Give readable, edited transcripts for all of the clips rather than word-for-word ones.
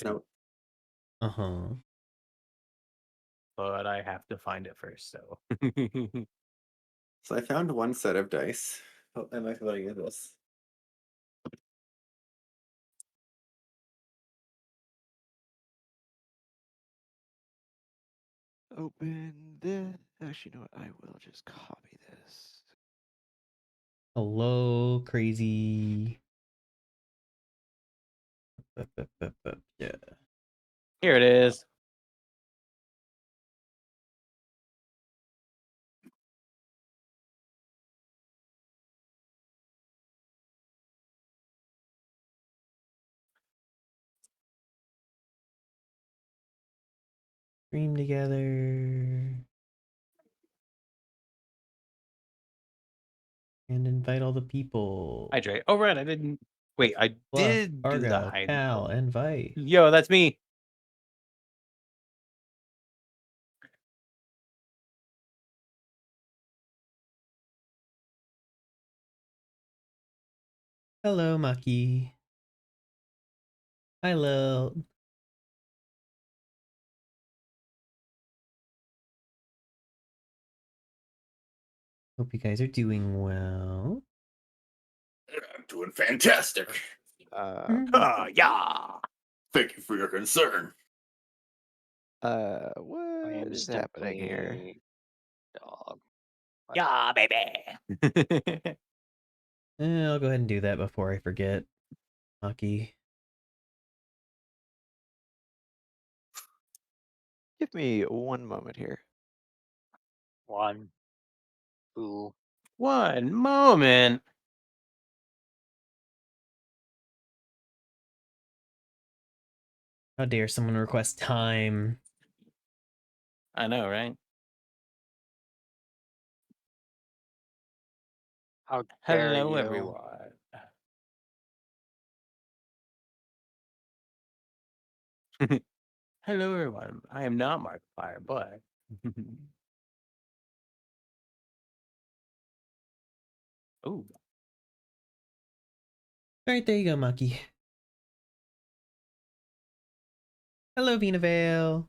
No. Uh-huh. But I have to find it first, so. So I found one set of dice. Oh, I might be able to get this. Open this. Actually, you know what? I will just copy this. Hello, crazy. Yeah. Here it is. Stream together. And invite all the people. Hydrate. Oh, right. I didn't. Wait, I Fluff, did do the Argo, hide. Cal, invite. Yo, that's me. Hello, Maki. Hi, Lil. Hope you guys are doing well. I'm doing fantastic. Yeah. Thank you for your concern. I What am is happening here? simply dog. Yeah, baby. I'll go ahead and do that before I forget. Maki. Give me one moment here. 1, 2. One moment. How dare someone request time? I know, right? How dare Hello, you? everyone. Hello, everyone. I am not Markiplier, but. Ooh. Alright, there you go, Maki. Hello, Vina Vale.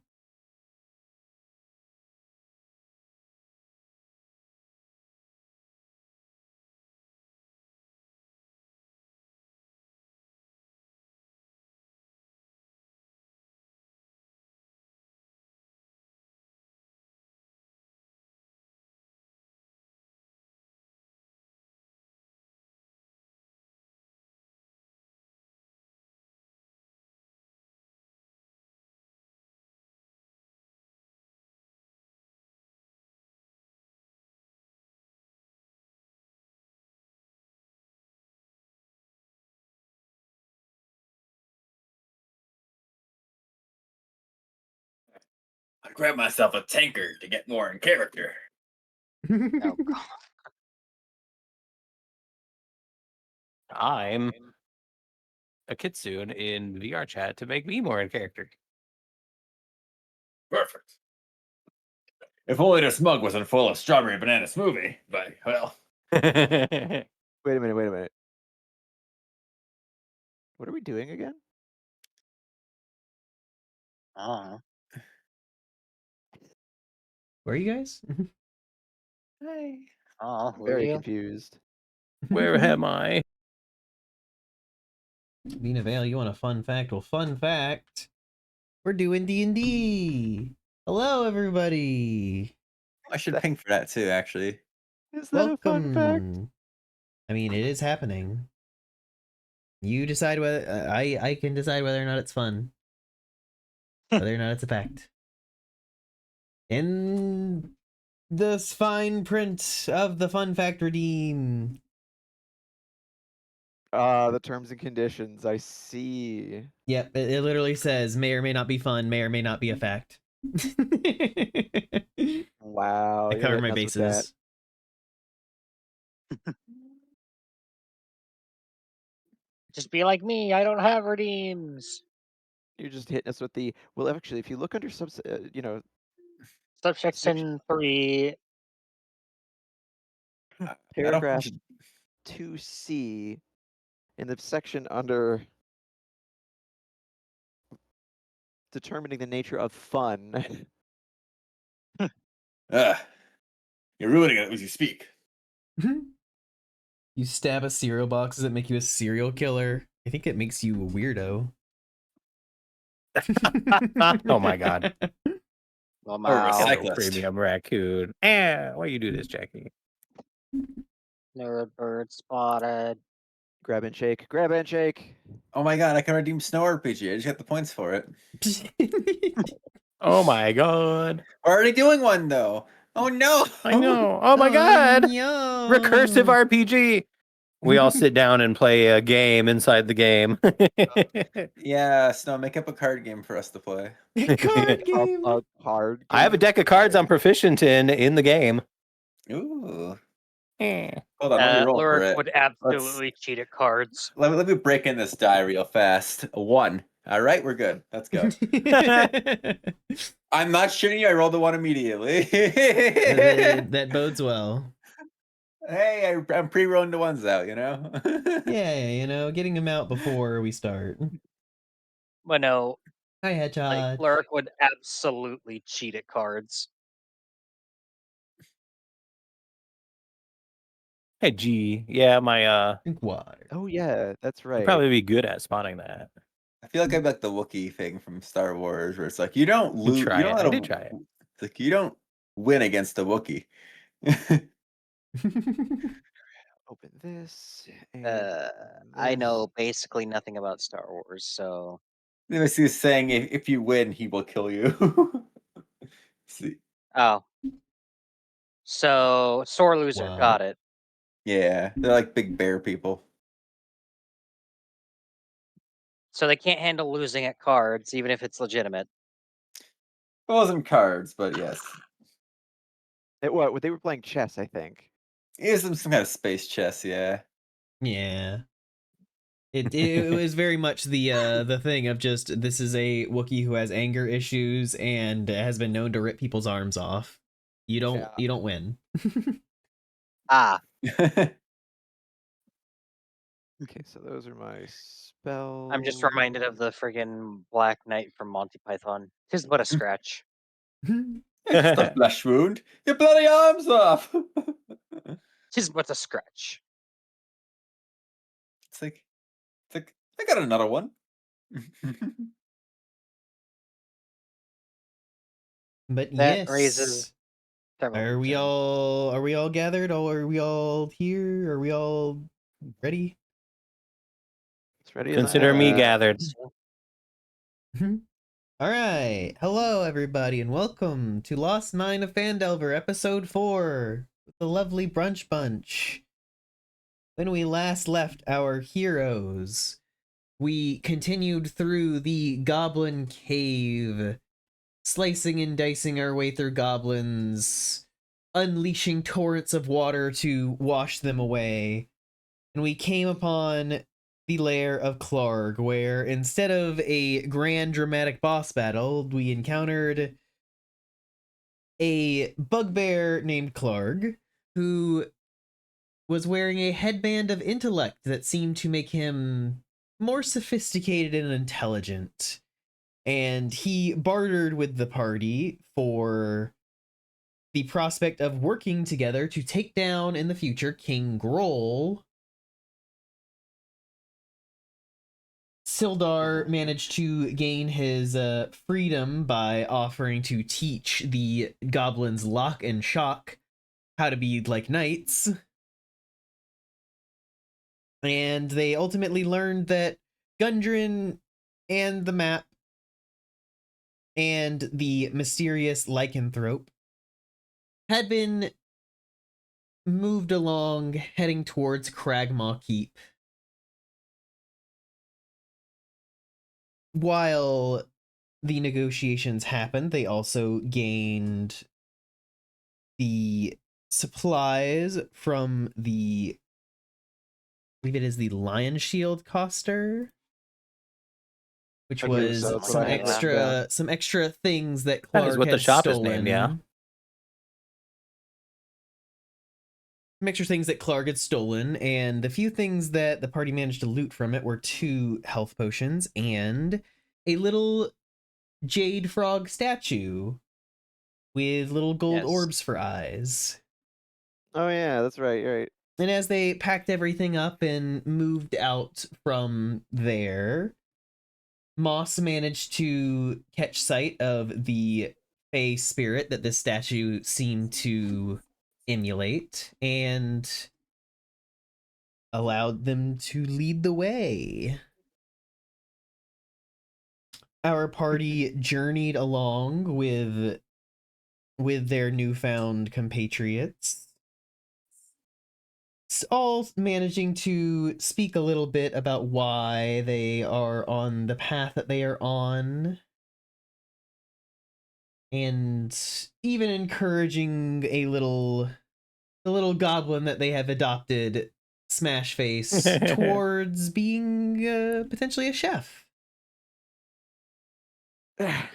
I grabbed myself a tankard to get more in character. Oh, God. I'm a kitsune in VR chat to make me more in character. Perfect. If only this mug wasn't full of strawberry banana smoothie, but well. Wait a minute, wait a minute. What are we doing again? Uh, Where are you guys? Hey. were Very you? confused. Where am I? Vina Vale, you want a fun fact? Well, fun fact. We're doing D&D. Hello, everybody. I should ping for that too, actually. Is that a fun fact? Welcome. I mean, it is happening. You decide whether I can decide whether or not it's fun. Whether or not it's a fact. In the fine print of the fun fact redeem. The terms and conditions. I see. Yep, it literally says may or may not be fun, may or may not be a fact. Wow, I you're cover hitting my us with that. bases. Just be like me. I don't have redeems. You're just hitting us with the. Well, actually, if you look under section Subsection 3. I don't paragraph think 2C in the section under determining the nature of fun. You're ruining it as you speak. You stab a cereal box. Does it make you a serial killer? I think it makes you a weirdo. Oh my god. Well, Or a wow. cyclist. Hello, premium raccoon. Why you do this, Jackie? Nerd bird spotted. Grab and shake. Grab and shake. Oh my god, I can redeem Snow RPG. I just got the points for it. Oh my god. We're already doing one though. Oh no. I know. Oh my god. No. Recursive RPG. We all sit down and play a game inside the game. Yeah, Snow, make up a card game for us to play. Card game. A card. I have a game? deck of cards I'm proficient in the game. Ooh. Eh. Hold on, let me roll for Lurk it. would absolutely cheat at cards. Let me break in this die real fast. 1. All right, we're good. Let's go. I'm not shitting you. I rolled a 1 immediately. that bodes well. Hey, I'm pre-rolling the ones out, you know? Yeah, you know, getting them out before we start. But no, Hi, like Hedgehog. Lurk would absolutely cheat at cards. Hey, G. Yeah, my Drink water. Oh yeah, that's right. I'd probably be good at spotting that. I feel like I'm like the Wookiee thing from Star Wars, where it's like you don't lose. try You don't it. let I a- did try it. It's like you don't win against the Wookiee. Open this. And I know this. basically nothing about Star Wars, so They basically saying if you win, he will kill you. See, oh, so sore loser, Wow. got it. yeah, they're like big bear people. So they can't handle losing at cards, even if it's legitimate. It wasn't cards, but yes, What? They were playing chess, I think. it is some kind of space chess. Yeah, Yeah. It was very much the thing of just this is a Wookiee who has anger issues and has been known to rip people's arms off. You don't win. Ah, Okay, so those are my spells. I'm just reminded of the friggin' Black Knight from Monty Python. Tis but a scratch. it's just a flesh wound. Your bloody arms off. Tis but a scratch. It's like I got another one. But That yes. raises several Are we all gathered? Or are we all here? Are we all ready? It's ready. as Consider me I- gathered. All right. Hello, everybody, and welcome to Lost 9 of Phandelver, Episode 4, with the lovely Brunch Bunch. When we last left our heroes, we continued through the Goblin Cave, slicing and dicing our way through goblins, unleashing torrents of water to wash them away, and we came upon the lair of Clarg, where instead of a grand dramatic boss battle, we encountered a bugbear named Clarg, who was wearing a headband of intellect that seemed to make him more sophisticated and intelligent. And he bartered with the party for the prospect of working together to take down in the future King Groll. Sildar managed to gain his freedom by offering to teach the goblins Lock and Shock how to be like knights. And they ultimately learned that Gundren and the map and the mysterious lycanthrope had been moved along heading towards Cragmaw Keep. While the negotiations happened, they also gained the supplies from the, I believe it is the Lion Shield Coster, which I believe was so, that's what I had written some extra things that That Clark is what had the shop is stolen. named, yeah. Some extra things that Clark had stolen, and the few things that the party managed to loot from it were 2 health potions and a little jade frog statue with little gold Yes. orbs for eyes. Oh yeah, that's right. And as they packed everything up and moved out from there, Moss managed to catch sight of the Fey spirit that this statue seemed to emulate and allowed them to lead the way. Our party journeyed along with their newfound compatriots, all managing to speak a little bit about why they are on the path that they are on, and even encouraging the little goblin that they have adopted, Smash Face, towards being potentially a chef.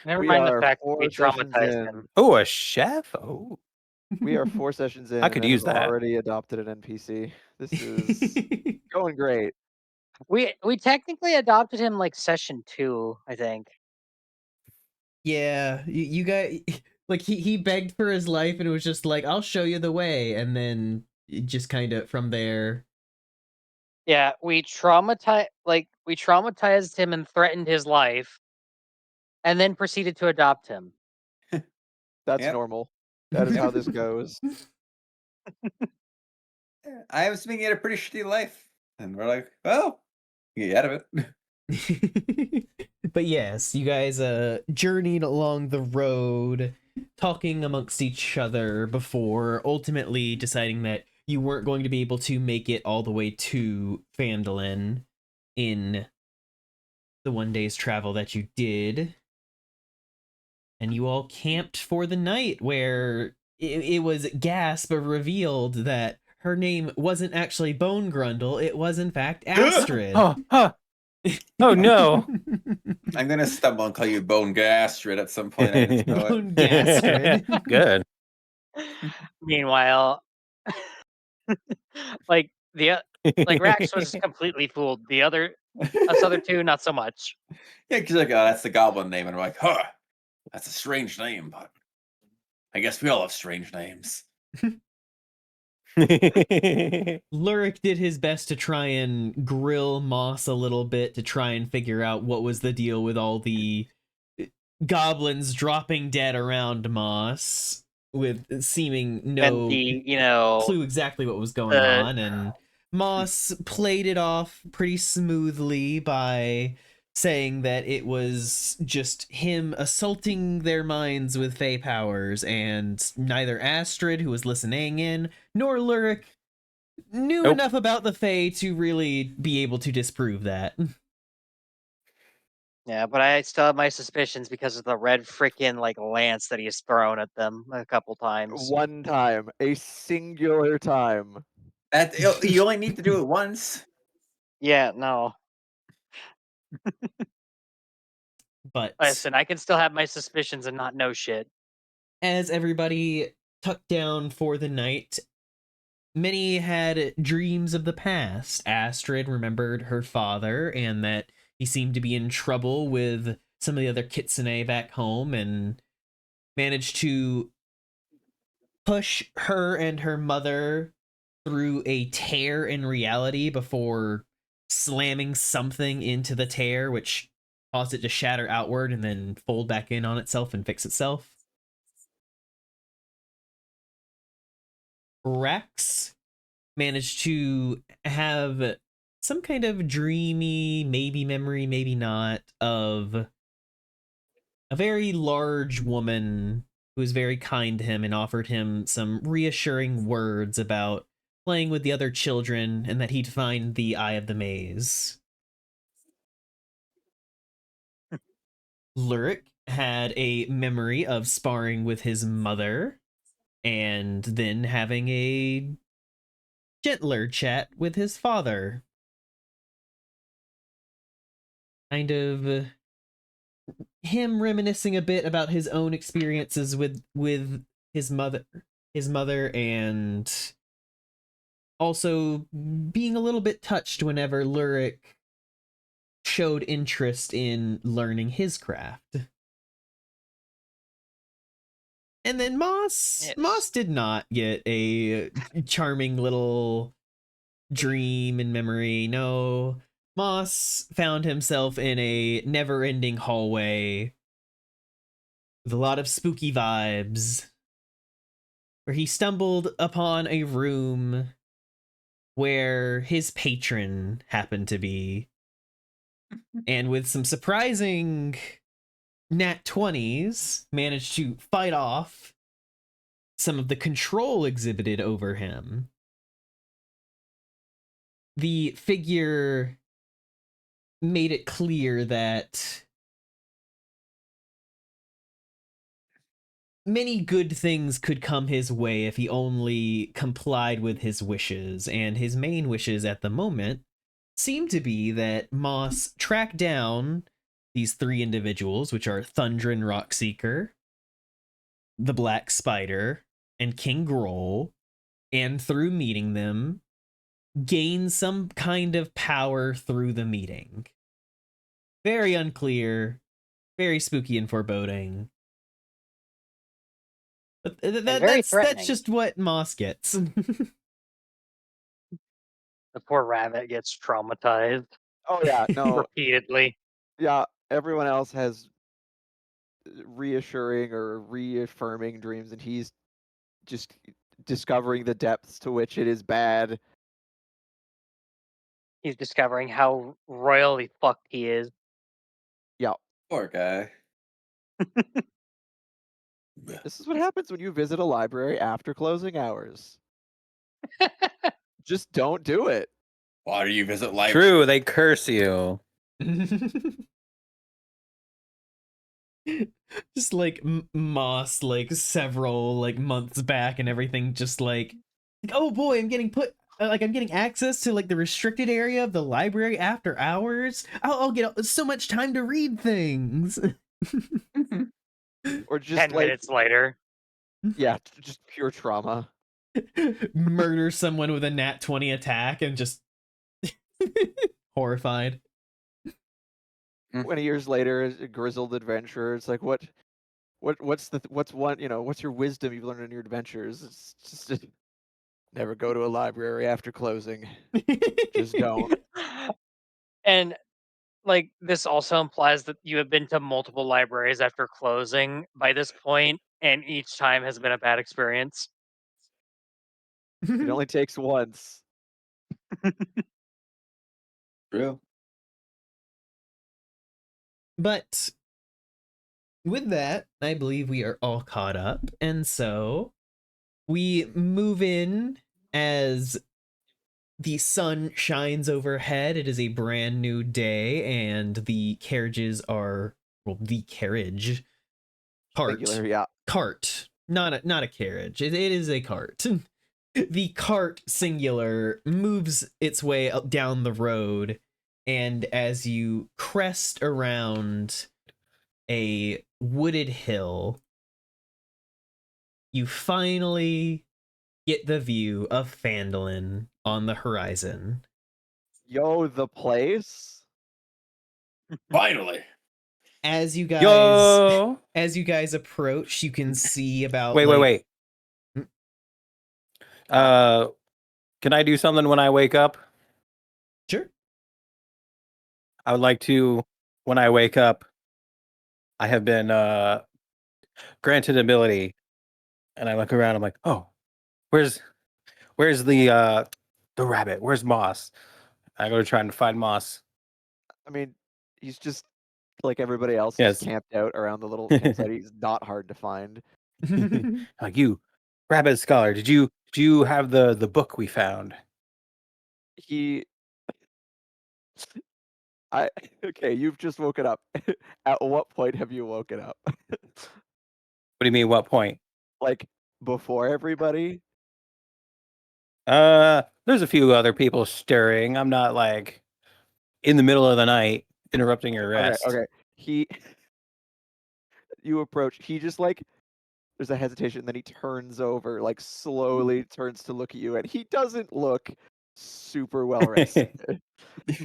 Never We mind the are fact that we 4 sessions traumatized in. him. Oh, a chef? Oh. We are 4 sessions in. I could and use have that. already adopted an NPC. This is going great. We technically adopted him like session 2, I think. Yeah, you guys, like he begged for his life and it was just like, I'll show you the way, and then it just kind of from there. Yeah, we traumatized him and threatened his life, and then proceeded to adopt him. That's Yep. normal. That is how this goes. I was being at a pretty shitty life, and we're like, well, get out of it. But yes, you guys journeyed along the road, talking amongst each other before ultimately deciding that you weren't going to be able to make it all the way to Phandelver in the 1 day's travel that you did. And you all camped for the night, where it was gasp revealed that her name wasn't actually Bone Grundle, it was in fact Astrid. Oh no. I'm gonna stumble and call you Bone Gastrid at some point. I just know it. Bone Gastrid. Good. Meanwhile, like Rax was completely fooled. Us other two, not so much. Yeah, because like, oh, that's the goblin name, and I'm like, huh, that's a strange name, but I guess we all have strange names. Lurik did his best to try and grill Moss a little bit to try and figure out what was the deal with all the goblins dropping dead around Moss, with seeming no And the clue exactly what was going on, and Moss played it off pretty smoothly by saying that it was just him assaulting their minds with Fey powers, and neither Astrid, who was listening in, nor Lurik knew Nope. enough about the Fae to really be able to disprove that. Yeah, but I still have my suspicions because of the red freaking lance that he's thrown at them a couple times. One time. A singular time. You only need to do it once. Yeah, no. But Listen, I can still have my suspicions and not know shit. as everybody tucked down for the night, many had dreams of the past. Astrid remembered her father and that he seemed to be in trouble with some of the other kitsune back home, and managed to push her and her mother through a tear in reality before slamming something into the tear, which caused it to shatter outward and then fold back in on itself and fix itself. Rex managed to have some kind of dreamy, maybe memory, maybe not, of a very large woman who was very kind to him and offered him some reassuring words about playing with the other children and that he'd find the Eye of the Maze. Lurik had a memory of sparring with his mother and then having a gentler chat with his father. Kind of him reminiscing a bit about his own experiences with his mother, and also being a little bit touched whenever Lurik showed interest in learning his craft. And then Moss Yes. did not get a charming little dream in memory. No, Moss found himself in a never-ending hallway with a lot of spooky vibes, where he stumbled upon a room where his patron happened to be. And with some surprising nat 20s, managed to fight off some of the control exhibited over him. The figure made it clear that many good things could come his way if he only complied with his wishes, and his main wishes at the moment seem to be that Moss track down these three individuals, which are Thundrin Rockseeker, the Black Spider, and King Groll, and through meeting them, gain some kind of power through the meeting. Very unclear, very spooky and foreboding. But that's threatening. just what Moss gets. The poor rabbit gets traumatized Oh yeah, no, repeatedly. yeah. Everyone else has reassuring or reaffirming dreams, and he's just discovering the depths to which it is bad. He's discovering how royally fucked he is. Yeah, Poor guy. this is what happens when you visit a library after closing hours. Just don't do it. Why do you visit life? True, they curse you. Just like Moss, like several like months back and everything, just like oh boy, I'm getting I'm getting access to like the restricted area of the library after hours. I'll get so much time to read things. Or just 10 like, minutes later. yeah, just pure trauma. Murder someone with a nat 20 attack and just horrified. 20 years later, as a grizzled adventurer, it's like what's one, what's your wisdom you've learned in your adventures? It's just never go to a library after closing. Just don't. And like this also implies that you have been to multiple libraries after closing by this point, and each time has been a bad experience. It only takes once. True. But with that, I believe we are all caught up. And so we move in as the sun shines overhead. It is a brand new day, and the carriages are, well, the carriage cart. Singular, yeah. Cart. Not a carriage. It is a cart. The cart, singular, moves its way up down the road, and as you crest around a wooded hill, you finally get the view of Phandelver on the horizon. Yo, the place. Finally. As you guys Yo! approach, you can see about Wait. Can I do something when I wake up? Sure. I would like to, when I wake up, I have been granted ability, and I look around. I'm like, oh, where's the rabbit? Where's Moss? I go to try and find Moss. I mean, he's just like everybody else, Yes. just camped out around the little campsite. He's not hard to find. Like, you, rabbit scholar, did you have the book we found? Okay, you've just woken up. At what point have you woken up? What do you mean? What point? Like before everybody? There's a few other people stirring. I'm not like in the middle of the night interrupting your rest. Okay. You approach. He just like there's a hesitation, then he turns over, like slowly turns to look at you, and he doesn't look super well rested.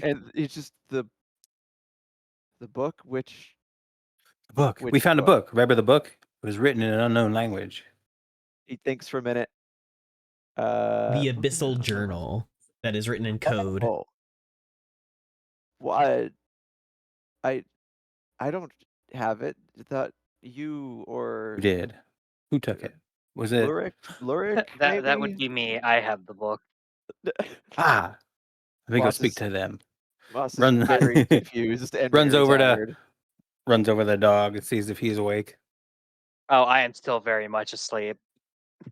And it's just the book, which Book. Which We found a book? book. Remember the book? It was written in an unknown language. He thinks for a minute. The Book in an Abyssal unknown- Journal that is written in code. Oh. Well, I don't have it. I thought you or Who did? Who took it? Was it? Lurik, That would maybe? be me. I have the book. Ah, let me go Moss speak is- to them. Moss is Run- very confused and Runs very over tired. Runs over the dog and sees if he's awake. Oh, I am still very much asleep. All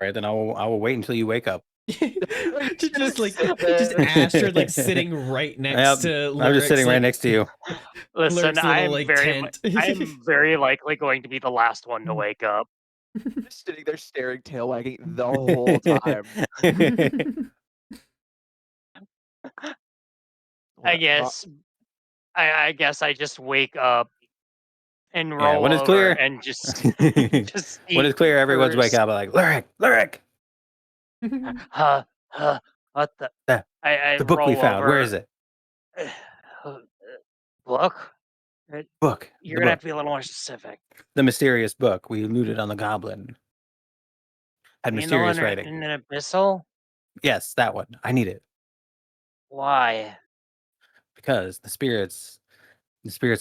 right, then I will wait until you wake up. just like sit there. just Astrid like sitting right next Yep, to I'm just sitting right like, next to you. Listen, Lurk's little, I'm like, very, tent. I'm very likely going to be the last one to wake up. Just sitting there staring, tail wagging the whole time. I guess, I guess I just wake up and Yeah, roll when it's over clear, and just just when it's clear, everyone's wake up like Lyric, Huh, what the? the I the book we roll found. over. Where is it? Book? Book. You're The gonna have book. to be a little more specific. The mysterious book we looted on the goblin. Had You know, mysterious in writing. an abyssal. Yes, that one. I need it Why? because the spirits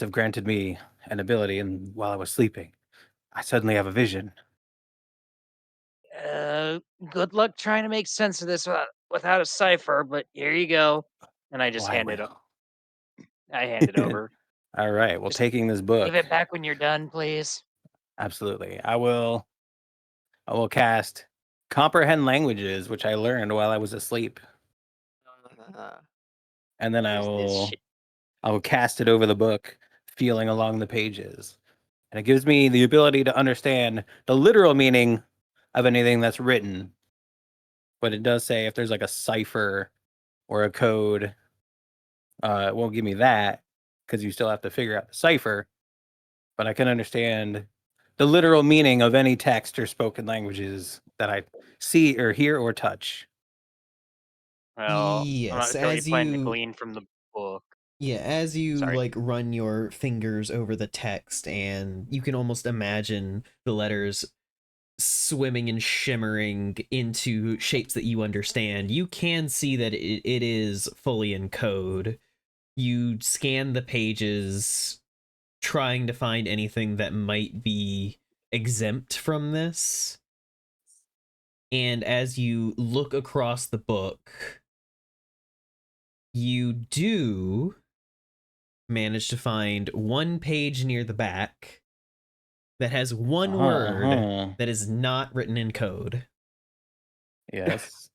have granted me an ability, and while I was sleeping, I suddenly have a vision. Good luck trying to make sense of this without a cipher. But here you go, and I just Oh, hand it. will. I hand it over. All right. Well, Just taking this book, Give it back when you're done, please. absolutely. I will cast comprehend languages, which I learned while I was asleep, and then There's this shit. I will cast it over the book, feeling along the pages, and it gives me the ability to understand the literal meaning of anything that's written. But it does say if there's like a cipher or a code, it won't give me that because you still have to figure out the cipher. But I can understand the literal meaning of any text or spoken languages that I see or hear or touch. Well, I'm Yes, not sure what you as plan to you glean from the book. yeah, as you Sorry. like run your fingers over the text, and you can almost imagine the letters swimming and shimmering into shapes that you understand. You can see that it is fully in code. You scan the pages, trying to find anything that might be exempt from this. And as you look across the book, you do manage to find one page near the back that has one word that is not written in code. Yes.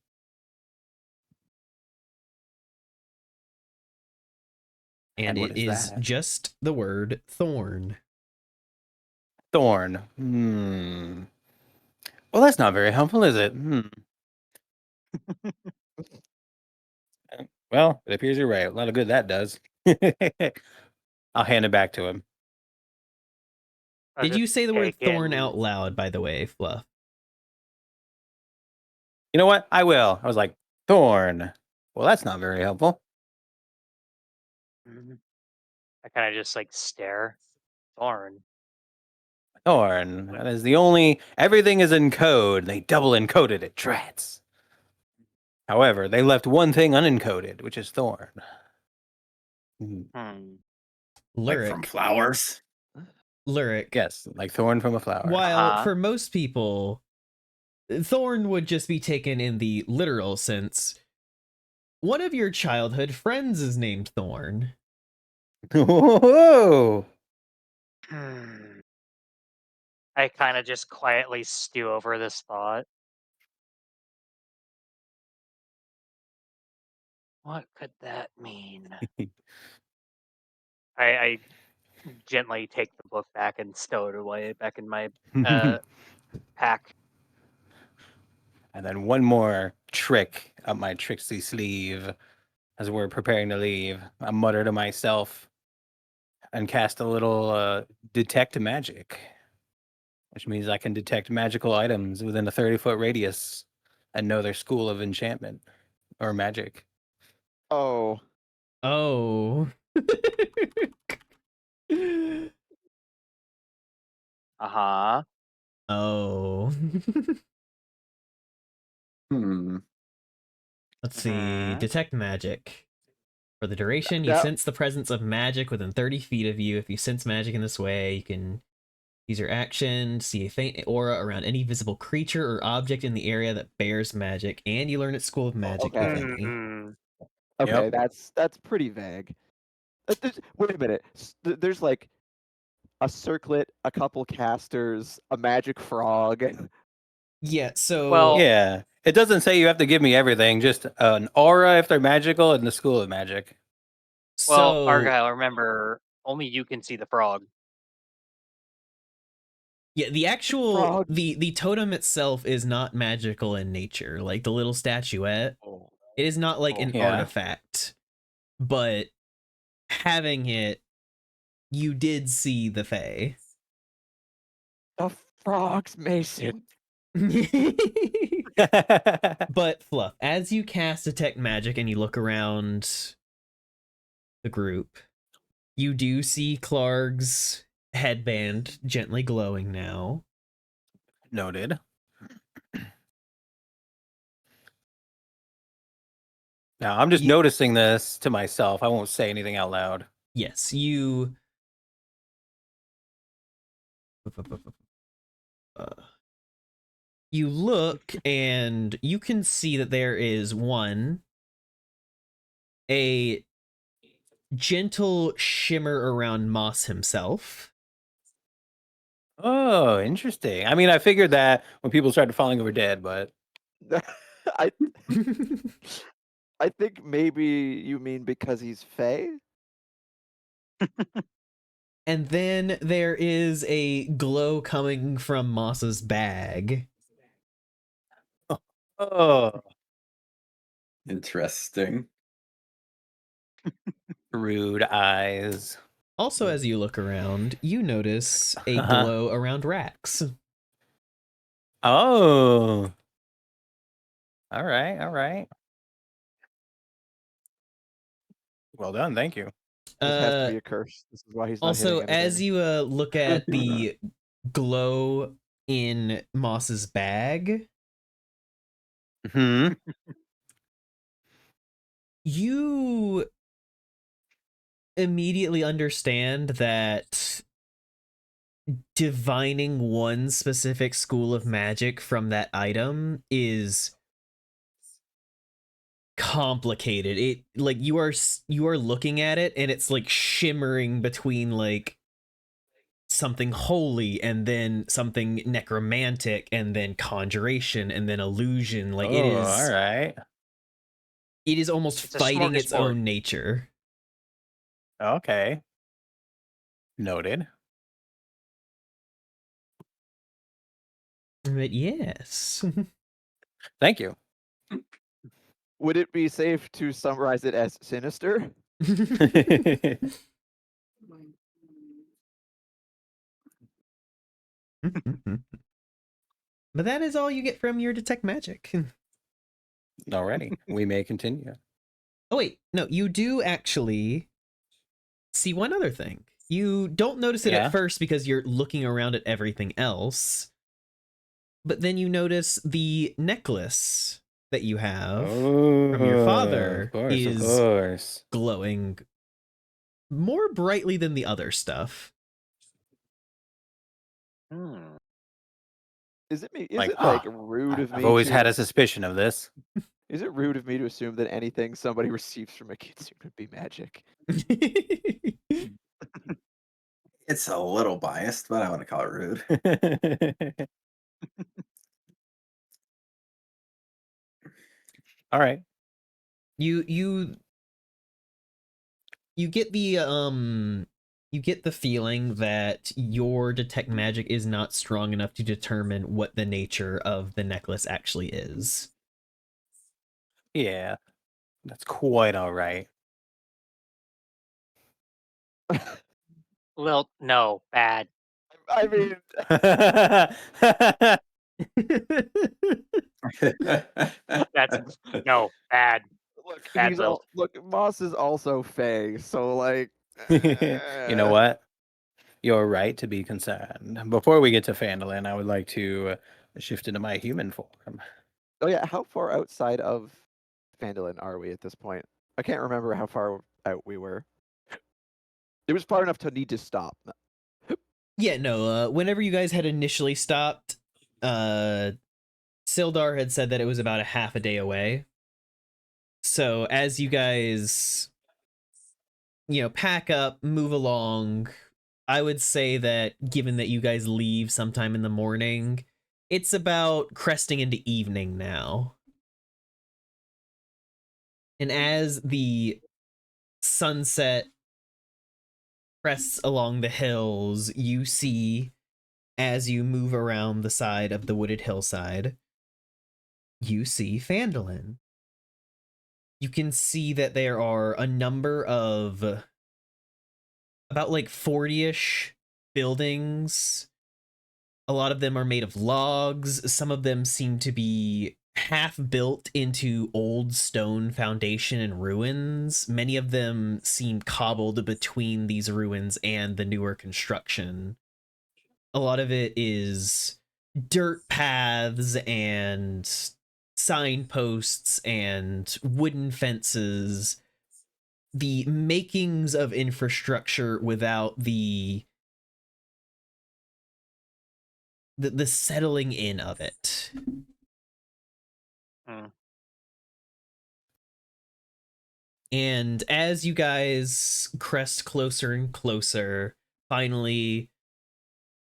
And what it is is that? just the word thorn. Thorn. Well, that's not very helpful, is it? Well, it appears you're right. A lot of good that does. I'll hand it back to him. Did you say the word take it thorn and- out loud, by the way, Fluff? You know what? I will. I was like, Thorn. Well, that's not very helpful. I kind of just like stare. Thorn. Thorn. That is the only. Everything is in code. They double encoded it. Drats. However, they left one thing unencoded, which is Thorn. Like from Lyric. flowers. Lyric. Yes, like thorn from a flower. While for most people, thorn would just be taken in the literal sense. One of your childhood friends is named Thorn. Whoa! I kind of just quietly stew over this thought. What could that mean? I gently take the book back and stow it away back in my pack. And then one more trick up my tricksy sleeve as we're preparing to leave. I mutter to myself and cast a little detect magic, which means I can detect magical items within a 30-foot radius and know their school of enchantment or magic. Oh. Oh. Uh-huh. Oh. Hmm. Let's see. Mhm. Detect magic. For the duration, you That- sense the presence of magic within 30 feet of you. If you sense magic in this way, you can use your action to see a faint aura around any visible creature or object in the area that bears magic, and you learn its school of magic, okay. if any. Mhm. Okay, Yep. that's pretty vague. Wait a minute. There's like a circlet, a couple casters, a magic frog. Yeah, so Well- Yeah. It doesn't say you have to give me everything, just an aura if they're magical and the school of magic. Well, Argyle, remember, only you can see the frog. yeah, the actual Frog. the totem itself is not magical in nature. Like the little statuette, Oh. it is not like an Yeah. artifact. But having it, you did see the Fae. The frog's Mason. But Fluff, as you cast Detect Magic and you look around the group, you do see Clark's headband gently glowing now. Noted. Now, I'm just Ye- noticing this to myself. I won't say anything out loud. Yes, you. You look and you can see that there is a gentle shimmer around Moss himself. Oh, interesting. I mean, I figured that when people started falling over dead, but I I think maybe you mean because he's Fey? And then there is a glow coming from Moss's bag. oh, Interesting. rude eyes. Also, as you look around, you notice a Uh-huh. glow around Rax. Oh. All right, all right. Well done, thank you. This has to be a curse. This is why he's not Also, hitting anything. as you look at the glow in Moss's bag, Hmm. you immediately understand that divining one specific school of magic from that item is complicated. It like you are looking at it and it's like shimmering between like something holy and then something necromantic and then conjuration and then illusion. Like it is all right. it is almost It's a fighting its smorgasbord. own nature. Okay. Noted. But yes. Thank you. Would it be safe to summarize it as sinister? But that is all you get from your detect magic. Alrighty, we may continue. Oh wait, no, you do actually see one other thing. You don't notice it Yeah. at first because you're looking around at everything else. But then you notice the necklace that you have from your father Of is course. glowing more brightly than the other stuff. Hmm. Is it me? Is Like, it like rude of me? I've always to, had a suspicion of this. Is it rude of me to assume that anything somebody receives from a kitsune would be magic? It's a little biased, but I want to call it rude. All right. You get the feeling that your detect magic is not strong enough to determine what the nature of the necklace actually is. Yeah, that's quite all right. Well, no, bad. I mean, That's no bad. look, Bad he's build. look. Moss is also Fey, so like, You know what? your right to be concerned. Before we get to Phandelin, I would like to shift into my human form. Oh yeah, how far outside of Phandalin are we at this point? I can't remember how far out we were. It was far enough to need to stop. Yeah, no, whenever you guys had initially stopped, Sildar had said that it was about a half a day away. So as you guys, pack up, move along, I would say that given that you guys leave sometime in the morning, it's about cresting into evening now. And as the sunset crests along the hills, you see, as you move around the side of the wooded hillside, you see Phandalin. You can see that there are a number of about like 40-ish buildings. A lot of them are made of logs. Some of them seem to be half built into old stone foundation and ruins. Many of them seem cobbled between these ruins and the newer construction. A lot of it is dirt paths and signposts and wooden fences, the makings of infrastructure without the settling in of it. And as you guys crest closer and closer, finally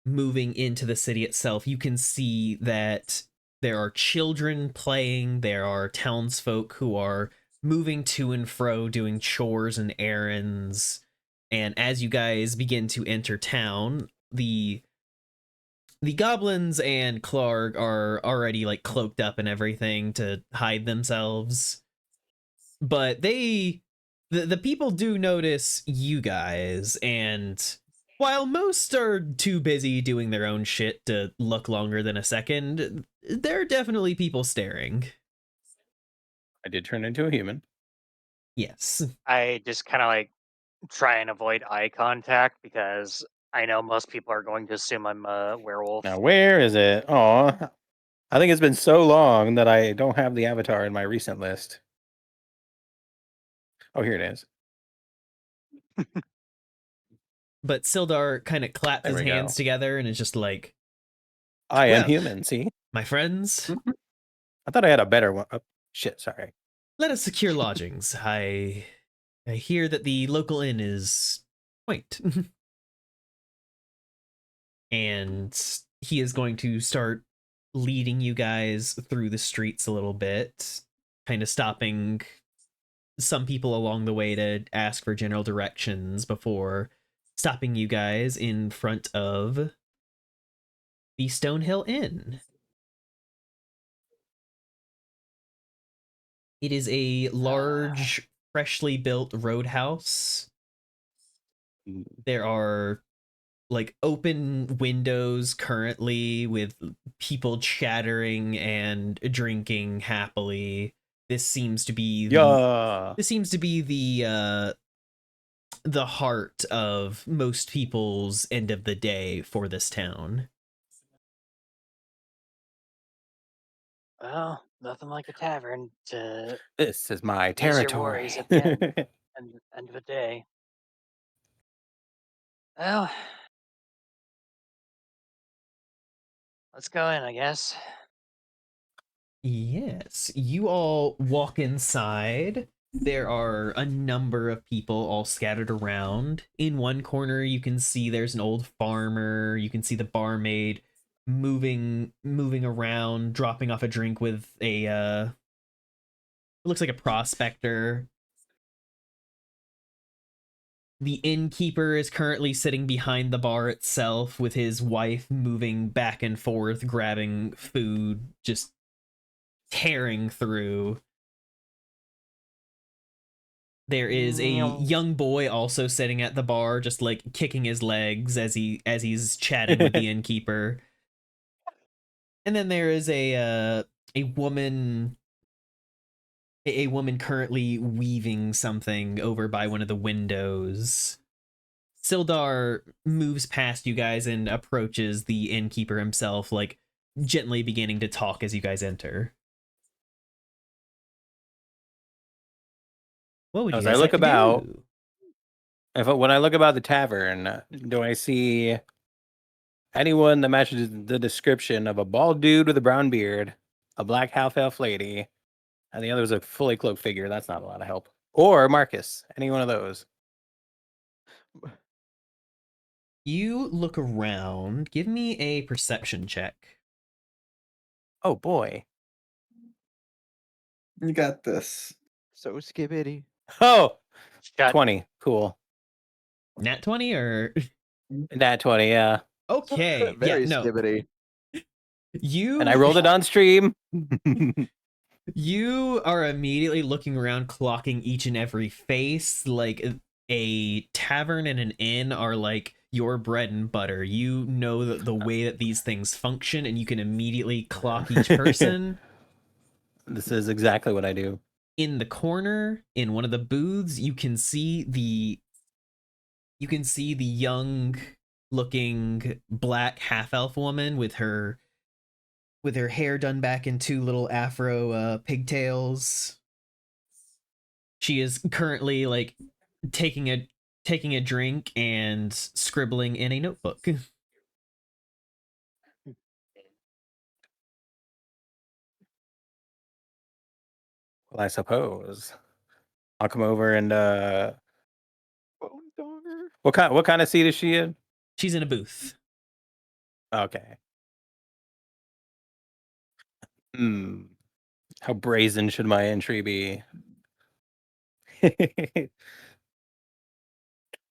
moving into the city itself, you can see that there are children playing, there are townsfolk who are moving to and fro, doing chores and errands. And as you guys begin to enter town, the goblins and Clark are already like cloaked up and everything to hide themselves. But the people do notice you guys, and while most are too busy doing their own shit to look longer than a second, there are definitely people staring. I did turn into a human. Yes. I just kind of like try and avoid eye contact because I know most people are going to assume I'm a werewolf. Now, where is it? Oh, I think it's been so long that I don't have the avatar in my recent list. Oh, here it is. But Sildar kind of claps There his we go. hands together and is just like, I am Well, human, see? my friends, I thought I had a better one. Oh, shit, sorry. let us secure lodgings. I hear that the local inn is quaint. And he is going to start leading you guys through the streets a little bit, kind of stopping some people along the way to ask for general directions before stopping you guys in front of the Stonehill Inn. It is a large, freshly built roadhouse. There are like open windows currently with people chattering and drinking happily. This seems to be the heart of most people's end of the day for this town. Well, nothing like a tavern to This is my ease your territory. worries at the end of the day. Well, let's go in, I guess. Yes, you all walk inside. There are a number of people all scattered around. In one corner, you can see there's an old farmer. You can see the barmaid moving around, dropping off a drink with a it looks like a prospector. The innkeeper is currently sitting behind the bar itself with his wife moving back and forth, grabbing food, just tearing through. There is a young boy also sitting at the bar, just like kicking his legs as he's chatting with the innkeeper. And then there is a woman currently weaving something over by one of the windows. Sildar moves past you guys and approaches the innkeeper himself, like gently beginning to talk as you guys enter. What would you As guys I look like to about, do? when I look about the tavern, do I see anyone that matches the description of a bald dude with a brown beard, a black half elf lady, and the other is a fully cloaked figure? That's not a lot of help. Or Marcus, any one of those. You look around. Give me a perception check. Oh boy. You got this. So skibbity. Oh, Shut 20. Cool. Nat 20 or Nat 20, yeah. okay. Yeah, Very no. skibbity. You And I rolled it on stream. You are immediately looking around, clocking each and every face. Like a tavern and an inn are like your bread and butter. You know the way that these things function, and you can immediately clock each person. This is exactly what I do. In the corner, in one of the booths, you can see the young looking black half elf woman with her hair done back in two little afro pigtails. She is currently like taking a drink and scribbling in a notebook. Well, I suppose I'll come over and Bone donger. what kind of seat is she in? She's in a booth. Okay. How brazen should my entry be?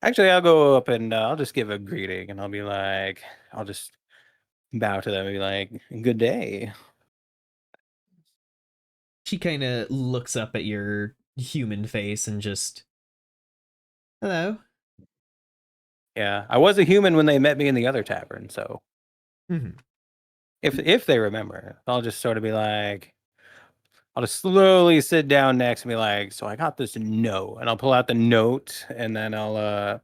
Actually, I'll go up and I'll just give a greeting, and I'll be like, I'll just bow to them and be like, "Good day." She kind of looks up at your human face and just, hello. Yeah, I was a human when they met me in the other tavern, so Mhm. if they remember, I'll just sort of be like, I'll just slowly sit down next and be like, "So I got this note," and I'll pull out the note and then I'll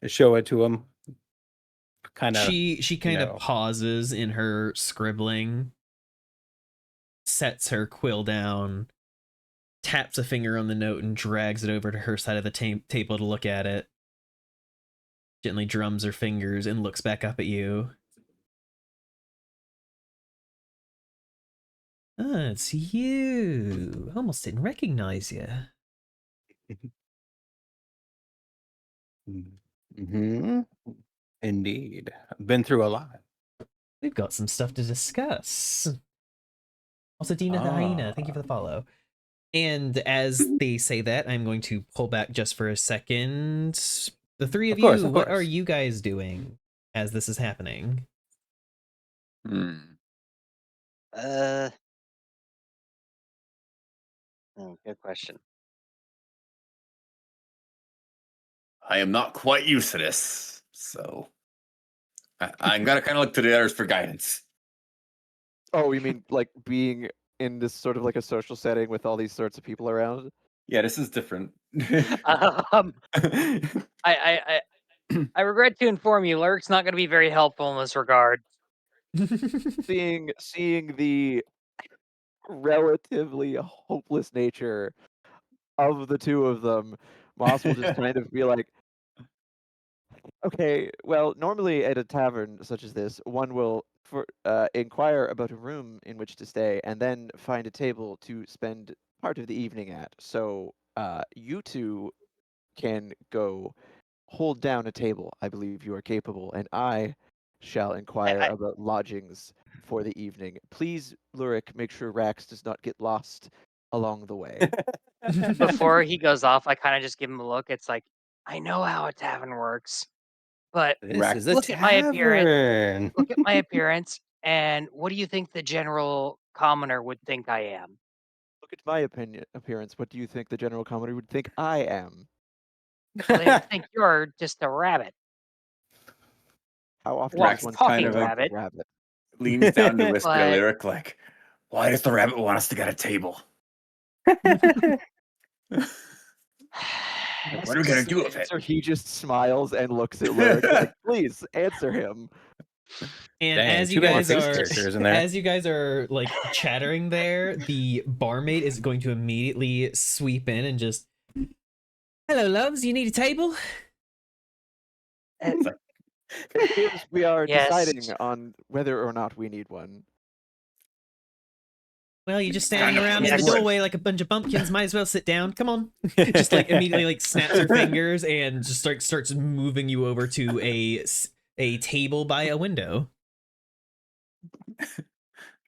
show it to them. Kind of, She kind of know. pauses in her scribbling, sets her quill down, taps a finger on the note, and drags it over to her side of the table to look at it. Gently drums her fingers and looks back up at you. Ah, it's you. Almost didn't recognize you. Mm-hmm. Indeed, I've been through a lot. We've got some stuff to discuss. Also, Dina the Hyena, thank you for the follow. And as they say that, I'm going to pull back just for a second. The three of you, what are you guys doing as this is happening? Good question. I am not quite used to this, so I'm gonna kind of look to the others for guidance. Oh, you mean like being in this sort of like a social setting with all these sorts of people around? Yeah, this is different. I regret to inform you, Lurk's not going to be very helpful in this regard. Seeing the relatively hopeless nature of the two of them, Moss will just kind of be like, okay, well, normally at a tavern such as this, one will inquire about a room in which to stay and then find a table to spend part of the evening at. So you two can go hold down a table. I believe you are capable, and I shall inquire I- about lodgings for the evening. Please, Lurik, make sure Rax does not get lost along the way. Before he goes off, I kind of just give him a look. It's like, I know how a tavern works, but This is a look at my appearance. tavern. Look at my appearance, and what do you think the general commoner would think I am? Look at my appearance. What do you think the general commoner would think I am? Well, they would think you're just a rabbit. How often Well, does one talking see a rabbit. rabbit? Leans down to whisper to But- Lyric, like, "Why does the rabbit want us to get a table?" What are we gonna do with it? So he just smiles and looks at Lyric like, please answer him. And Dang, as you too bad guys face are character isn't there. as you guys are like chattering there, the barmaid is going to immediately sweep in and just, "Hello, loves. You need a table?" It's like, It appears we are Yes. deciding on whether or not we need one. Well, you're just standing Kind of around in the awkward. doorway like a bunch of pumpkins. Might as well sit down. Come on. Just like immediately like snaps her fingers and just starts moving you over to a table by a window.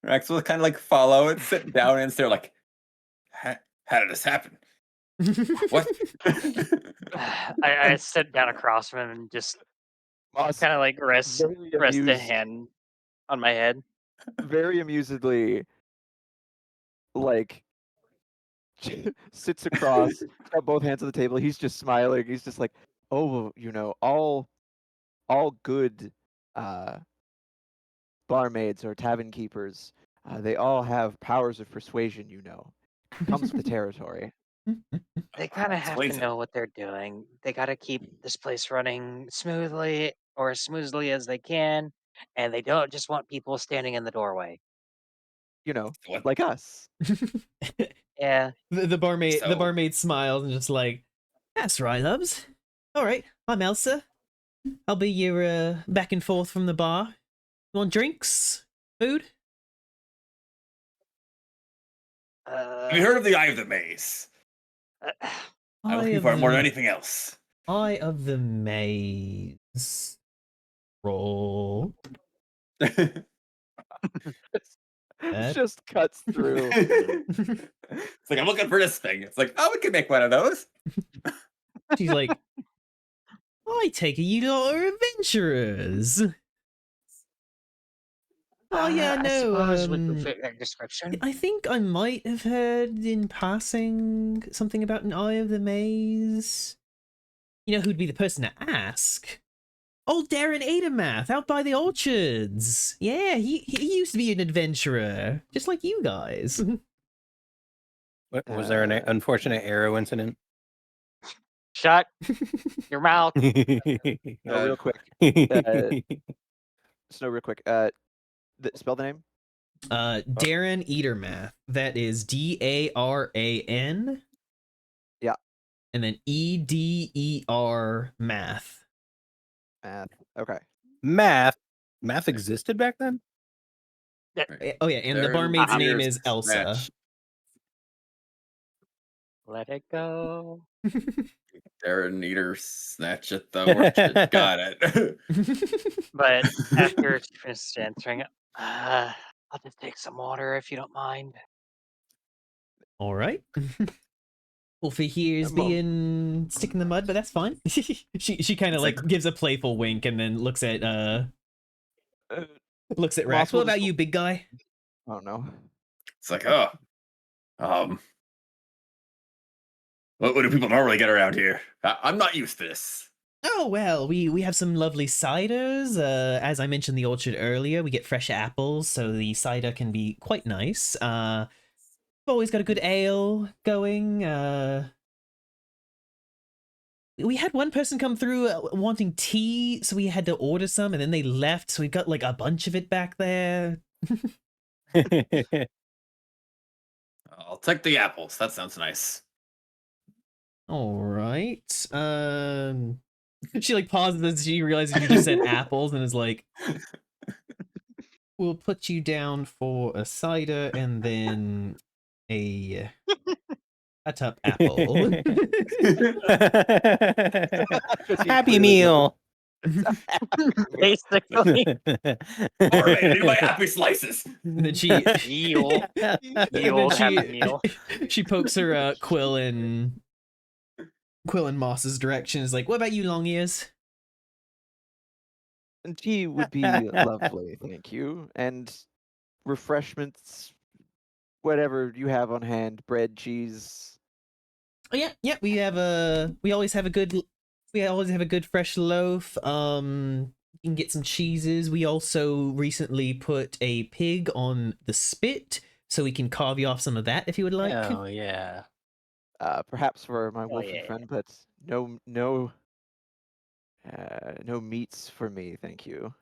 Rex will kind of like follow and sit down and stare like, how did this happen? What? I sit down across from him and just Moss, kind of like rest very a amused, hand on my head. very amusedly, like sits across, got both hands on the table. He's just smiling. He's just like, oh, all good barmaids or tavern keepers, they all have powers of persuasion. Comes with the territory. They kind of have to Persuasive. know what they're doing. They got to keep this place running smoothly or as smoothly as they can, and they don't just want people standing in the doorway. What? Like us. Yeah, The So- barmaid smiles and just like, "That's right, loves. All right, I'm Elsa. I'll be your back and forth from the bar. You want drinks? Food?" uh, Have you heard of the Eye of the Maze? uh, I'm looking for it more than anything else. Eye of the Maze. Roll. That- Just cuts through. It's like, I'm looking for this thing. It's like, oh, we can make one of those. She's like, "I take it you lot are adventurers." Oh yeah, I no. suppose would fit that description. I think I might have heard in passing something about an Eye of the Maze. You know who'd be the person to ask? Old Darren Adamath out by the orchards. Yeah, he used to be an adventurer, just like you guys. What, was there an unfortunate arrow incident? Shut your mouth. No, real quick. Snow, real quick. Spell the name. Darren Eatermath. That is DARAN. Yeah. And then EDER math. Math. Okay. Math existed back then? Oh yeah, and the Darren barmaid's name Eater's is Elsa. Snatch. Let it go. Darren Eater snatch at the orchard. Got it. But after she finishes answering, I'll just take some water if you don't mind. All right. Wolfie here is Well- being stick in the mud, but that's fine. she kind of It's like like- gives a playful wink and then looks at Rex. Moss What will about just- you, big guy? Oh no. It's like, oh, what do people normally get around here? I'm not used to this. Oh well, we have some lovely ciders. As I mentioned the orchard earlier, we get fresh apples, so the cider can be quite nice. We've always got a good ale going. We had one person come through wanting tea, so we had to order some, and then they left, so we've got like a bunch of it back there. I'll take the apples. That sounds nice. All right. She like pauses as she realizes you just said apples and is like, "We'll put you down for a cider and then a top apple." Happy Meal. Basically, All right, I need my happy slices. And then she Eel. and Eel, then Happy Meal. she pokes her Quill in Moss's direction. Is like, "What about you, long ears?" And tea would be lovely, thank you. And refreshments, whatever you have on hand, bread, cheese. Oh yeah. We always have a good fresh loaf. You can get some cheeses. We also recently put a pig on the spit, so we can carve you off some of that if you would like. Oh yeah. Perhaps for my Oh, wolfy yeah. friend, but no meats for me, thank you.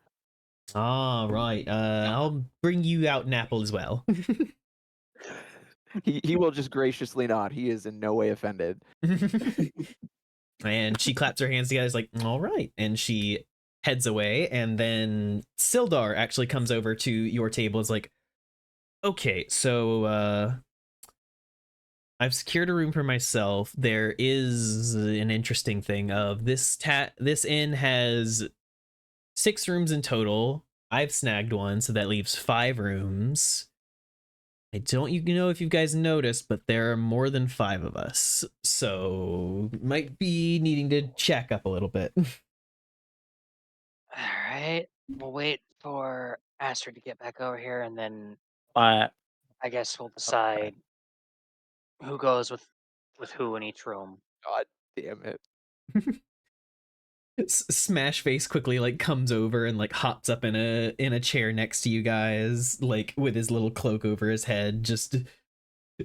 Ah, right. I'll bring you out an apple as well. He will just graciously nod. He is in no way offended. And she claps her hands together, is like, all right. And she heads away. And then Sildar actually comes over to your table, is like, okay, so I've secured a room for myself. There is an interesting thing of this inn has 6 rooms in total. I've snagged one, so that leaves 5 rooms. I don't know if you guys noticed, but there are more than 5 of us, so might be needing to check up a little bit. All right. We'll wait for Astrid to get back over here, and then Uh, I guess we'll decide who goes with who in each room. God damn it. Smash Face quickly like comes over and like hops up in a chair next to you guys, like with his little cloak over his head, just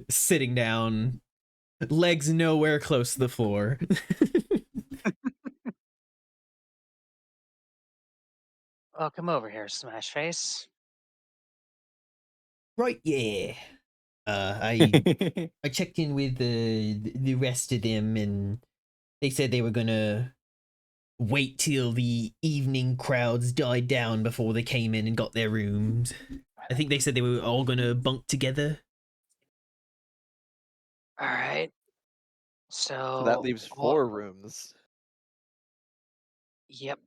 sitting down, legs nowhere close to the floor. Oh, come over here, Smash Face. Right, yeah. I checked in with the rest of them, and they said they were gonna wait till the evening crowds died down before they came in and got their rooms. I think they said they were all gonna bunk together. All right. So that leaves well, 4 rooms. Yep.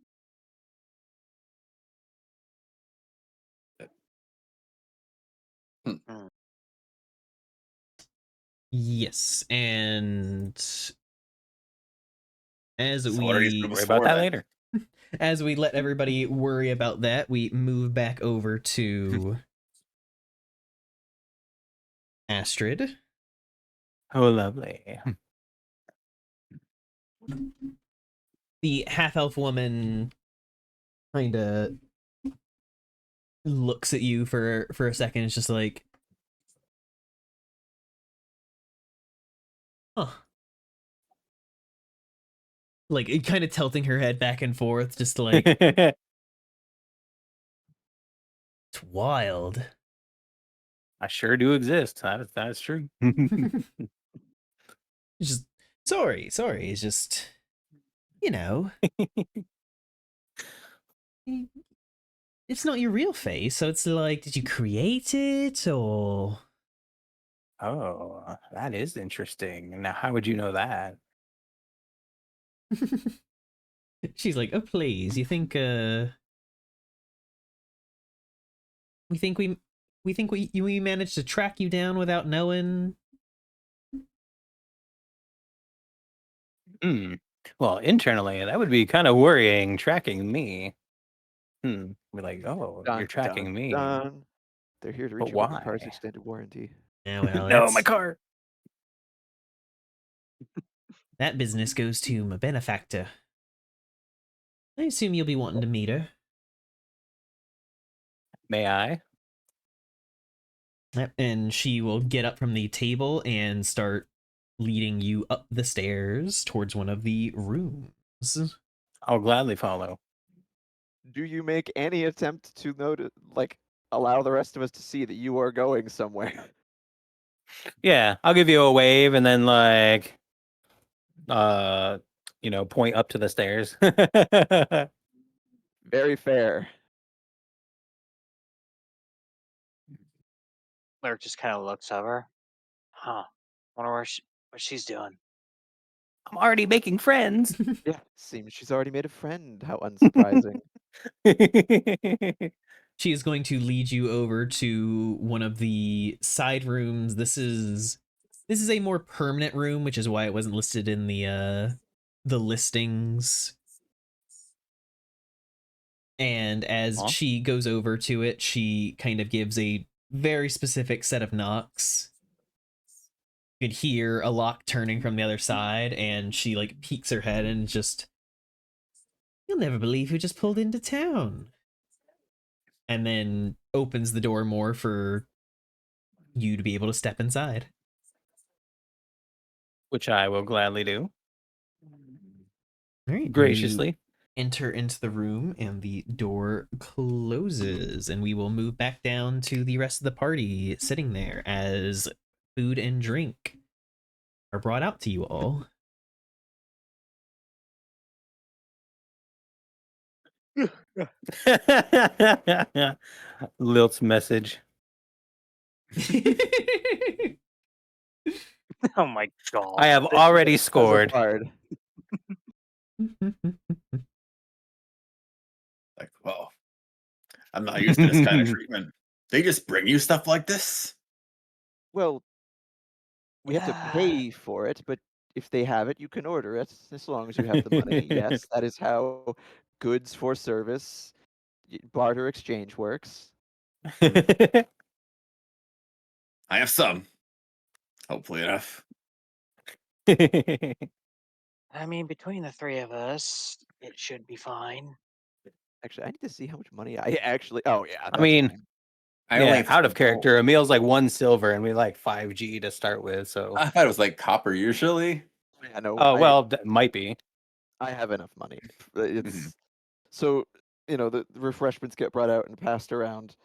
Hmm. Yes, and as So what are these we rooms worry about for, that then? later. as we let everybody worry about that, we move back over to Astrid. Oh, lovely. The half-elf woman kind of looks at you for a second. It's just like, huh. Like, kind of tilting her head back and forth, just like, it's wild. I sure do exist. That is true. It's just, sorry. It's just, you know, it's not your real face. So it's like, did you create it or? Oh, that is interesting. Now, how would you know that? She's like, oh, please. You think, we think we managed to track you down without knowing? Hmm. Well, internally, that would be kind of worrying, tracking me. We're like, oh, you're Dun, tracking dun, me. dun. They're here to But reach your broken parts why? extended warranty. Yeah, well, No, my car. that business goes to my benefactor. I assume you'll be wanting to meet her. May I? Yep, and she will get up from the table and start leading you up the stairs towards one of the rooms. I'll gladly follow. Do you make any attempt to allow the rest of us to see that you are going somewhere? Yeah, I'll give you a wave and then point up to the stairs. Very fair. Lyric just kind of looks over. Huh. Wonder what she's doing. I'm already making friends. Yeah, seems she's already made a friend. How unsurprising. She is going to lead you over to one of the side rooms. This is a more permanent room, which is why it wasn't listed in the listings. And as Aw. she goes over to it, she kind of gives a very specific set of knocks. You could hear a lock turning from the other side, and she like peeks her head and just, you'll never believe who just pulled into town. And then opens the door more for you to be able to step inside. which I will gladly do. All right, you Graciously. enter into the room and the door closes, and we will move back down to the rest of the party sitting there as food and drink are brought out to you all. Lilt's message. Oh my god. I have already As a scored. bard. Like, well, I'm not used to this kind of treatment. They just bring you stuff like this? Well, we have to pay for it, but if they have it, you can order it as long as you have the money. Yes, that is how goods for service barter exchange works. I have some. Hopefully enough. I mean, between the three of us, it should be fine. Actually, I need to see how much money I actually. Oh yeah, I that's mean, fine. I only yeah, have out of 2 character. gold. Emil's like 1 silver, and we like 5G to start with. So, I thought it was like copper usually. I know. oh well, that might be. I have enough money. It's so the refreshments get brought out and passed around.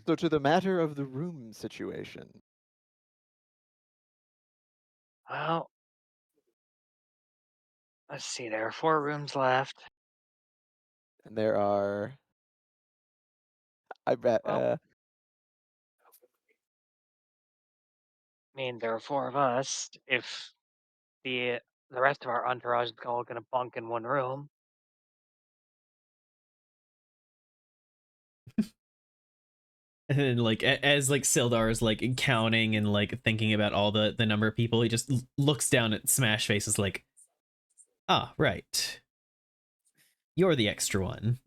So to the matter of the room situation, Well, let's see. There are 4 rooms left. and there are, I bet, Well, I mean, there are 4 of us. If the rest of our entourage is all gonna bunk in one room. And then, like, as like Sildar is like counting and like thinking about all the number of people, he just looks down at Smash Face, is like, ah, right, you're the extra one.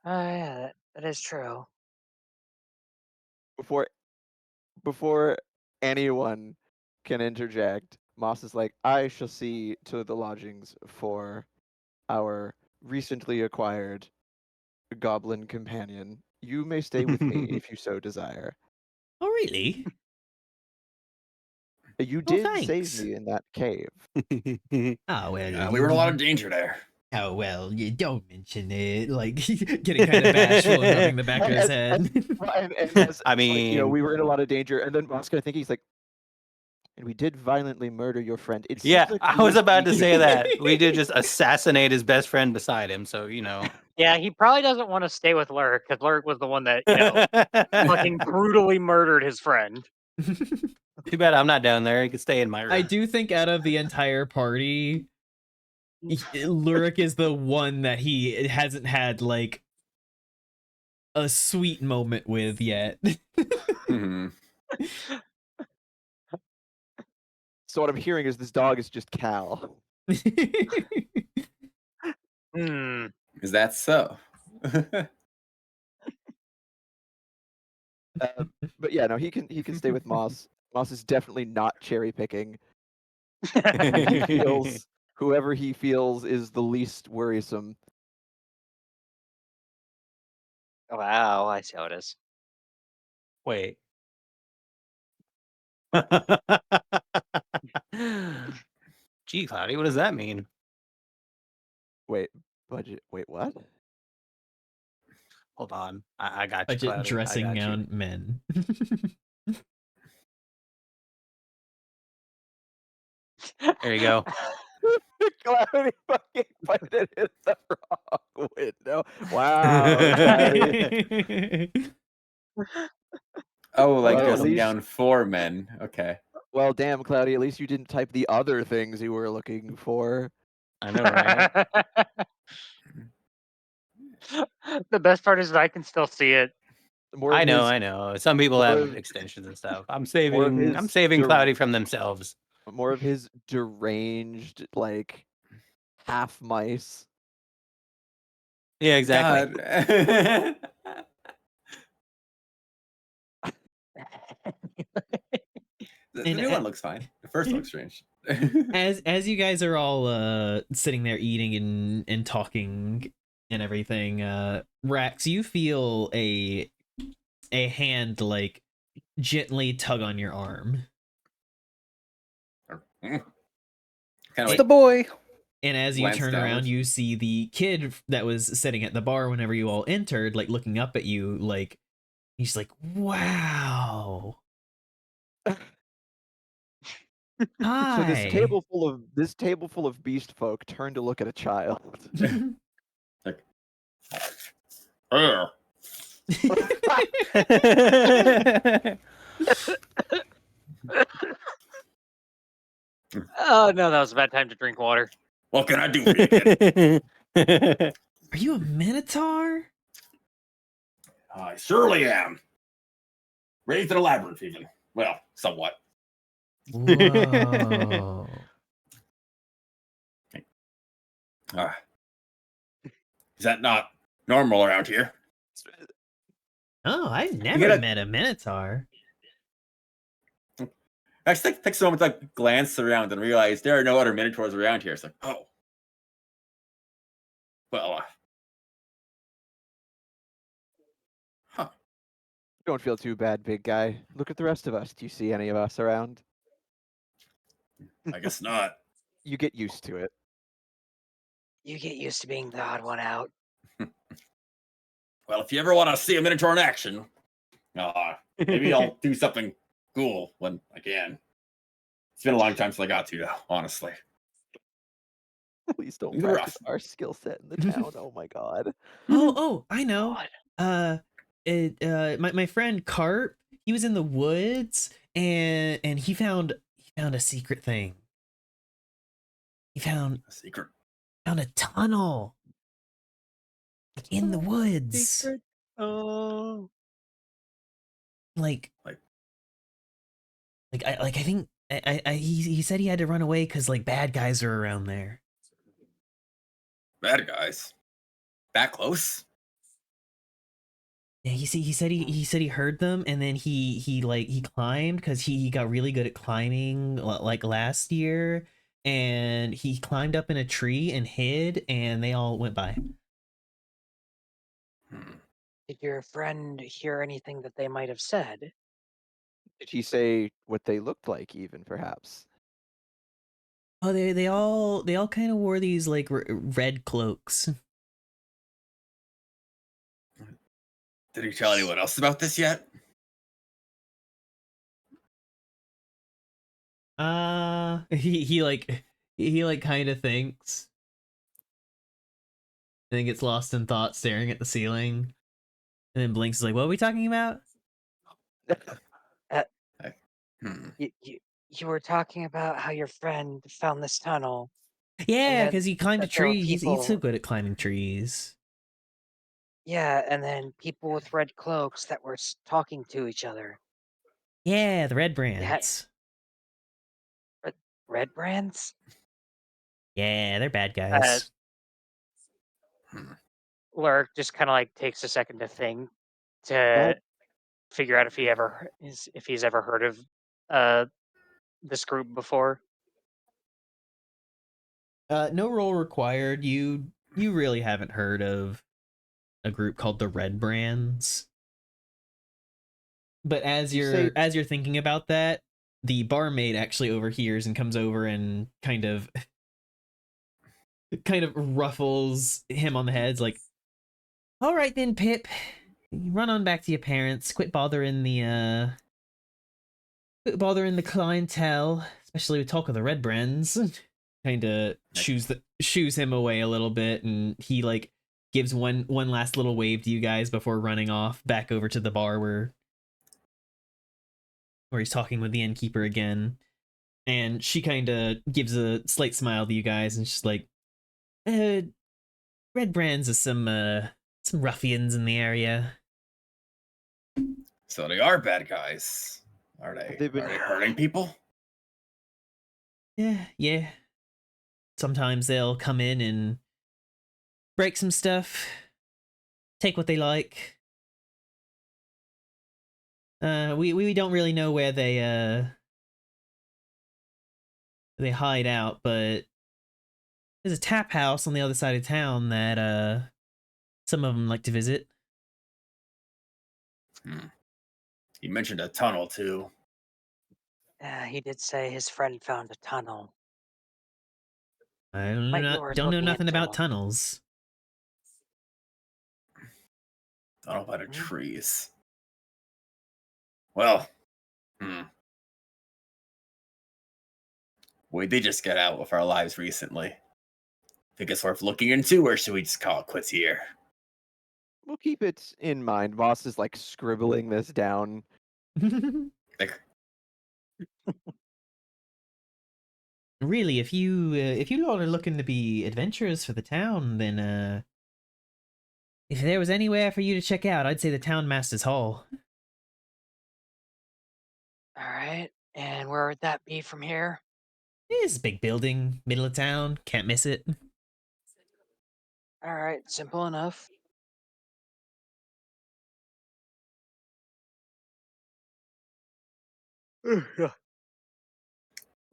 Yeah, that is true. before anyone can interject, Moss is like, I shall see to the lodgings for our recently acquired goblin companion. You may stay with me if you so desire. Oh, really? You Oh, did save thanks. me in that cave. Oh, well, Yeah, we were in a lot of danger there. Oh, well, you don't mention it. Like, getting kind of bashful and rubbing the back of his head. I Like, mean, we were in a lot of danger, and then Moss kind of thinking, he's like, and we did violently murder your friend. It yeah, seems like I we was were about to say speaking- that. We did just assassinate his best friend beside him. So, Yeah, he probably doesn't want to stay with Lurk because Lurk was the one that fucking brutally murdered his friend. Too bad I'm not down there. He could stay in my room. I do think out of the entire party, Lurik is the one that he hasn't had like a sweet moment with yet. Mhm. So what I'm hearing is this dog is just Cal. Hmm. Is that so? But yeah, no, he can stay with Moss. Moss is definitely not cherry picking. Whoever he feels is the least worrisome. Wow, I see how it is. Wait. Gee, Cloudy, what does that mean? Wait, budget. Wait, what? Hold on. I got you, Budget Cloudy. dressing I got you. gown men. There you go. Cloudy fucking put it in the wrong window. Wow, Cloudy. Oh, like Well, at dressing least- down for men. Okay. Well, damn, Cloudy, at least you didn't type the other things you were looking for. I know, right? The best part is that I can still see it. More of I know, his- I know. Some people more have of- extensions and stuff. I'm more of saving his Cloudy from themselves. More of his deranged, like, half mice. Yeah, exactly. God. The And new one looks fine. The first looks strange. as you guys are all sitting there eating and talking and everything, Rax, you feel a a hand like gently tug on your arm. Kind It's of the boy. And as you glance turn around, downwards. you see the kid that was sitting at the bar whenever you all entered, like looking up at you, like he's like, "Wow, So hi." this table full of beast folk turn to look at a child. like, "Ugh." Oh no, that was a bad time to drink water. What can I do for you, kid? Are you a minotaur? I surely am. Raised in a labyrinth, even. Well, somewhat. Whoa. Ah, is that not normal around here? Oh, I've get never a- met a minotaur. I just take a moment to like, glance around and realize there are no other minotaurs around here. It's like, oh. Well, huh. Don't feel too bad, big guy. Look at the rest of us. Do you see any of us around? I guess not. You get used to it. You get used to being the odd one out. Well, if you ever want to see a minotaur in action, maybe I'll do something cool when I can. It's been a long time since I got to, though, honestly. Please don't These are practice our skill set in the town. Oh my god. Oh, I know. God. My friend Carp, he was in the woods and he found a secret thing. He found A secret. a tunnel in the woods. Secret. Oh. Like Like- I think he said he had to run away because like bad guys are around there. Bad guys. That close? Yeah, he said he heard them, and then he climbed because he got really good at climbing like last year, and he climbed up in a tree and hid, and they all went by. Hmm. Did your friend hear anything that they might have said? Did he say what they looked like, even perhaps? Oh, they all kind of wore these like red cloaks. Did he tell anyone else about this yet? He like kind of thinks, and then gets lost in thought, staring at the ceiling, and then blinks. Is like, "What are we talking about?" Hmm. You were talking about how your friend found this tunnel. Yeah, then because he climbed a that there were tree. He's so people- good at climbing trees. Yeah, and then people with red cloaks that were talking to each other. Yeah, the red brands. Red brands? Yeah, they're bad guys. Hmm. Lurk just kind of like takes a second to think to That- figure out if he's ever heard of this group before. No role required. You really haven't heard of a group called the Red Brands. But as You say- you're thinking about that, the barmaid actually overhears and comes over and kind of ruffles him on the head. It's like, "All right then, Pip, you run on back to your parents. Quit bothering the clientele, especially with talk of the Red Brands." Kind of shoos him away a little bit, and he like gives one last little wave to you guys before running off back over to the bar where he's talking with the innkeeper again. And she kind of gives a slight smile to you guys, and she's like, Red Brands is some ruffians in the area." So they are bad guys. Are they? They've been- Are they hurting people? Yeah. Sometimes they'll come in and break some stuff, take what they like. We don't really know where they hide out, but there's a tap house on the other side of town that some of them like to visit. Hmm. He mentioned a tunnel too. He did say his friend found a tunnel. I Might be worth don't know looking nothing into. about tunnels. Tunnel by the Mhm. trees. Well, we did just get out with our lives recently. Think it's worth looking into, or should we just call it quits here? We'll keep it in mind. Boss is like scribbling this down. Like, Really, if you all are looking to be adventurous for the town, then if there was anywhere for you to check out, I'd say the town master's hall. All right. And where would that be from here? It's a big building, middle of town, can't miss it. All right. Simple enough.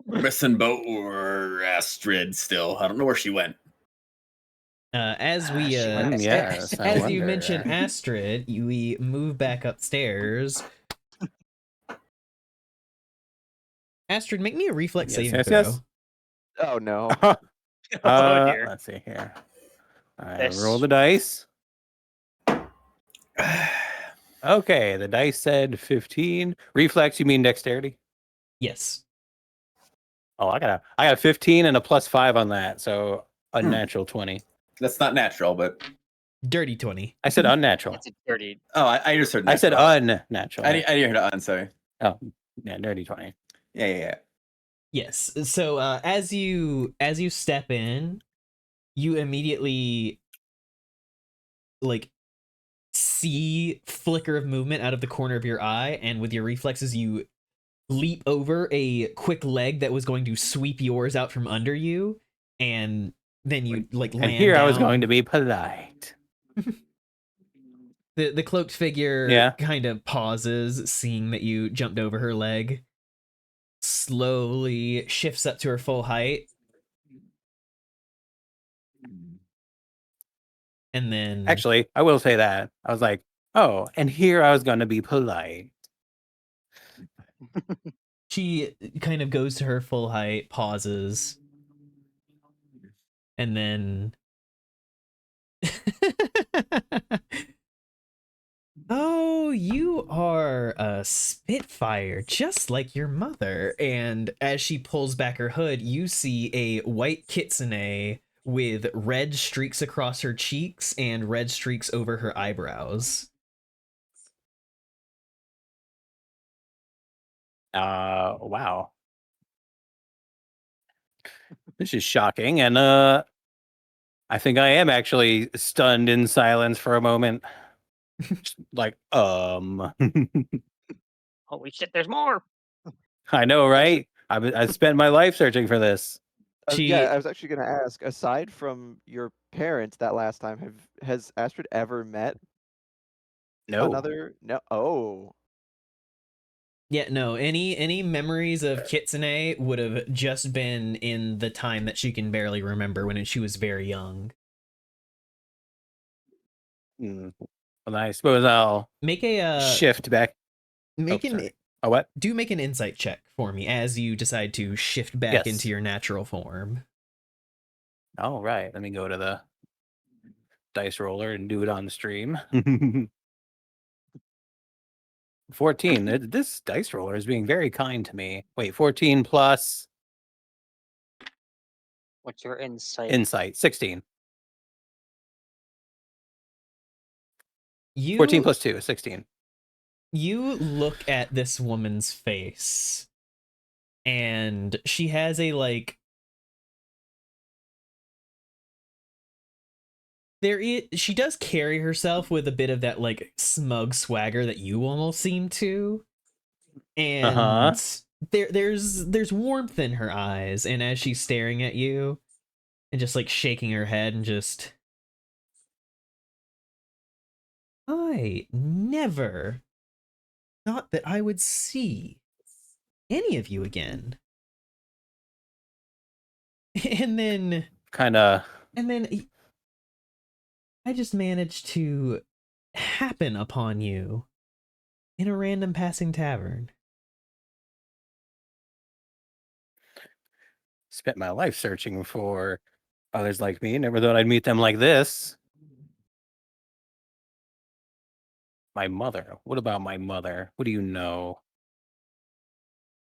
we're missing Bo or Astrid still. I don't know where she went. As we She went yes, I as you wonder. mentioned Astrid, we move back upstairs. Astrid, make me a reflex saving throw. Yes. Oh no. Oh dear. Let's see here. I This- roll the dice. Okay, the dice said 15. Reflex, you mean dexterity? Yes. Oh, I got a 15 and a +5 on that, so unnatural 20. That's not natural, but Dirty 20. I said unnatural. It's a dirty. oh, I just heard. I said natural. unnatural. I didn't hear the un. Sorry. Oh, yeah, dirty 20. Yeah. Yes. So as you step in, you immediately like see flicker of movement out of the corner of your eye, and with your reflexes you leap over a quick leg that was going to sweep yours out from under you, and then you like land And here I was down. going to be polite. The cloaked figure kind of pauses, seeing that you jumped over her leg, slowly shifts up to her full height, and then Actually, I will say that. I was like, oh, and here I was going to be polite. she kind of goes to her full height, pauses, and then oh, you are a Spitfire, just like your mother. And as she pulls back her hood, you see a white kitsune with red streaks across her cheeks and red streaks over her eyebrows. Wow. This is shocking, and I think I am actually stunned in silence for a moment. Just like, Holy shit! There's more. I know, right? I spent my life searching for this. Yeah, I was actually going to ask. Aside from your parents, that last time, has Astrid ever met No. another? No. Oh. Yeah, no, any memories of Kitsune would have just been in the time that she can barely remember when she was very young. Well, I suppose I'll Make a shift back. make an Sorry. Oh, what? do make an insight check for me as you decide to shift back Yes. into your natural form. All right. Let me go to the dice roller and do it on the stream. 14. This dice roller is being very kind to me. Wait, 14 plus What's your insight? insight, 16. You 14 plus 2 is 16. You look at this woman's face, and she has a like. She does carry herself with a bit of that like smug swagger that you almost seem to, and there's warmth in her eyes, and as she's staring at you, and just like shaking her head and just, I never thought that I would see any of you again. And then I just managed to happen upon you in a random passing tavern. Spent my life searching for others like me. Never thought I'd meet them like this. My mother. What about my mother? What do you know?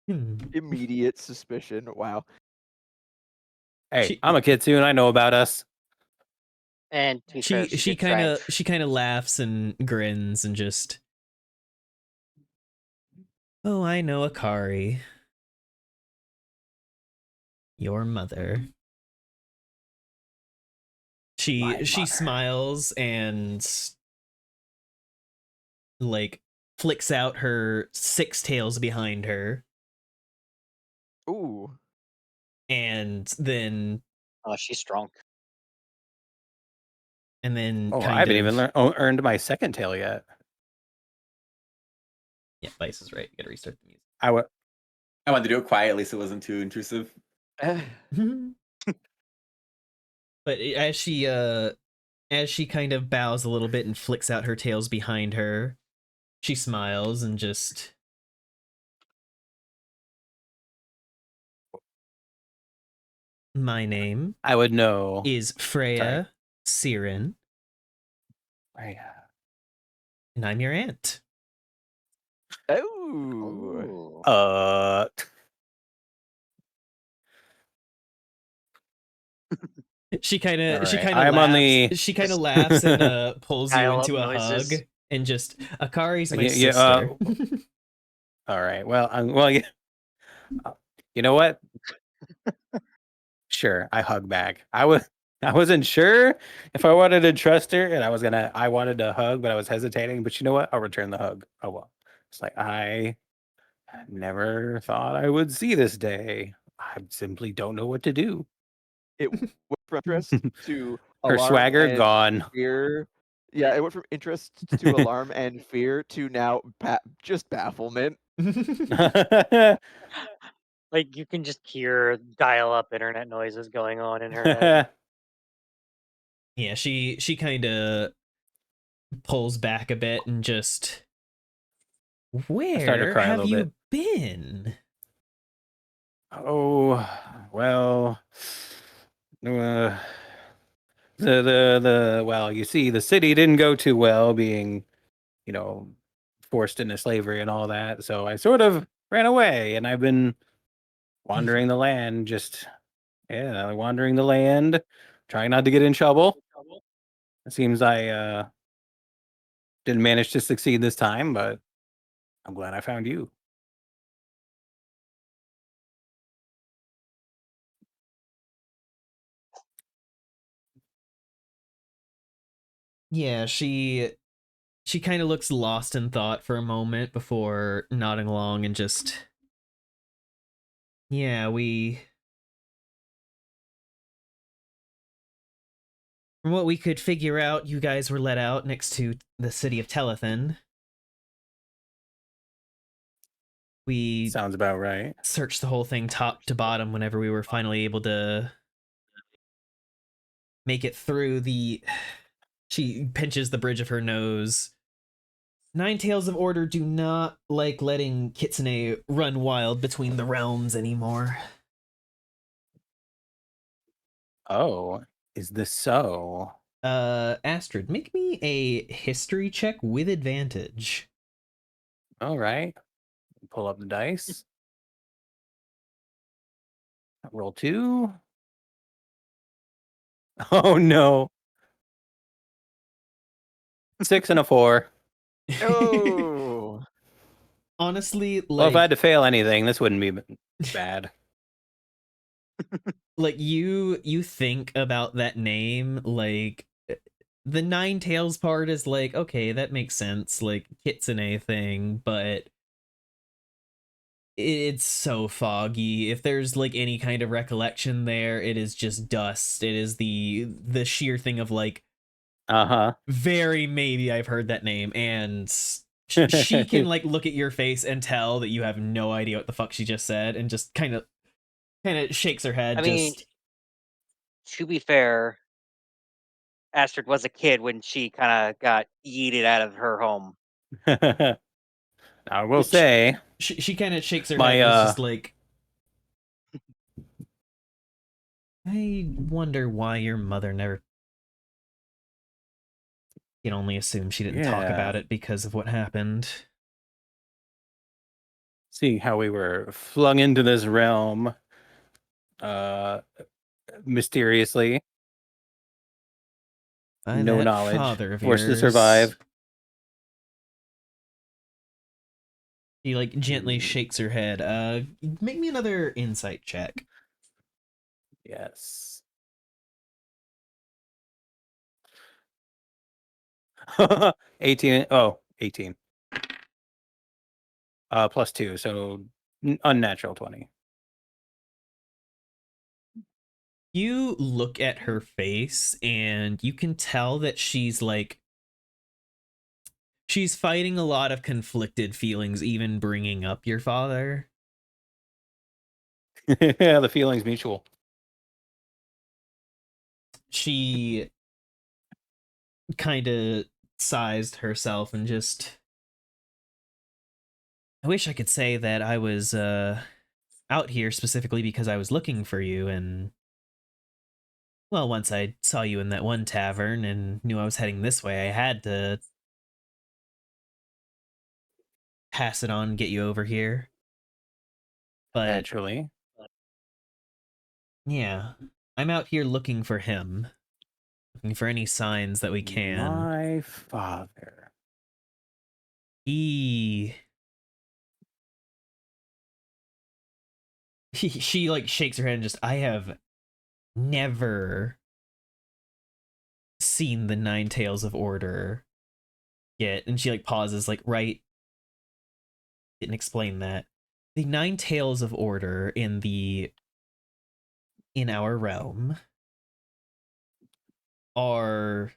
Immediate suspicion. Wow. Hey, I'm a kid too, and I know about us. And to be fair, She did kind of track. she kind of laughs and grins and just, oh, I know Akari, your mother. My She mother. smiles and like flicks out her 6 tails behind her, Ooh. and then Oh, she's strong. Oh, I kind haven't of even earned my second tail yet. Yeah, Vice is right. You gotta restart the music. I wanted to do it quietly so it wasn't too intrusive. But as she kind of bows a little bit and flicks out her tails behind her, she smiles and just, my name I would know. is Freya Siren, Freya. and I'm your aunt. Oh. She kind of Right. I'm on the. laughs. She kind of laughs and pulls you Dial-up into a noises. hug and just, Akari's my Yeah, sister. all right. Well, you know what? Sure, I hug back. I wasn't sure if I wanted to trust her, and I wanted to hug, but I was hesitating. But you know what? I'll return the hug. Oh well. It's like I never thought I would see this day. I simply don't know what to do. It went from interest to Her alarm swagger and gone. fear. Yeah, it went from interest to alarm and fear to now just bafflement. Like you can just hear dial-up internet noises going on in her head. Yeah, she kind of pulls back a bit and just, I started to where cry a have little you bit. been? Oh well. The well, you see, the city didn't go too well, being, you know, forced into slavery and all that. So I sort of ran away, and I've been wandering the land, wandering the land, trying not to get in trouble. It seems I didn't manage to succeed this time, but I'm glad I found you. Yeah, she kind of looks lost in thought for a moment before nodding along and just, yeah, from what we could figure out, you guys were let out next to the city of Telethan. We Sounds about right. searched the whole thing top to bottom whenever we were finally able to make it through the... She pinches the bridge of her nose. 9 Tails of Order do not like letting Kitsune run wild between the realms anymore. Oh, is this so? Astrid, make me a history check with advantage. All right. Pull up the dice. Roll 2. Oh no. 6 and a 4. Oh. Honestly, Well, if I like, had to fail anything, this wouldn't be bad. like you think about that name, like the 9 Tails part is like, okay, that makes sense, like Kitsune thing, but it's so foggy. If there's like any kind of recollection there, it is just dust. It is the sheer thing of like, very maybe I've heard that name, and she can like look at your face and tell that you have no idea what the fuck she just said, and just kind of shakes her head. I mean, to be fair, Astrid was a kid when she kind of got yeeted out of her home. I will say, she kind of shakes her My, head and is just like, I wonder why your mother never... You can only assume she didn't talk Yeah. about it because of what happened. seeing how we were flung into this realm, mysteriously, By no that knowledge, father of forced to yours. survive. She like gently shakes her head. Make me another insight check. Yes. 18. Oh, 18. Plus 2, so unnatural 20. You look at her face and you can tell that she's like... She's fighting a lot of conflicted feelings, even bringing up your father. Yeah, the feeling's mutual. She kind of sized herself and just... I wish I could say that I was out here specifically because I was looking for you, and well, once I saw you in that one tavern and knew I was heading this way, I had to pass it on and get you over here. But Naturally. yeah, I'm out here looking for him. Looking for any signs that we can. My father. She like shakes her head and just, I have never seen the Nine Tails of Order yet. And she like pauses, like, right, didn't explain that. The Nine Tails of Order in our realm are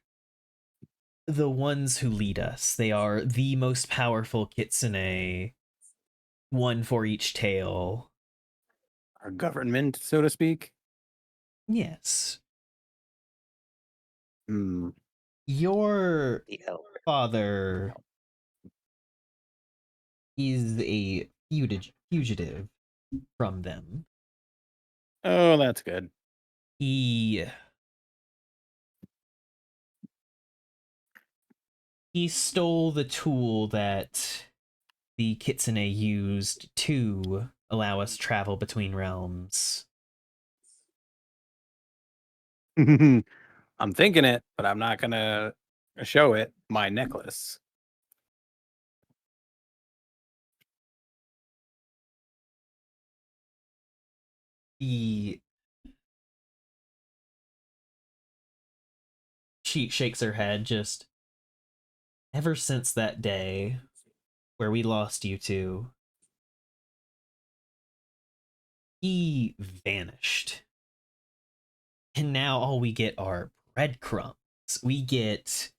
the ones who lead us. They are the most powerful kitsune, one for each tail. Our government, so to speak. Yes. Hmm. Your The elder. father is a fugitive from them. Oh, that's good. He stole the tool that the kitsune used to allow us travel between realms. I'm thinking it, but I'm not gonna show it. My necklace. She shakes her head, just ever since that day where we lost you two, he vanished. And now all we get are breadcrumbs. We get...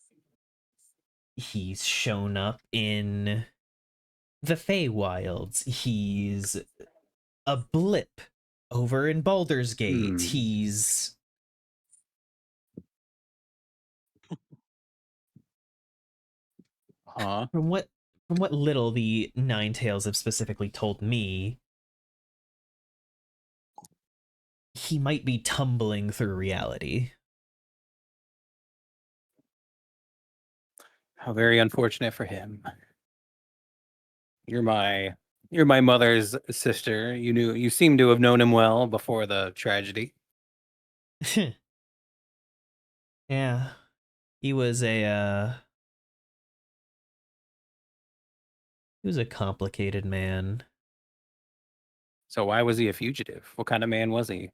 He's shown up in the Feywilds. He's a blip over in Baldur's Gate. He's... Huh? From what little the Nine Tails have specifically told me, he might be tumbling through reality. How very unfortunate for him. You're my mother's sister. You seem to have known him well before the tragedy. Yeah. He was a complicated man. So why was he a fugitive? What kind of man was he?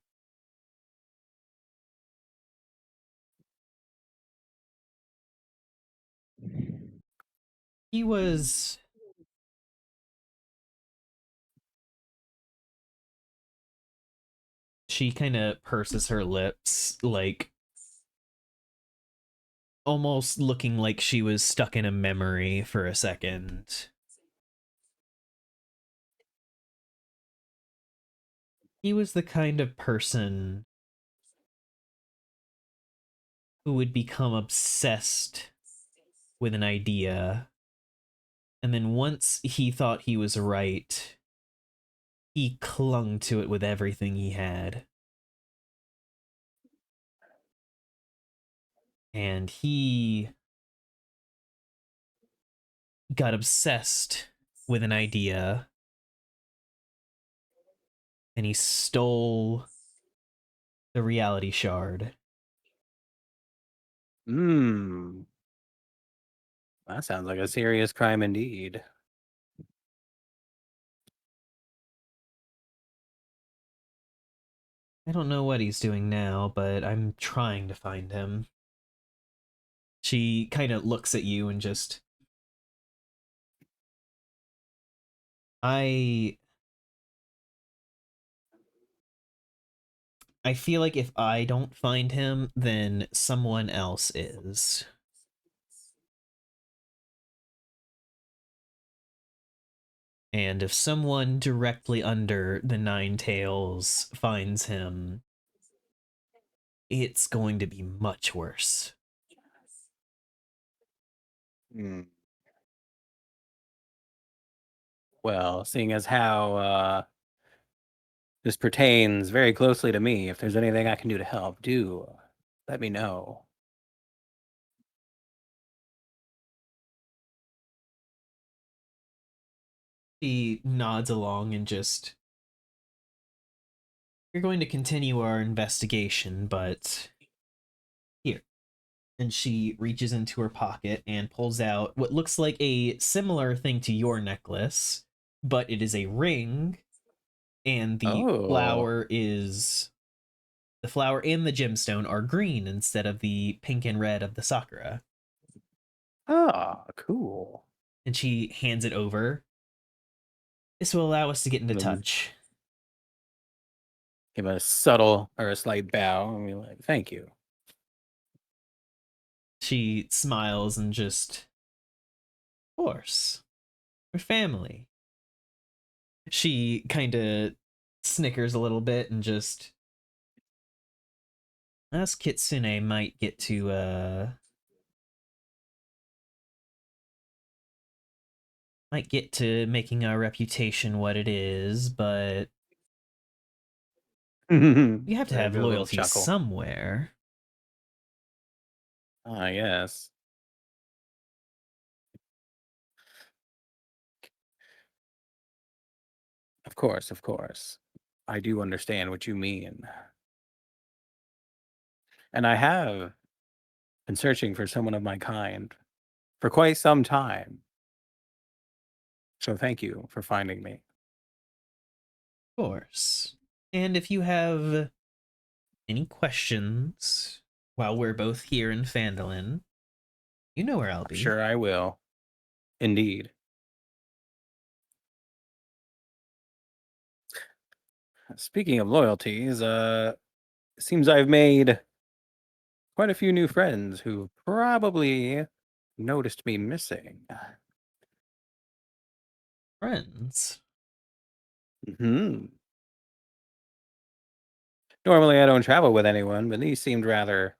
He was... She kind of purses her lips, like almost looking like she was stuck in a memory for a second. He was the kind of person who would become obsessed with an idea And then once he thought he was right, he clung to it with everything he had. And he got obsessed with an idea. And he stole the reality shard. That sounds like a serious crime indeed. I don't know what he's doing now, but I'm trying to find him. She kind of looks at you and just... I feel like if I don't find him, then someone else is. And if someone directly under the Nine Tails finds him, it's going to be much worse. Well, seeing as how this pertains very closely to me, if there's anything I can do to help, do let me know. He nods along and just... You're going to continue our investigation, but... Here. And she reaches into her pocket and pulls out what looks like a similar thing to your necklace, but it is a ring, and the flower is... The flower and the gemstone are green instead of the pink and red of the sakura. Ah, cool. And she hands it over. This will allow us to get into touch. Give a subtle or a slight bow and be like, thank you. She smiles and just... Of course. We're family. She kind of snickers a little bit and just... Us Kitsune might get to, might get to making our reputation what it is, but you have to have loyalty somewhere. Ah, yes. Of course, of course. I do understand what you mean. And I have been searching for someone of my kind for quite some time. So thank you for finding me. Of course. And if you have any questions while we're both here in Phandelver, you know where I'll be. Sure I will. Indeed. Speaking of loyalties, seems I've made quite a few new friends who probably noticed me missing. Friends? Normally I don't travel with anyone, but these seemed rather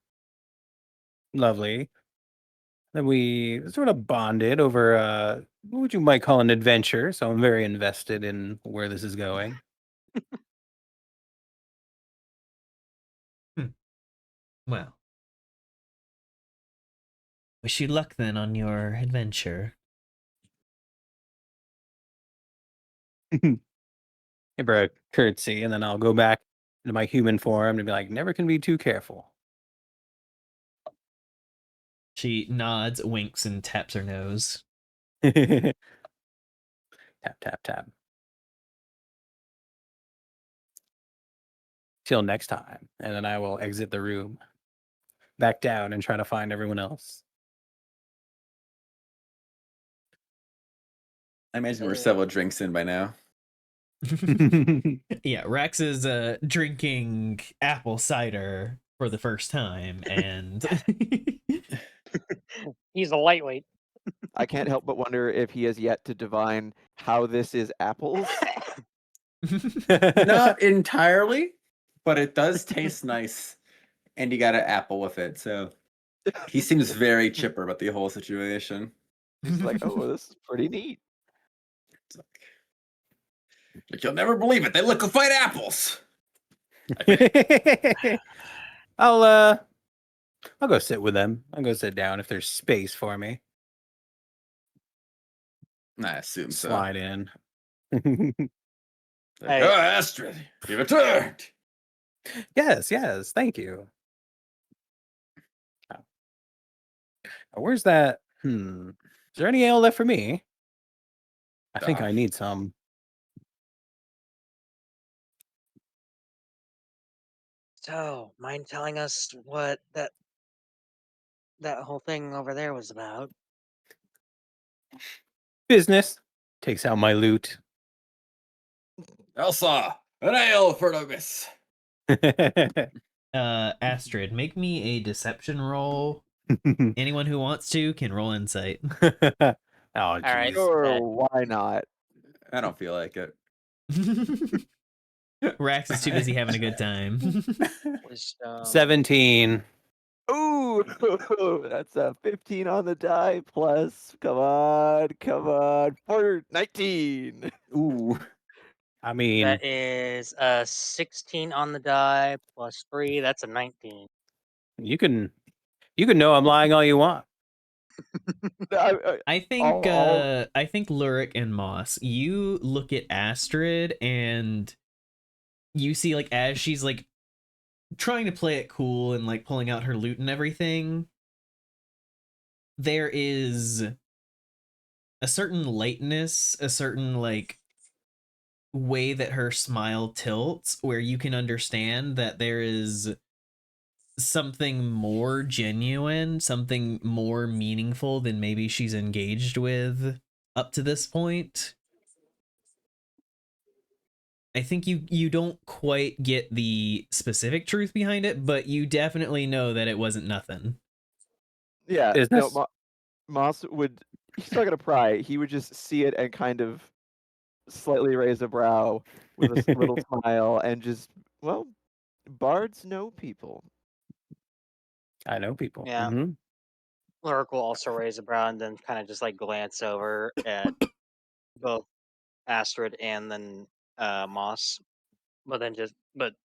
lovely. Then we sort of bonded over what you might call an adventure, so I'm very invested in where this is going. Well. Wish you luck then on your adventure. Give her a curtsy, and then I'll go back into my human form and be like, never can be too careful. She nods, winks, and taps her nose. Tap, tap, tap. Till next time. And then I will exit the room, back down, and try to find everyone else. I imagine we're several drinks in by now. Yeah, Rax is drinking apple cider for the first time, and He's a lightweight. I can't help but wonder if he has yet to divine how this is apples. Not entirely, but it does taste nice. And you got an apple with it, so he seems very chipper about the whole situation. He's like, oh, this is pretty neat. Like, you'll never believe it. They look like apples. I I'll go sit with them. I'll go sit down if there's space for me. assume so. Slide in. Like, oh, Astrid, you returned. Yes, thank you. Where's that? Is there any ale left for me? I think I need some. So, mind telling us what that whole thing over there was about? Business takes out my loot. Elsa, an ale for Nogus. Astrid, make me a deception roll. Anyone who wants to can roll insight. Oh, All right. jeez. Sure, why not? I don't feel like it. Rax is too busy having a good time. Wisdom. 17. Ooh, that's a 15 on the die plus. Come on, for 19. Ooh. I mean, That is a 16 on the die plus 3. That's a 19. you can know I'm lying all you want. I think Lurik and Moss, you look at Astrid and you see, like, as she's like trying to play it cool and like pulling out her loot and everything, there is a certain lightness, a certain like way that her smile tilts where you can understand that there is something more genuine, something more meaningful than maybe she's engaged with up to this point. I think you don't quite get the specific truth behind it, but you definitely know that it wasn't nothing. Yeah, Business? no, Moss would. He's not gonna pry. He would just see it and kind of slightly raise a brow with a little smile and just, well, bards know people. I know people. Yeah. Mhm. Lurk will also raise a brow and then kind of just like glance over at both Astrid and then Moss, but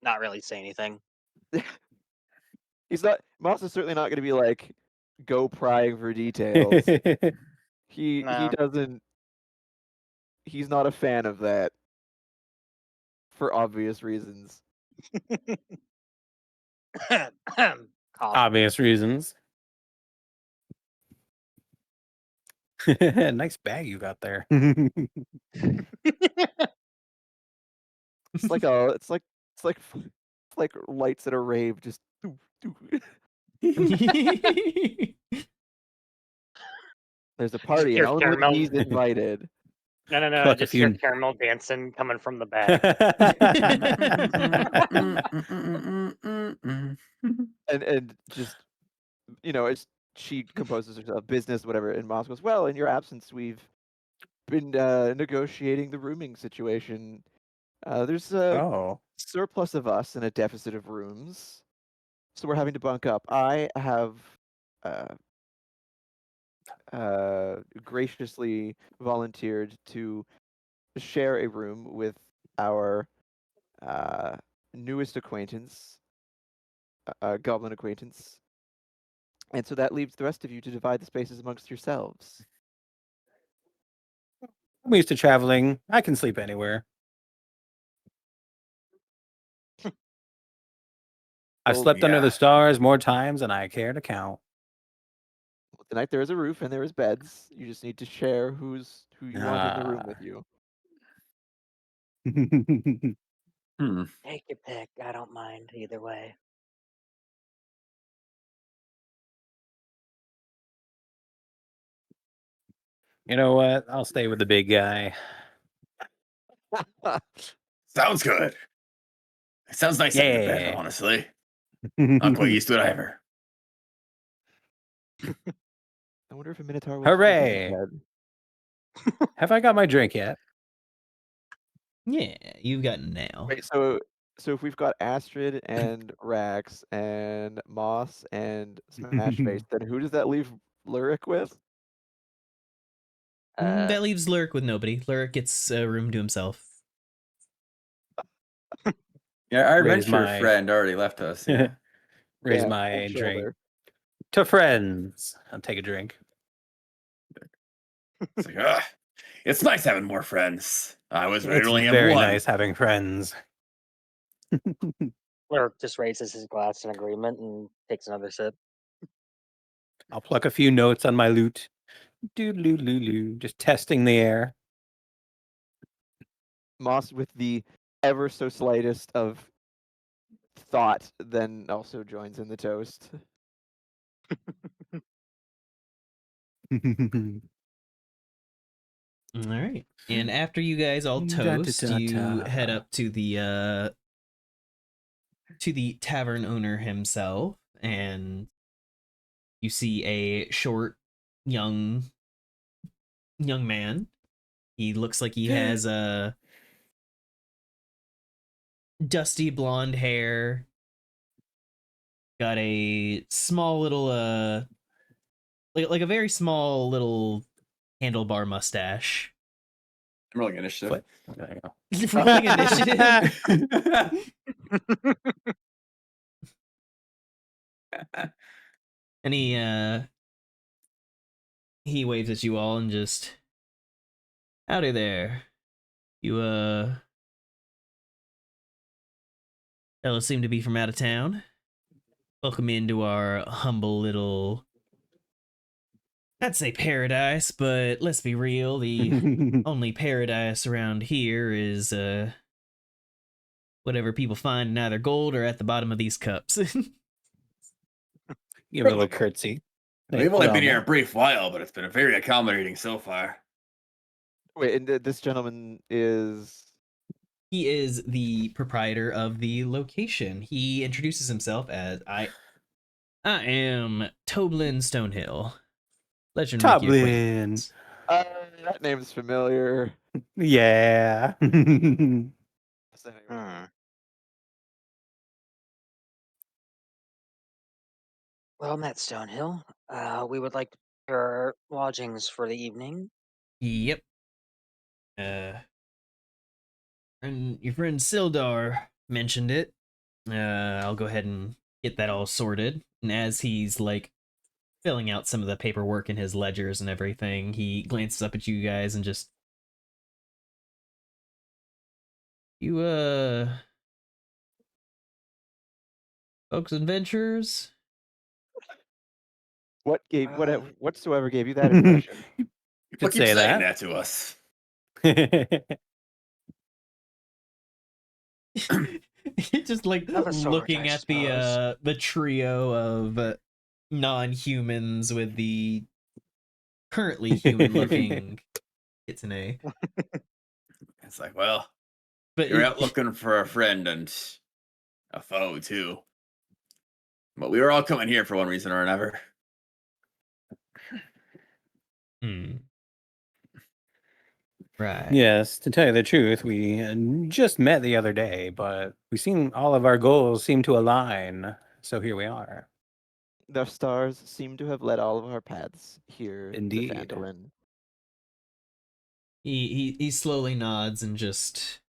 not really say anything. He's not. Moss is certainly not going to be like, go prying for details. He No. doesn't. He's not a fan of that, for obvious reasons. Cough. Obvious reasons. Nice bag you got there. It's like lights at a rave. Just. There's a party and Your only caramel. he's invited. No. Fuck, Just if your you- caramel dancing coming from the back. and just, it's she composes herself business, whatever, and Moss goes, well, in your absence we've been negotiating the rooming situation. There's a Oh. surplus of us and a deficit of rooms, so we're having to bunk up. I have graciously volunteered to share a room with our newest acquaintance, goblin acquaintance, and so that leaves the rest of you to divide the spaces amongst yourselves. I'm used to traveling. I can sleep anywhere. I've Well, slept under yeah. the stars more times than I care to count. Tonight there is a roof and there is beds. You just need to share who you want in the room with you. Take your pick. I don't mind either way. You know what? I'll stay with the big guy. Sounds good. It sounds nice in your bed, Yeah. honestly. Not quite used to it either. I wonder if a Minotaur will Hooray! Have I got my drink yet? Yeah, you've got now. Wait, so if we've got Astrid and Rax and Moss and Smashface, then who does that leave Lurik with? That leaves Lurk with nobody. Lurk gets a room to himself. Yeah, our Raise adventure my- friend already left us. Yeah. Raise Yeah, my cold drink shoulder. to friends. I'll take a drink. It's like, ugh, it's nice having more friends. I was ready It's to only have very one. nice having friends. Lurk just raises his glass in agreement and takes another sip. I'll pluck a few notes on my lute. Doo-doo-doo-doo, just testing the air. Moss, with the ever so slightest of thought, then also joins in the toast. All right. And after you guys all toast, you head up to the tavern owner himself, and you see a short, young man. He looks like he has a dusty blonde hair, got a small little like a very small little handlebar mustache. I'm rolling initiative. There you go. Rolling initiative. And he waves at you all and just, howdy there. You fellas seem to be from out of town. Welcome into our humble little, I'd say paradise, but let's be real, the only paradise around here is whatever people find in either gold or at the bottom of these cups. Give a little curtsy. We've only been here a brief while, but it's been very accommodating so far. Wait, and this gentleman is. He is the proprietor of the location. He introduces himself as I am Toblin Stonehill. Pleasure to make your Toblin. acquaintance. That name's familiar. Yeah. Well, Matt Stonehill, we would like your lodgings for the evening. Yep. And your friend Sildar mentioned it. I'll go ahead and get that all sorted. And as he's like filling out some of the paperwork in his ledgers and everything, he glances up at you guys and just, you folks adventurers? What gave Uh, whatsoever gave you that impression? People Could keep say saying that. that to us. Just like Of a sort, looking I at suppose. the trio of non-humans with the currently human looking kitsune. It's like, well, But you're out looking for a friend and a foe too. But we were all coming here for one reason or another. Right. Yes, to tell you the truth, we just met the other day, but we seem all of our goals seem to align. So here we are. The stars seem to have led all of our paths here Indeed. to Phandelver. He slowly nods and just,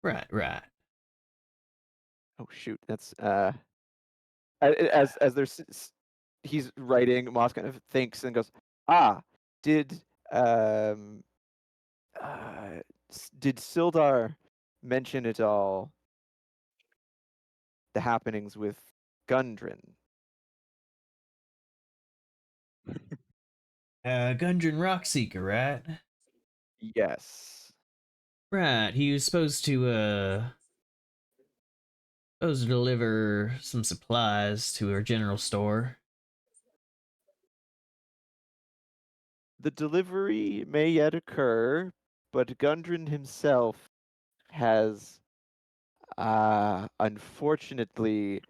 right. Oh shoot, that's as there's he's writing, Moss kind of thinks and goes, did um did Sildar mention at all the happenings with Gundren? Gundren Rockseeker, right? Yes. Right. He was supposed to deliver some supplies to our general store. The delivery may yet occur, but Gundren himself has unfortunately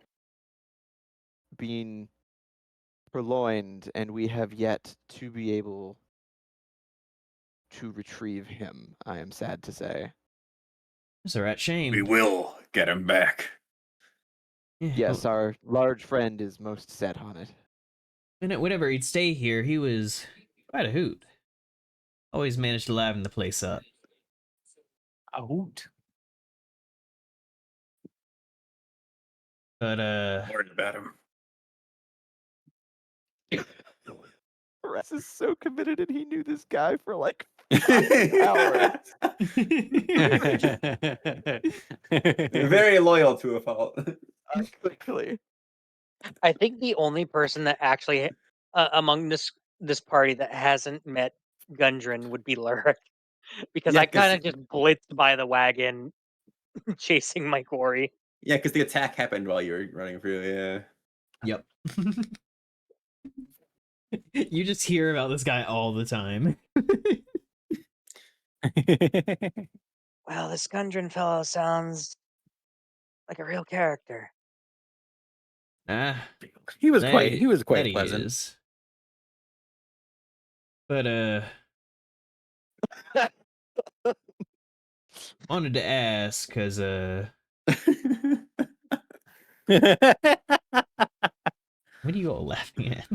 been purloined, and we have yet to be able to retrieve him, I am sad to say. It's a rat shame. We will get him back. Yeah, Yes, well, our large friend is most set on it. And whenever he'd stay here, he was quite a hoot. Always managed to liven the place up. A hoot. But Worried about him. Russ is so committed, and he knew this guy for like 5 hours. Very loyal to a fault. Quickly. I think the only person that actually among this party that hasn't met Gundren would be Lurik, because Yeah, I kind of just blitzed by the wagon, chasing my quarry. Yeah, because the attack happened while you were running through. Yeah. yep. You just hear about this guy all the time. Well, this Gundren fellow sounds like a real character. Ah, he was that quite he pleasant. is. But wanted to ask because what are you all laughing at?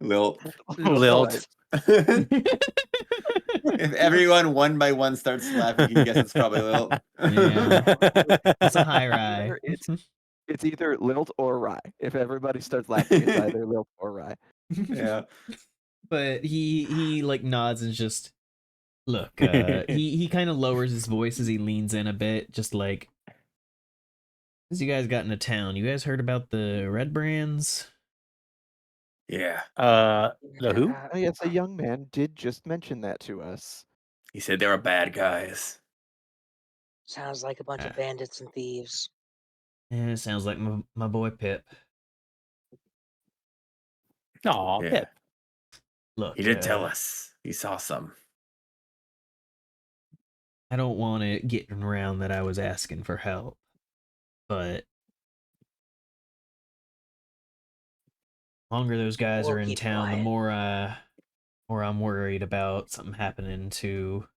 Lilt. Lilt. If everyone one by one starts laughing, you guess it's probably Lilt. Yeah. It's a high rye. It's either Lilt or Rye. If everybody starts laughing, it's either Lilt or Rye. Yeah. But he like nods and just look. He kind of lowers his voice as he leans in a bit, just like, as you guys got into town, you guys heard about the red brands? Yeah. The who? Oh, yes, a young man did just mention that to us. He said they were bad guys. Sounds like a bunch of bandits and thieves. Yeah, it sounds like my boy Pip. Aw, Yeah. Pip. Look, He did tell us. He saw some. I don't want it getting around that I was asking for help, but the longer those guys We'll are in keep town, the quiet. more I'm worried about something happening to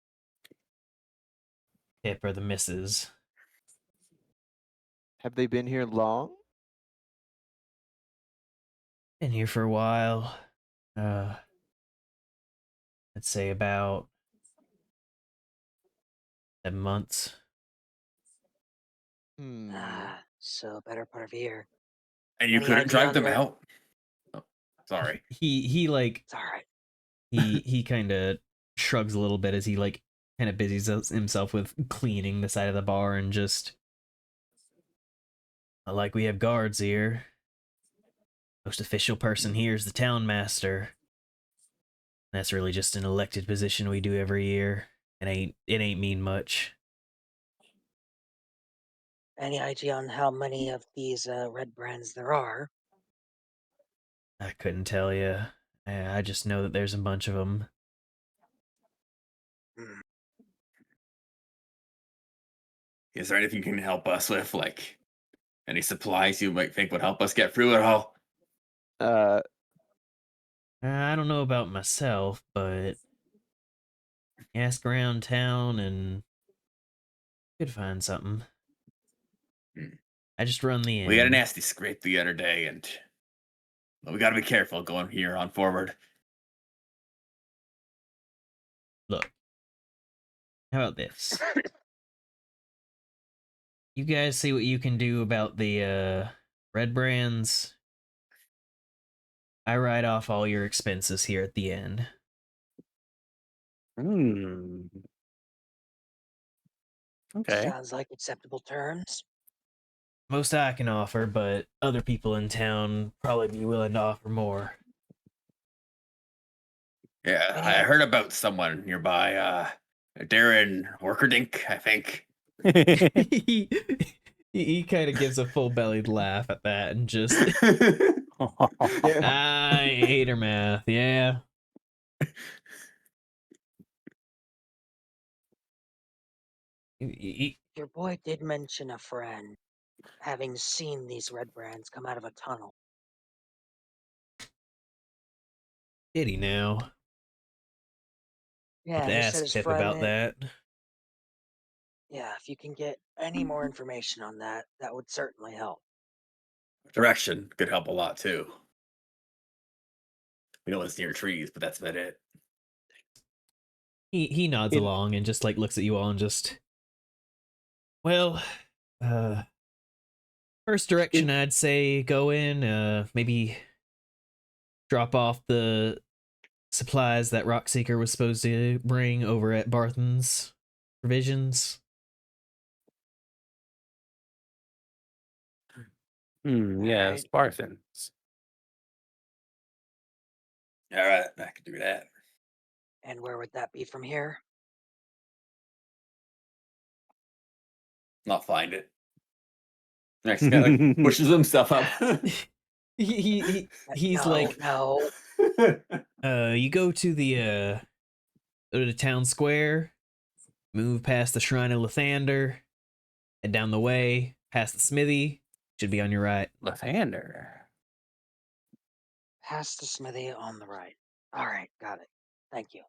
Pip or the missus. Have they been here long? Been here for a while. I'd say about 7 months. So better part of a year. And you Any couldn't idea drive on them their- out? Oh, sorry. He like It's all right. he kind of shrugs a little bit as he like kind of busies himself with cleaning the side of the bar and just like, we have guards here. Most official person here is the town master. That's really just an elected position we do every year. It ain't mean much. Any idea on how many of these red brands there are? I couldn't tell you. I just know that there's a bunch of them. Is there anything you can help us with? Like any supplies you might think would help us get through it all? I don't know about myself, but ask around town and could find something. I just run the inn. We had a nasty scrape the other day, and we got to be careful going here on forward. Look, how about this? You guys see what you can do about the red brands. I write off all your expenses here at the end. Okay. Sounds like acceptable terms. Most I can offer, but other people in town probably be willing to offer more. Yeah, I heard about someone nearby, Darren Workerdink, I think. he kind of gives a full-bellied laugh at that and just I hate her math, yeah. Your boy did mention a friend having seen these red brands come out of a tunnel. Did he now? Yeah, To he said ask his Pip friend. about that. Yeah, if you can get any more information on that, that would certainly help. Direction could help a lot too. We know it's near trees, but that's about it. He nods He- along and just like looks at you all and just, well, first direction I'd say go in, maybe drop off the supplies that Rockseeker was supposed to bring over at Barthen's Provisions. Yes, Barthens. All right, I can do that. And where would that be from here? I'll find it. Next guy like pushes himself up. He's no, like, no. you go to the town square, move past the Shrine of Lathander, head down the way, past the smithy, should be on your right. Lathander. Past the smithy on the right. All right, got it. Thank you.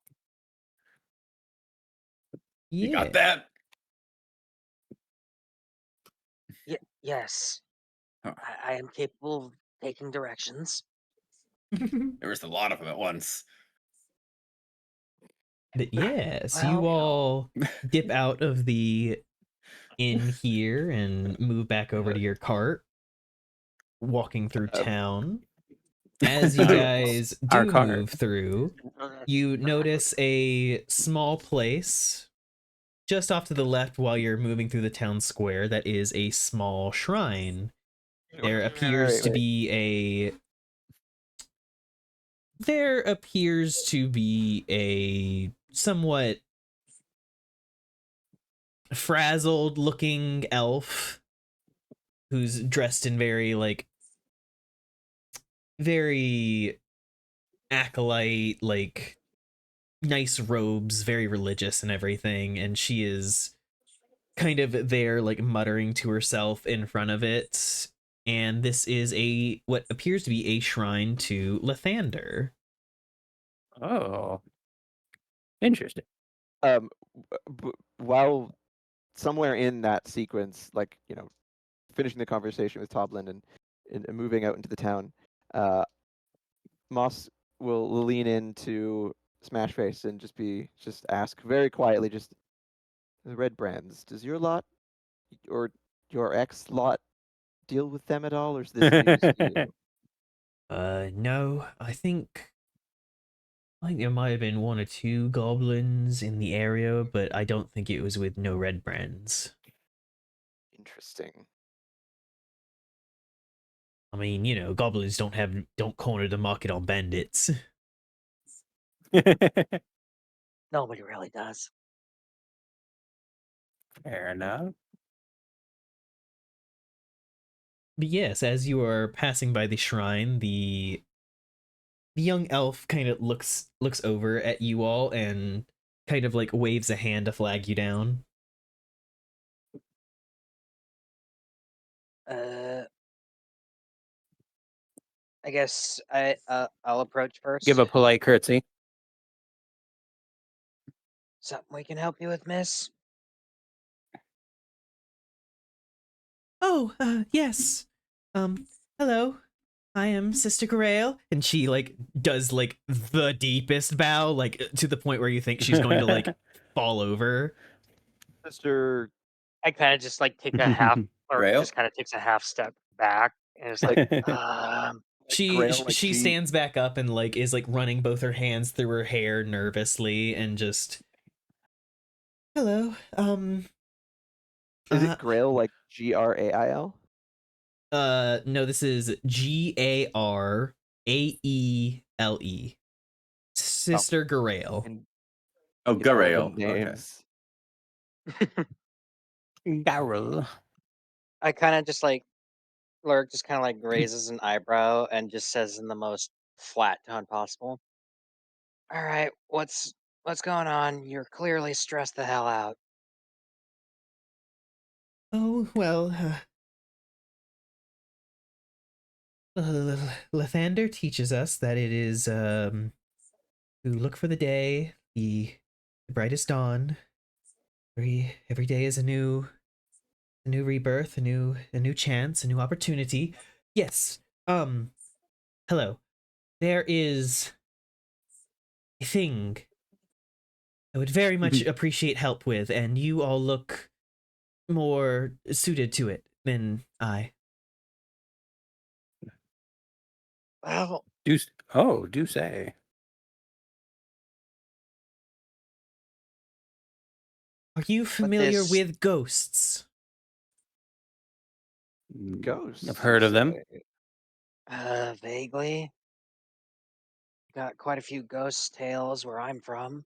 You Yeah. got that? Yes, Huh. I am capable of taking directions. There was a lot of them at once. But yes, Well, you you know. all dip out of the inn here and move back over to your cart, walking through town. As you guys Our do cart. move through, you notice a small place just off to the left while you're moving through the town square that is a small shrine. There appears to be a somewhat frazzled looking elf who's dressed in very acolyte, like nice robes, very religious and everything, and she is kind of there like muttering to herself in front of it. And this is what appears to be a shrine to Lathander. Oh, interesting. While somewhere in that sequence, like finishing the conversation with Toblin and moving out into the town, Moss will lean into Smashface and just ask very quietly, just the red brands. Does your lot or your ex lot deal with them at all, or is this news to you? No, I think there might have been one or two goblins in the area, but I don't think it was with no red brands. Interesting. I mean, goblins don't corner the market on bandits. Nobody really does. Fair enough. But yes, as you are passing by the shrine, the young elf kind of looks over at you all and kind of like waves a hand to flag you down. I guess I'll approach first. Give a polite curtsy. Something we can help you with, miss? Oh, yes. Hello. I am Sister Grail, and she like does like the deepest bow, like to the point where you think she's going to like fall over. Sister, I kind of just like take a half, or Rail? just kind of takes a half step back, and it's like, She Grail, like she G- stands back up and like is like running both her hands through her hair nervously and just hello. Is it Grail like Grail? No, this is Garaele. Sister Grail. And Oh, it's one of Garail. the Okay. names. Daryl. I kind of just like Lurk just kind of like raises an eyebrow and just says in the most flat tone possible, "All right, what's going on? You're clearly stressed the hell out." Oh, well, Lathander teaches us that it is to look for the day, the brightest dawn. Every day is a new rebirth, a new chance, a new opportunity. Yes. Hello. There is thing I would very much appreciate help with, and you all look more suited to it than I. Well, Do say. Are you familiar this with ghosts? Ghosts. I've heard you of them. say? vaguely got quite a few ghost tales where I'm from.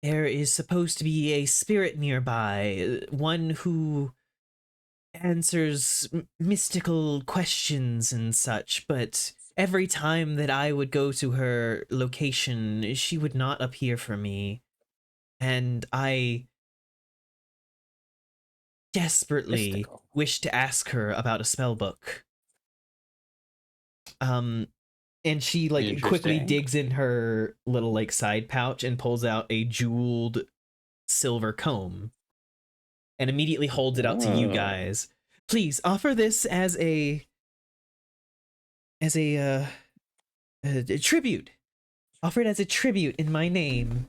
There is supposed to be a spirit nearby, one who answers mystical questions and such, but every time that I would go to her location, she would not appear for me. And I desperately Mystical. wish to ask her about a spell book. And she like quickly Interesting. digs in her little like side pouch and pulls out a jeweled silver comb and immediately holds it out to you Oh. guys. Please offer this as a tribute. Offer it as a tribute in my name.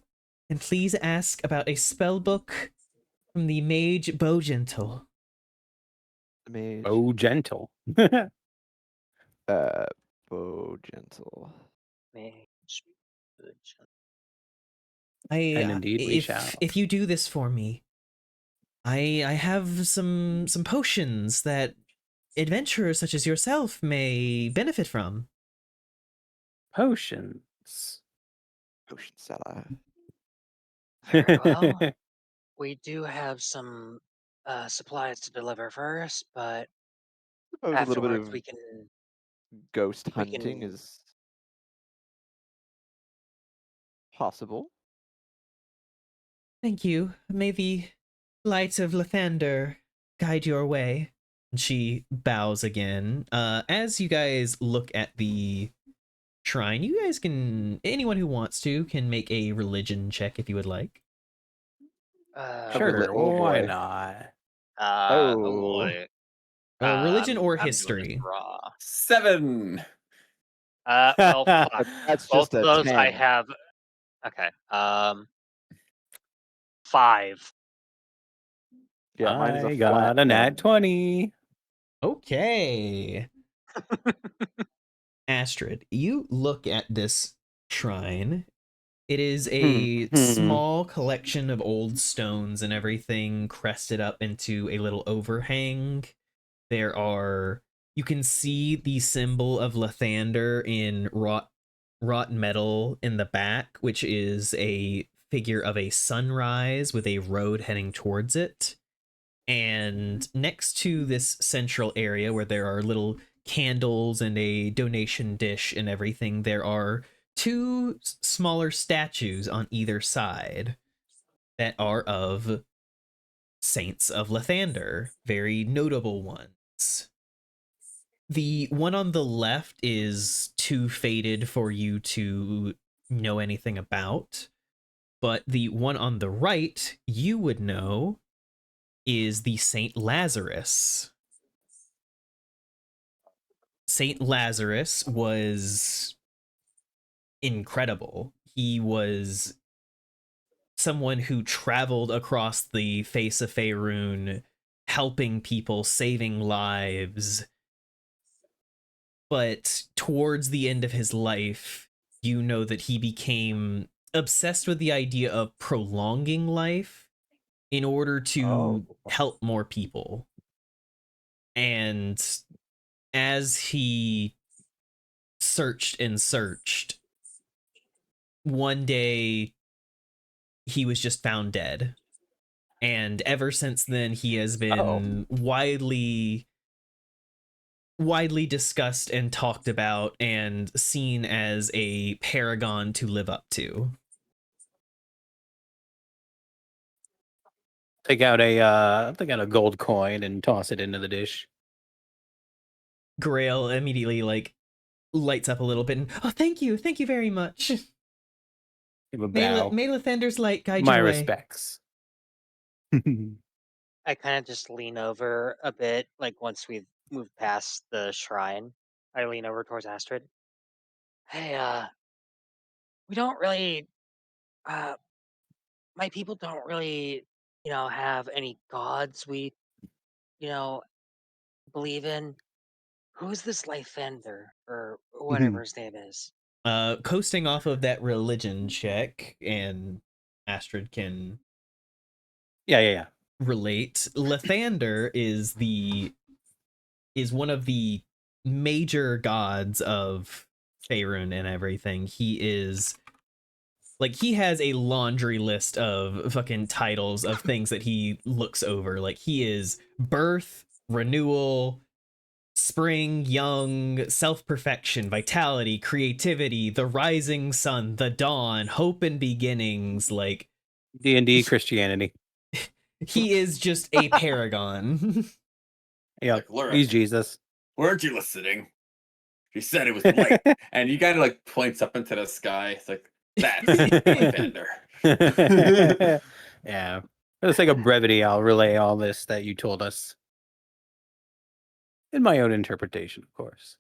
And please ask about a spell book from the mage Bowgentle. Mage. Oh, gentle. Bow gentle. Mage. Good. And indeed we shall. If you do this for me, I have some potions that adventurers such as yourself may benefit from. Potions. Potion seller. Very well. We do have some supplies to deliver first, but Suppose a little bit afterwards of we can ghost we hunting can is possible. Thank you. May the light of Lathander guide your way. And she bows again. As you guys look at the shrine, you guys can, anyone who wants to, can make a religion check if you would like. Sure, Oh why boy. not? oh Oh. boy. Religion or I'm doing this history. raw. 7. Well, fuck. That's Both just a those 10. I have. Okay. 5. Yeah, mine is a I flat got a 10. nat 20. Okay. Astrid, you look at this shrine. It is a small collection of old stones and everything crested up into a little overhang. You can see the symbol of Lathander in wrought metal in the back, which is a figure of a sunrise with a road heading towards it. And next to this central area where there are little candles and a donation dish and everything, there are two smaller statues on either side that are of Saints of Lathander, very notable ones. The one on the left is too faded for you to know anything about, but the one on the right you would know is the Saint Lazarus. Saint Lazarus was incredible. He was someone who traveled across the face of Faerun, helping people, saving lives. But towards the end of his life, you know that he became obsessed with the idea of prolonging life in order to help more people. And as he searched and searched, one day he was just found dead. And ever since then, he has been widely discussed and talked about and seen as a paragon to live up to. Take out a gold coin and toss it into the dish. Grail immediately like lights up a little bit and, oh, thank you very much. Give a bow. May Lathander's light guide My your way. respects. I kind of just lean over a bit, like once we've moved past the shrine. I lean over towards Astrid. Hey, we don't really, uh, my people don't really, have any gods we, you know, believe in. Who's this Lythander or whatever his name is? Coasting off of that religion check, and Astrid can Yeah. relate. Lathander is one of the major gods of Faerun and everything. He is like, he has a laundry list of fucking titles of things that he looks over. Like, he is birth, renewal, spring, young, self-perfection, vitality, creativity, the rising sun, the dawn, hope and beginnings. Like, D&D Christianity. he is just a paragon. Yeah, Like, Laura, he's Jesus. weren't you listening? She said it was light. And he kind of like points up into the sky. It's like, that's Lythander. Yeah. For the sake of brevity, I'll relay all this that you told us. In my own interpretation, of course.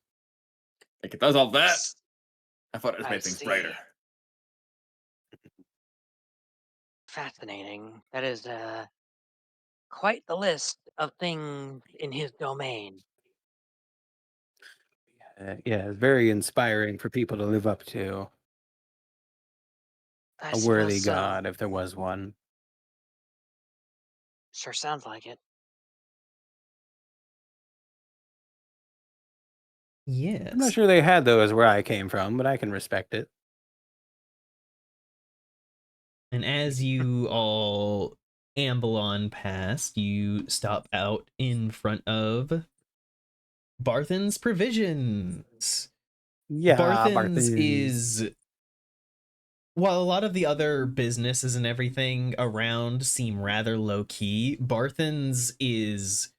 Like, it does all that. I thought it just I made things see. brighter. Fascinating. That is quite the list of things in his domain. Yeah, it's very inspiring for people to live up to. I A suppose worthy so. god, if there was one. Sure sounds like it. Yes. I'm not sure they had those where I came from, but I can respect it. And as you all amble on past, you stop out in front of Barthen's Provisions. Yeah, Barthen's Barthen's. is, while a lot of the other businesses and everything around seem rather low key, Barthen's is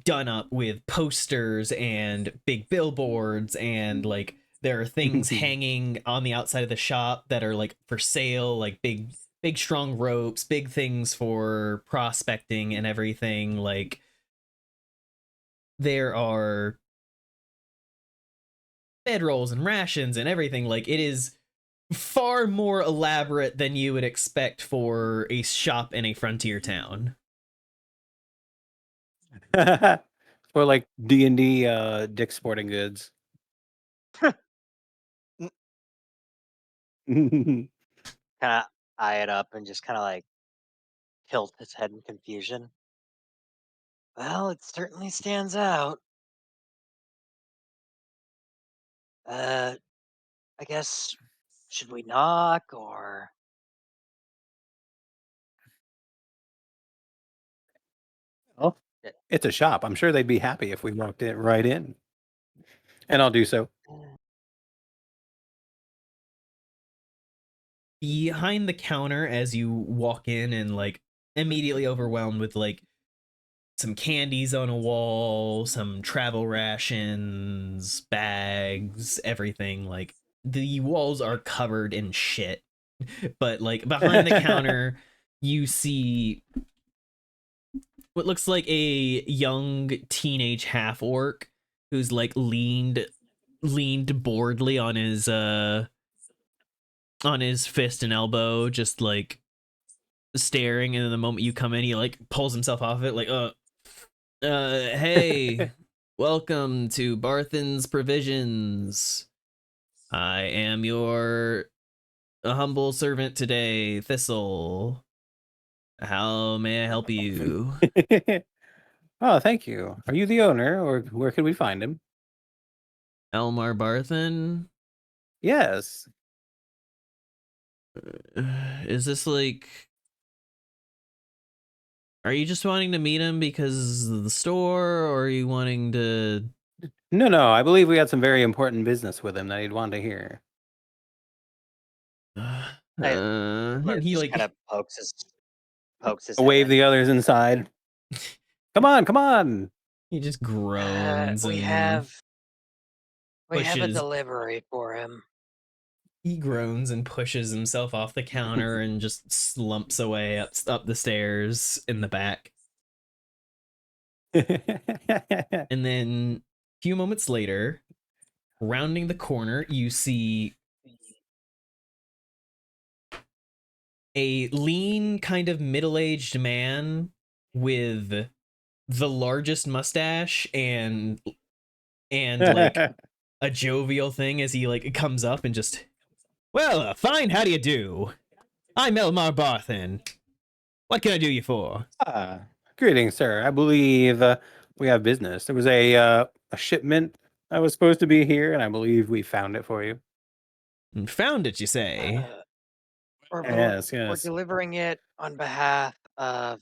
done up with posters and big billboards, and like there are things hanging on the outside of the shop that are like for sale, like big strong ropes, big things for prospecting and everything. Like, there are bedrolls and rations and everything. Like, it is far more elaborate than you would expect for a shop in a frontier town. Or like D&D Dick's Sporting Goods. Kind of eye it up and just kind of like tilt his head in confusion. Well, it certainly stands out. I guess, should we knock or? Oh, Yeah. it's a shop. I'm sure they'd be happy if we walked it right in. And I'll do so. Behind the counter, as you walk in, and like immediately overwhelmed with like some candies on a wall, some travel rations, bags, everything. Like, the walls are covered in shit. But like behind the counter, you see what looks like a young teenage half orc who's like leaned boredly on his fist and elbow, just like staring. And then the moment you come in, he like pulls himself off it, like, hey, welcome to Barthen's Provisions. I am your humble servant today, Thistle. How may I help you? Oh, thank you. Are you the owner, or where could we find him? Elmar Barthen? Yes. Is this like... Are you just wanting to meet him because of the store, or are you wanting to... No. I believe we had some very important business with him that he'd want to hear. And he like kind of pokes his Wave head. the others inside. Come on. he just groans We and have a pushes. delivery for him. He groans and pushes himself off the counter and just slumps away up the stairs in the back. And then a few moments later, rounding the corner, you see a lean, kind of middle-aged man with the largest mustache and like a jovial thing as he like comes up and just, well, fine, how do you do? I'm Elmar Barthen. What can I do you for? Greetings, sir. I believe we have business. There was a shipment that was supposed to be here, and I believe we found it for you. Found it, you say? We're Yes. delivering it on behalf of,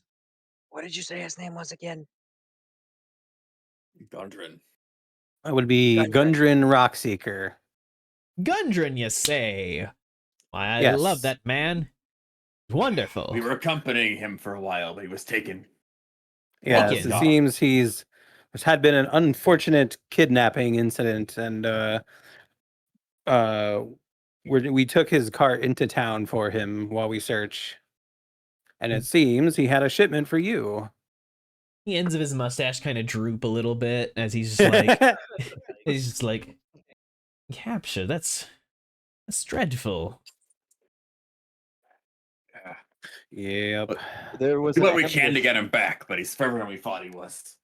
what did you say his name was again? Gundren. That would be Gundren. Gundren Rockseeker. Gundren, you say? Why, I Yes. love that man. Wonderful. We were accompanying him for a while, but he was taken. Yes, Taken. it seems there's had been an unfortunate kidnapping incident, and we took his cart into town for him while we search, and it seems he had a shipment for you. The ends of his mustache kind of droop a little bit as he's just like, capture. That's dreadful. Yep. There was Do an what we can to ambush. get him back, but he's further than we thought he was.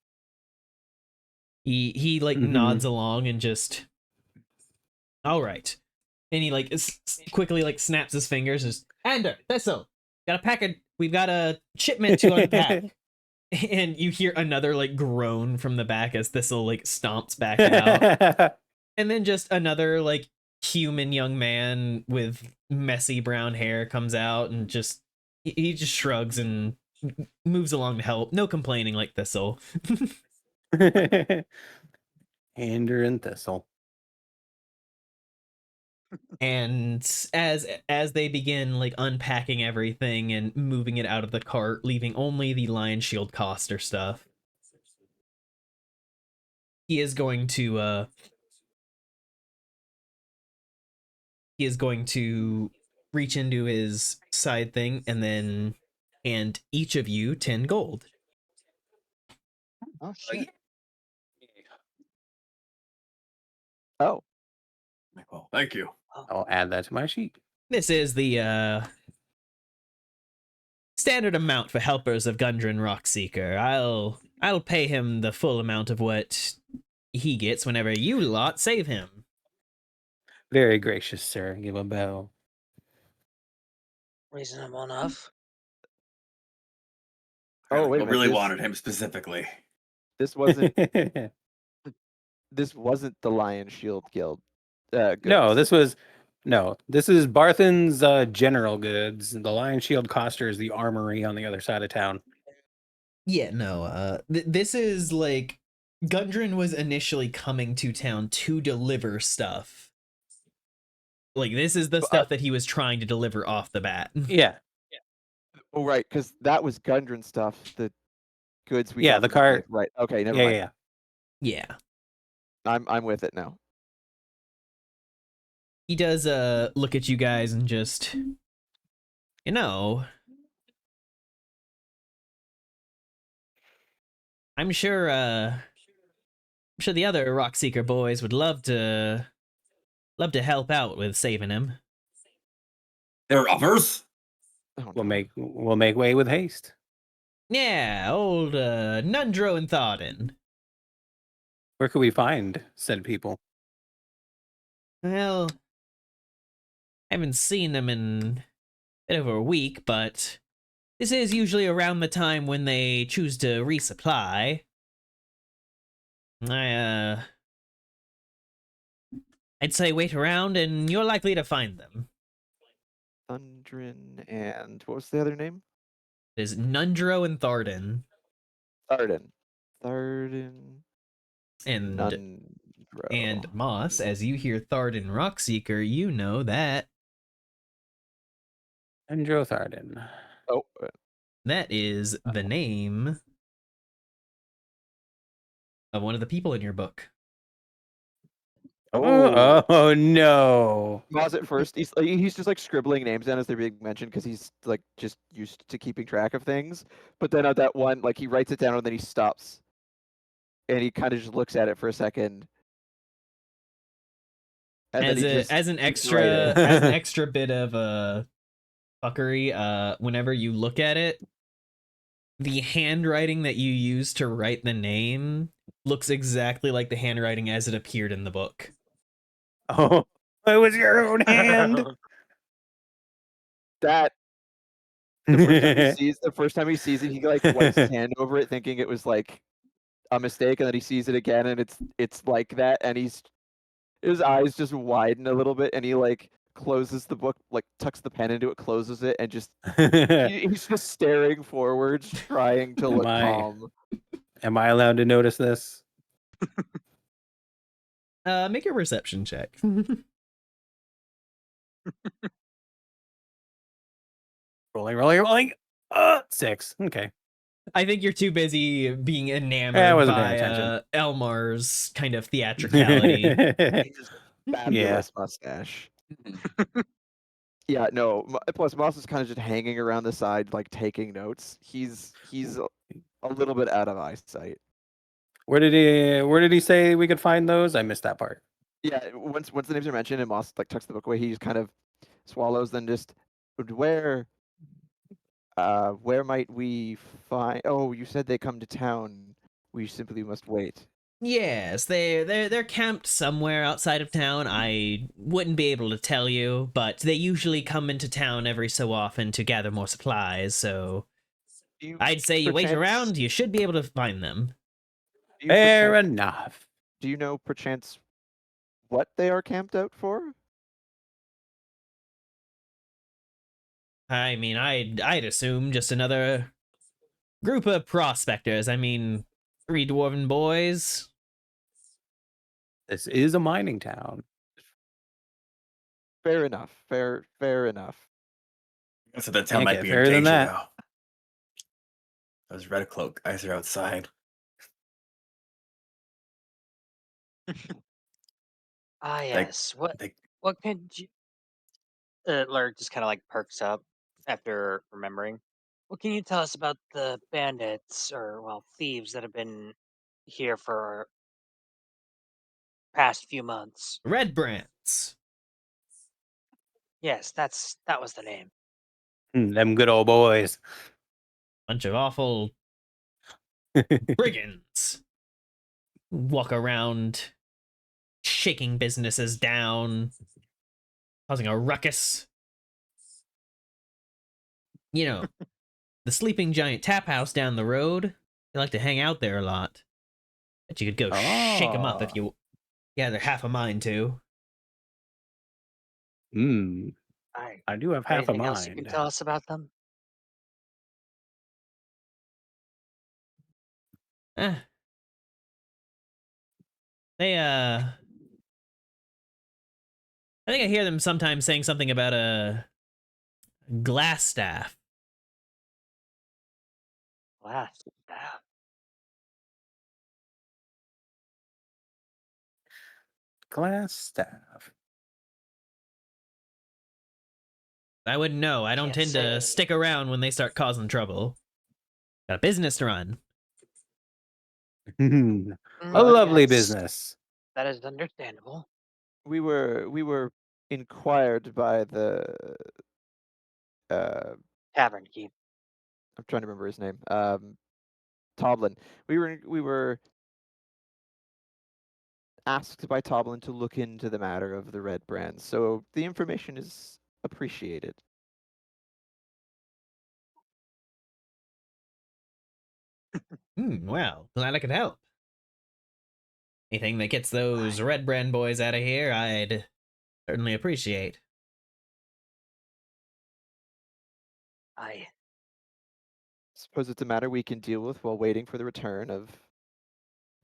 He like Mhm. nods along and just, all right, and he like quickly like snaps his fingers, just, Ander, Thistle, we've got a shipment to unpack. And you hear another like groan from the back as Thistle like stomps back out. And then just another like human young man with messy brown hair comes out and just he just shrugs and moves along to help. No complaining like Thistle. Ander and Thistle. And as they begin like unpacking everything and moving it out of the cart, leaving only the Lion Shield Coster stuff, he is going to reach into his side thing and then hand each of you 10 gold. Oh shit. Oh, Well, thank you. I'll add that to my sheet. This is the standard amount for helpers of Gundren Rockseeker. I'll pay him the full amount of what he gets whenever you lot save him. Very gracious, sir. Give a bow. Reasonable enough. Oh, wait a I minute, really this- wanted him specifically. this wasn't the Lion Shield Guild. No, goods. this is Barthen's general goods. The Lion Shield Coster is the armory on the other side of town. Yeah, no, this is like Gundren was initially coming to town to deliver stuff. Like, this is the stuff that he was trying to deliver off the bat. Yeah. Oh, right, because that was Gundren stuff. The goods we Yeah, got the from cart. Smith, right? Okay, never Yeah, mind. yeah. Yeah. I'm with it now. He does look at you guys and just, you know, I'm sure the other Rockseeker boys would love to help out with saving him. There are others? Oh, We'll no. make way with haste. Yeah, old Nundro and Tharden. Where could we find said people? Well, I haven't seen them in a bit over a week, but this is usually around the time when they choose to resupply. I'd say wait around and you're likely to find them. Thundrin and what was the other name? It is Nundro and Tharden. Tharden. And Nundro. And Moss, as you hear Tharden Rockseeker, you know that Andro Tharden. Oh, that is the name of one of the people in your book. Oh no. Moz at first, he's just like scribbling names down as they're being mentioned because he's like just used to keeping track of things. But then at that one, like he writes it down and then he stops, and he kind of just looks at it for a second. And As then he an just keeps extra writing. as an extra bit of fuckery. Whenever you look at it, the handwriting that you use to write the name looks exactly like the handwriting as it appeared in the book. Oh, it was your own hand. That the first time he sees it, he like wipes his hand over it, thinking it was like a mistake, and then he sees it again, and it's like that, and his eyes just widen a little bit, and he like closes the book, like tucks the pen into it, closes it, and just he's just staring forwards, trying to look calm. Am I allowed to notice this? Make a perception check. Rolling. 6. Okay. I think you're too busy being enamored I wasn't paying by attention. Elmar's kind of theatricality. His fabulous mustache. Yeah, no. Plus, Moss is kind of just hanging around the side, like taking notes. He's a little bit out of eyesight. Where did he say we could find those? I missed that part. Yeah, once the names are mentioned and Moss like tucks the book away, he just kind of swallows, then just where might we find? Oh, you said they come to town. We simply must wait. Yes, they're camped somewhere outside of town. I wouldn't be able to tell you, but they usually come into town every so often to gather more supplies, so I'd say you wait around, you should be able to find them. Fair enough. Do you know perchance what they are camped out for? I mean, I'd assume just another group of prospectors. I mean, 3 dwarven boys. This is a mining town. Fair enough. Fair enough. So the town Can't might get be in fairer than danger that. now. Those red cloak guys are outside. Yes. What could you? Lurk just kind of like perks up after remembering. What can you tell us about the bandits or thieves that have been here for past few months? Red Brands. Yes, that was the name. Them good old boys. Bunch of awful brigands. Walk around shaking businesses down, causing a ruckus. You know, the Sleeping Giant Tap House down the road, they like to hang out there a lot. Bet you could go shake them up if you they're half a mind to. I do have half a Anything else you mind. can tell us about them? They I think I hear them sometimes saying something about a glass staff. Glass staff. Glass staff. I wouldn't know. I don't tend to stick around when they start causing trouble. Got a business to run. A lovely business. That is understandable. We were inquired by the Tavern keep. I'm trying to remember his name. Toblin. We were asked by Toblin to look into the matter of the red brands, so the information is appreciated. Well, glad I could help. Anything that gets those red brand boys out of here, I'd certainly appreciate. I suppose it's a matter we can deal with while waiting for the return of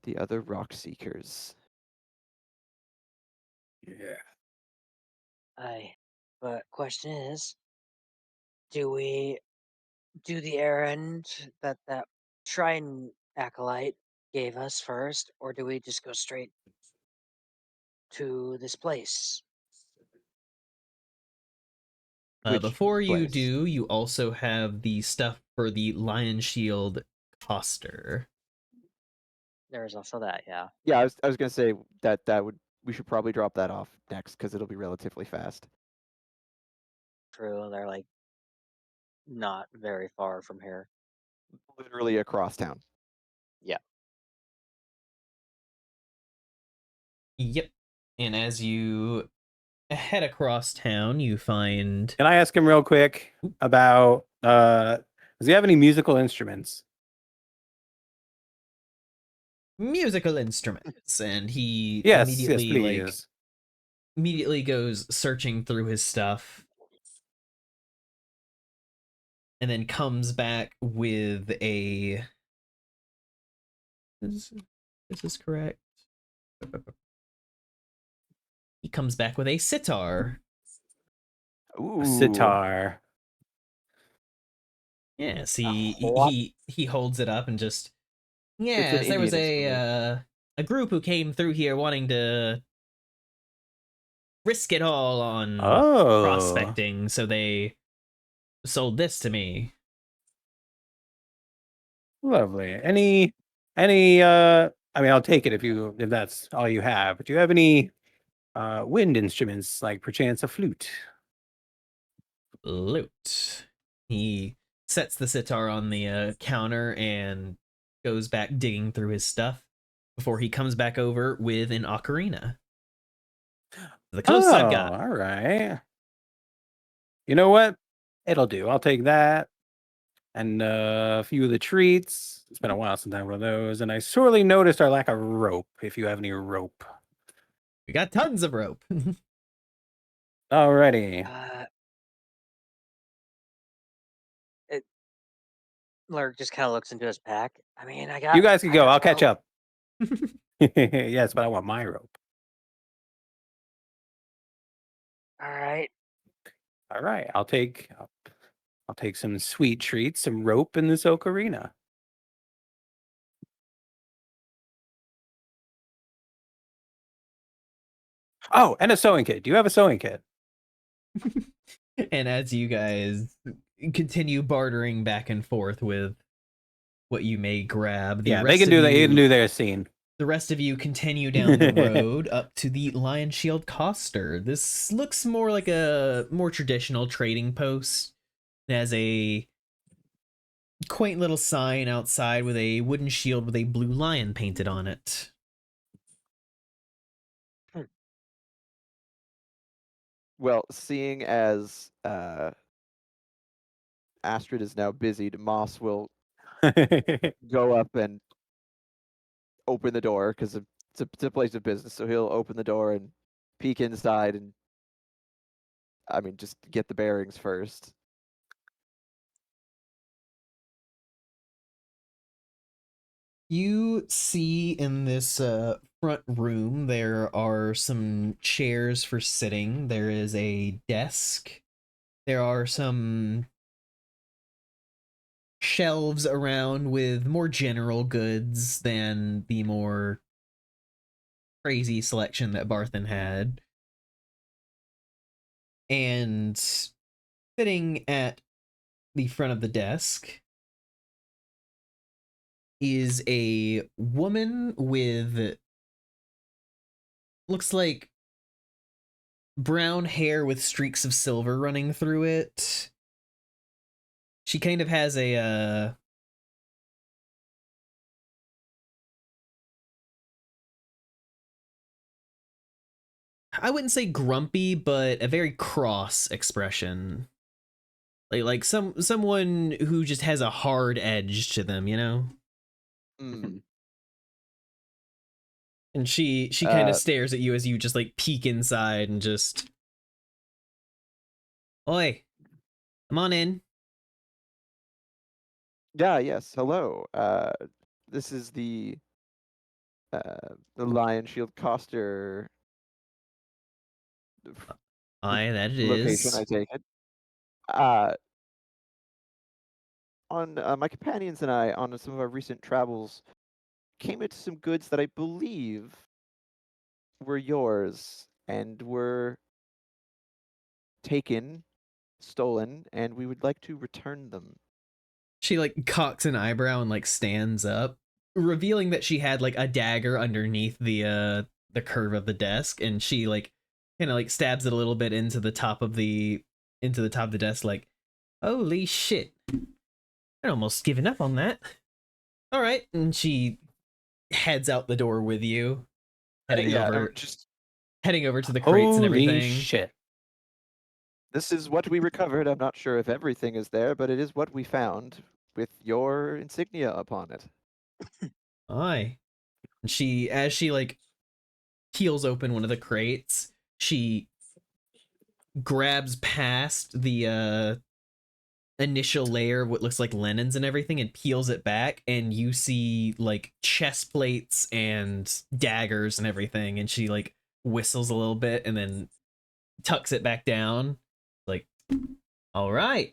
the other rock seekers. Yeah. But question is, do we do the errand that shrine acolyte gave us first, or do we just go straight to this place? Before you do, you also have the stuff for the Lion Shield Coster. There is also that, yeah. Yeah, I was gonna say that we should probably drop that off next because it'll be relatively fast. True, they're like not very far from here. Literally across town. Yeah. Yep. And as you head across town, you find Can I ask him real quick about does he have any musical instruments? musical instruments, and he Yes, immediately please. goes searching through his stuff, and then comes back with a. Is this correct? He comes back with a sitar. Ooh. A sitar. Yes, What? he holds it up and just. an Yes, there was Indian instrument. a group who came through here wanting to risk it all on Oh. prospecting, so they sold this to me. Lovely. Any I mean I'll take it if that's all you have, but do you have any wind instruments, like perchance a flute? Flute. He sets the sitar on the counter and goes back digging through his stuff before he comes back over with an ocarina. The closest I've got. All right. You know what? It'll do. I'll take that. And a few of the treats. It's been a while since I had one of those, and I sorely noticed our lack of rope, if you have any rope. We got tons of rope. Alrighty. Lurk just kind of looks into his pack. I mean, I got. You guys can I go. got I'll catch rope. up. Yes, but I want my rope. All right. All right. I'll take some sweet treats, some rope in this ocarina. Oh, and a sewing kit. Do you have a sewing kit? And as you guys continue bartering back and forth with what you may grab, Yeah, they can do that. They can do their scene. The rest of you continue down the road up to the Lion Shield Coster. This looks more like a more traditional trading post. It has a quaint little sign outside with a wooden shield with a blue lion painted on it. Well, seeing as Astrid is now busy, Moss will go up and open the door because it's a place of business. So he'll open the door and peek inside and, I mean, just get the bearings first. You see in this front room, there are some chairs for sitting. There is a desk. There are some shelves around with more general goods than the more crazy selection that Barthen had. And sitting at the front of the desk is a woman with looks like brown hair with streaks of silver running through it. She kind of has a I wouldn't say grumpy, but a very cross expression. Like someone who just has a hard edge to them, you know? Mm. And she kind of stares at you as you just like peek inside and just, "Oi, come on in." Yeah, yes. Hello. This is the Lion Shield Coster Aye, that it location, is. I take it. On my companions and I, on some of our recent travels, came into some goods that I believe were yours and were taken, stolen, and we would like to return them. She like cocks an eyebrow and like stands up, revealing that she had like a dagger underneath the curve of the desk, and she like kind of like stabs it a little bit into the top of the desk, like, Holy shit. I'd almost given up on that. All right, and she heads out the door with you, heading Yeah, over just heading over to the crates and Holy everything. shit. this is what we recovered. I'm not sure if everything is there, but it is what we found with your insignia upon it. Aye. And as she like peels open one of the crates, she grabs past the initial layer of what looks like linens and everything and peels it back, and you see like chest plates and daggers and everything, and she like whistles a little bit and then tucks it back down, like, all right.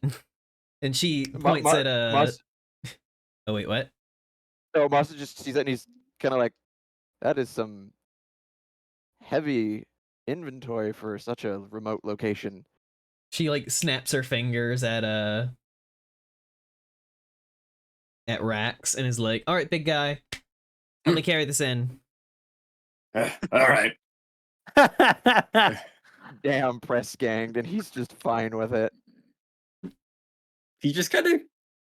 And she points at Moss, oh wait, what? no, Moss just sees that and he's kind of like, that is some heavy inventory for such a remote location. She like snaps her fingers at Rax and is like, all right, big guy, help me carry this in. All right. Damn, press ganged, and he's just fine with it. He just kind of,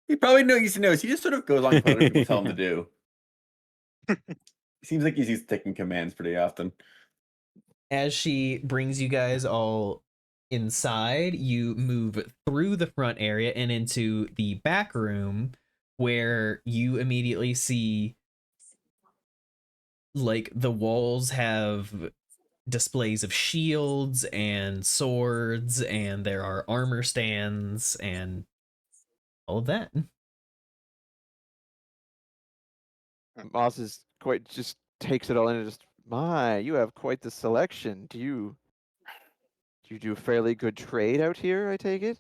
he probably knows. He just sort of goes on with what other people tell him to do. Seems like he's used to taking commands pretty often. As she brings you guys all inside, you move through the front area and into the back room, where you immediately see like the walls have displays of shields and swords, and there are armor stands and all of that. Moss is quite just takes it all in and just, my, you have quite the selection. Do you do a fairly good trade out here, I take it?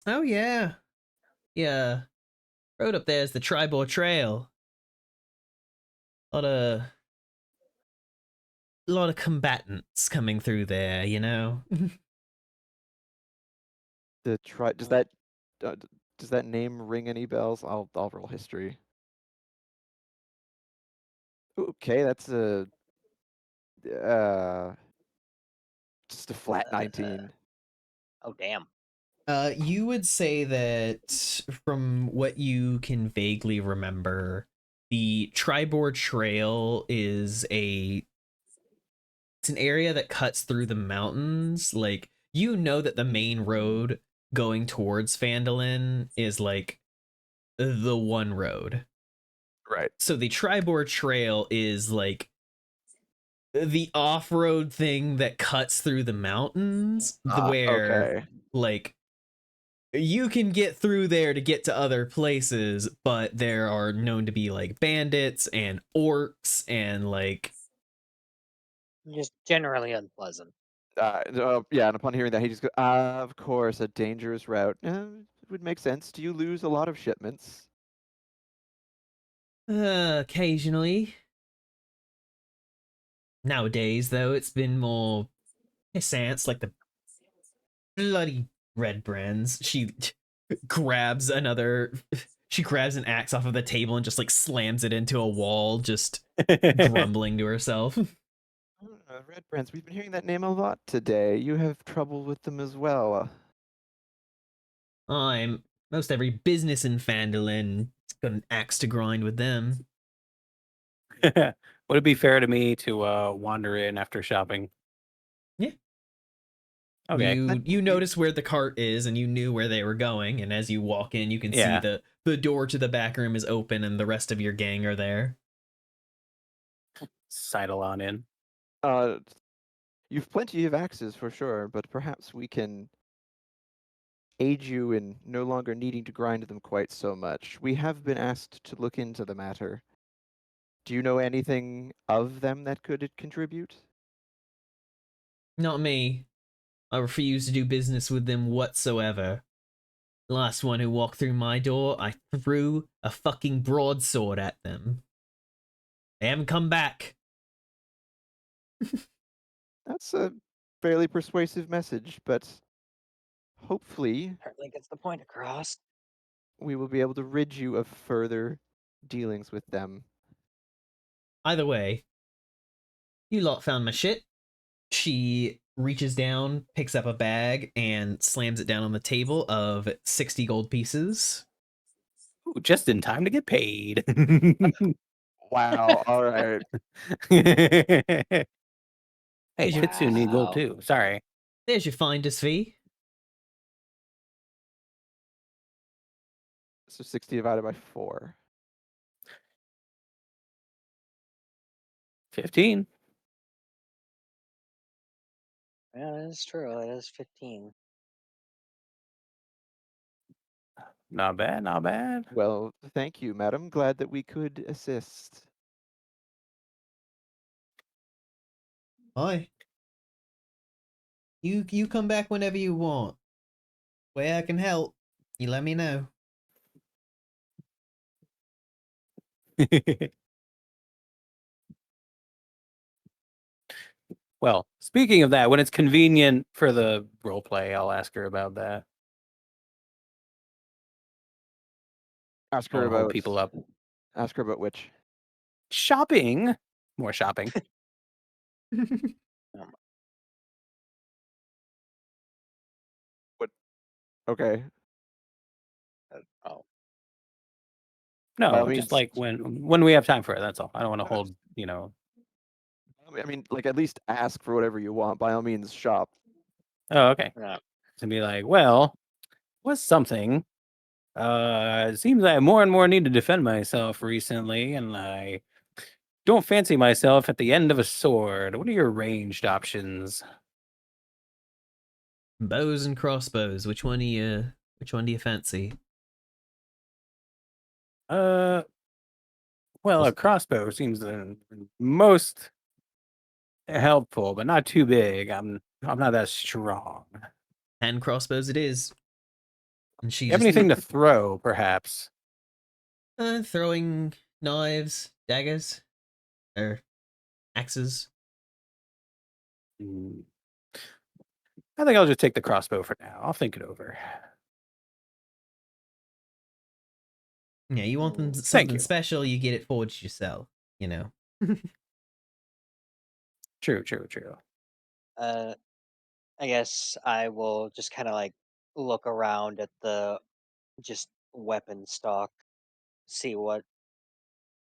Oh yeah. Yeah. Road up there is the Tribor Trail. A lot of combatants coming through there, you know. Does that name ring any bells? I'll roll history. Okay, that's a just a flat 19. Oh damn. You would say that from what you can vaguely remember, the Tribor Trail is it's an area that cuts through the mountains. Like, you know that the main road going towards Phandelver is like the one road. Right. So the Tribor Trail is like the off-road thing that cuts through the mountains, where Okay. like you can get through there to get to other places, but there are known to be like bandits and orcs and like Just generally unpleasant. Yeah, and upon hearing that, he just goes, of course, a dangerous route. It would make sense. Do you lose a lot of shipments? occasionally. Nowadays, though, it's been more essence, like the bloody red brands. She grabs she grabs an axe off of the table and just like slams it into a wall, just grumbling to herself. Red Brands, we've been hearing that name a lot today. You have trouble with them as well. I'm most every business in Phandelver got an axe to grind with them. Would it be fair to me to wander in after shopping? Yeah. Okay. You notice where the cart is, and you knew where they were going, and as you walk in, you can Yeah. see the door to the back room is open and the rest of your gang are there. Sidle on in. You've plenty of axes for sure, but perhaps we can aid you in no longer needing to grind them quite so much. We have been asked to look into the matter. Do you know anything of them that could contribute? Not me. I refuse to do business with them whatsoever. The last one who walked through my door, I threw a fucking broadsword at them. They haven't come back. That's a fairly persuasive message, but hopefully Apparently gets the point across. we will be able to rid you of further dealings with them. Either way, you lot found my shit. She reaches down, picks up a bag, and slams it down on the table of 60 gold pieces. Ooh, just in time to get paid. Wow. All right. Hey, Here's your- Titsu need gold Wow. too. Sorry. There's your finder's fee. So 60 divided by 4. 15. Yeah, that is true. That is 15. Not bad, not bad. Well, thank you, madam. Glad that we could assist. Hi. You come back whenever you want. Way I can help, you let me know. Well, speaking of that, when it's convenient for the role play, I'll ask her about that. Ask her I'll hold about people up. Ask her about which. Shopping. More shopping. Okay. Oh, No, By all just means. like when we have time for it. That's all. I don't want to hold, you know. I mean, like, at least ask for whatever you want. By all means, shop. Oh, okay. yeah. To be like, well, what's something? It seems I more and more need to defend myself recently, and I don't fancy myself at the end of a sword. What are your ranged options? Bows and crossbows. Which one do you fancy? Well, a crossbow seems the most helpful, but not too big. I'm not that strong. Hand crossbows it is. And she You have just anything to throw, perhaps? throwing knives, daggers, or axes. Hmm. I think I'll just take the crossbow for now. I'll think it over. Yeah, you want them Mm, Thank something you. special, you get it forged yourself, you know. True, true, true. I guess I will just kind of like look around at the just weapon stock, see what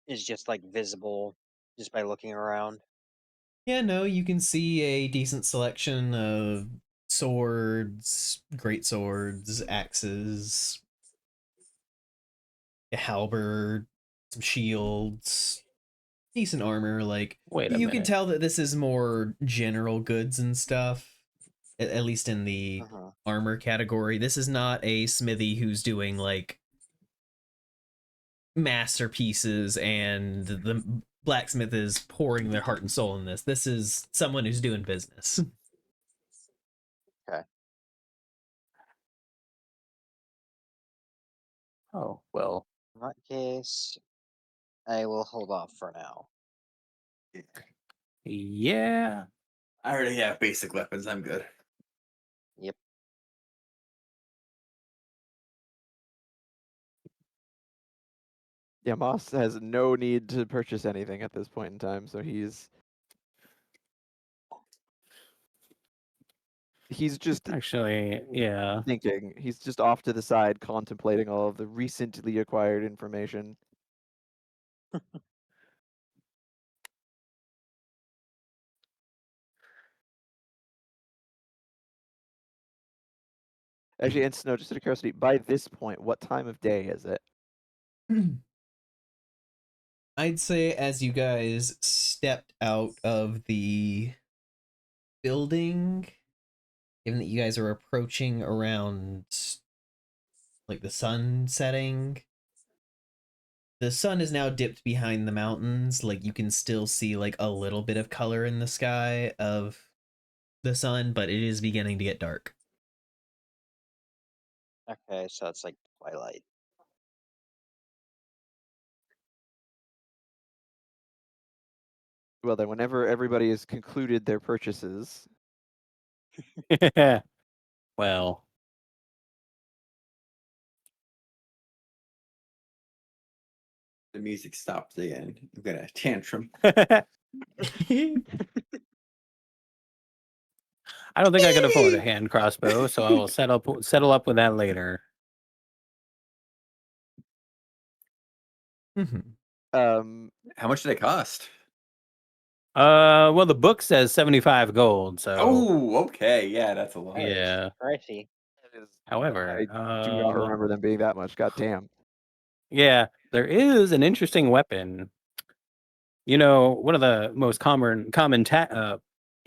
is just like visible just by looking around. Yeah, no, you can see a decent selection of swords, great swords, axes, a halberd, some shields, decent armor. Like, Wait a you can minute. tell that this is more general goods and stuff, at least in the Uh-huh. armor category. This is not a smithy who's doing like masterpieces and the blacksmith is pouring their heart and soul in this. This is someone who's doing business. Oh, well. In that case, I will hold off for now. Yeah. I already have basic weapons. I'm good. Yep. Yeah, Moss has no need to purchase anything at this point in time, so he's just Actually, yeah. thinking. He's just off to the side contemplating all of the recently acquired information. Actually, and Snow, just out of curiosity, by this point, what time of day is it? I'd say as you guys stepped out of the building, given that you guys are approaching around like the sun setting, the sun is now dipped behind the mountains. Like, you can still see like a little bit of color in the sky of the sun, but it is beginning to get dark. Okay, so it's like twilight. Well, then, whenever everybody has concluded their purchases, Well. The music stops again. I'm gonna tantrum. I don't think I can afford a hand crossbow, so I will settle up with that later. Um, How much do they cost? Well, the book says 75 gold, so Oh, okay. Yeah, that's a lot. yeah. Pricey. However, I do not remember them being that much. God damn. yeah, there is an interesting weapon. You know, one of the most common can't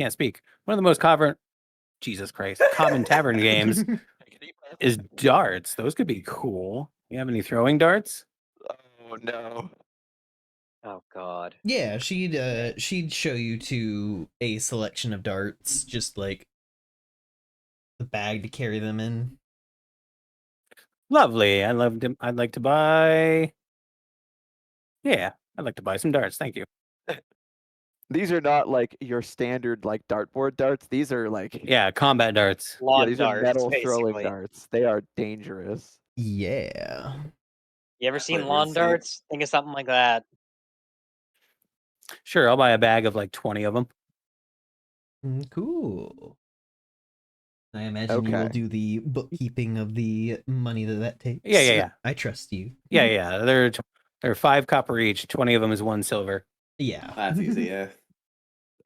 speak. One of the most common Jesus Christ, common tavern games is darts. Those could be cool. You have any throwing darts? Oh no. Oh God. Yeah, she'd show you to a selection of darts, just like the bag to carry them in. Lovely. I'd like to buy. Yeah, I'd like to buy some darts. Thank you. These are not like your standard like dartboard darts. These are like Yeah, combat darts. Lawn these darts, are metal throwing basically. darts. They are dangerous. Yeah. You ever That's seen what lawn we're saying. darts? Think of something like that. Sure, I'll buy a bag of like 20 of them. Cool. I imagine you will Okay. do the bookkeeping of the money that takes. Yeah. I trust you. Yeah. They're 5 copper each. 20 of them is 1 silver. Yeah. That's easy. Yeah.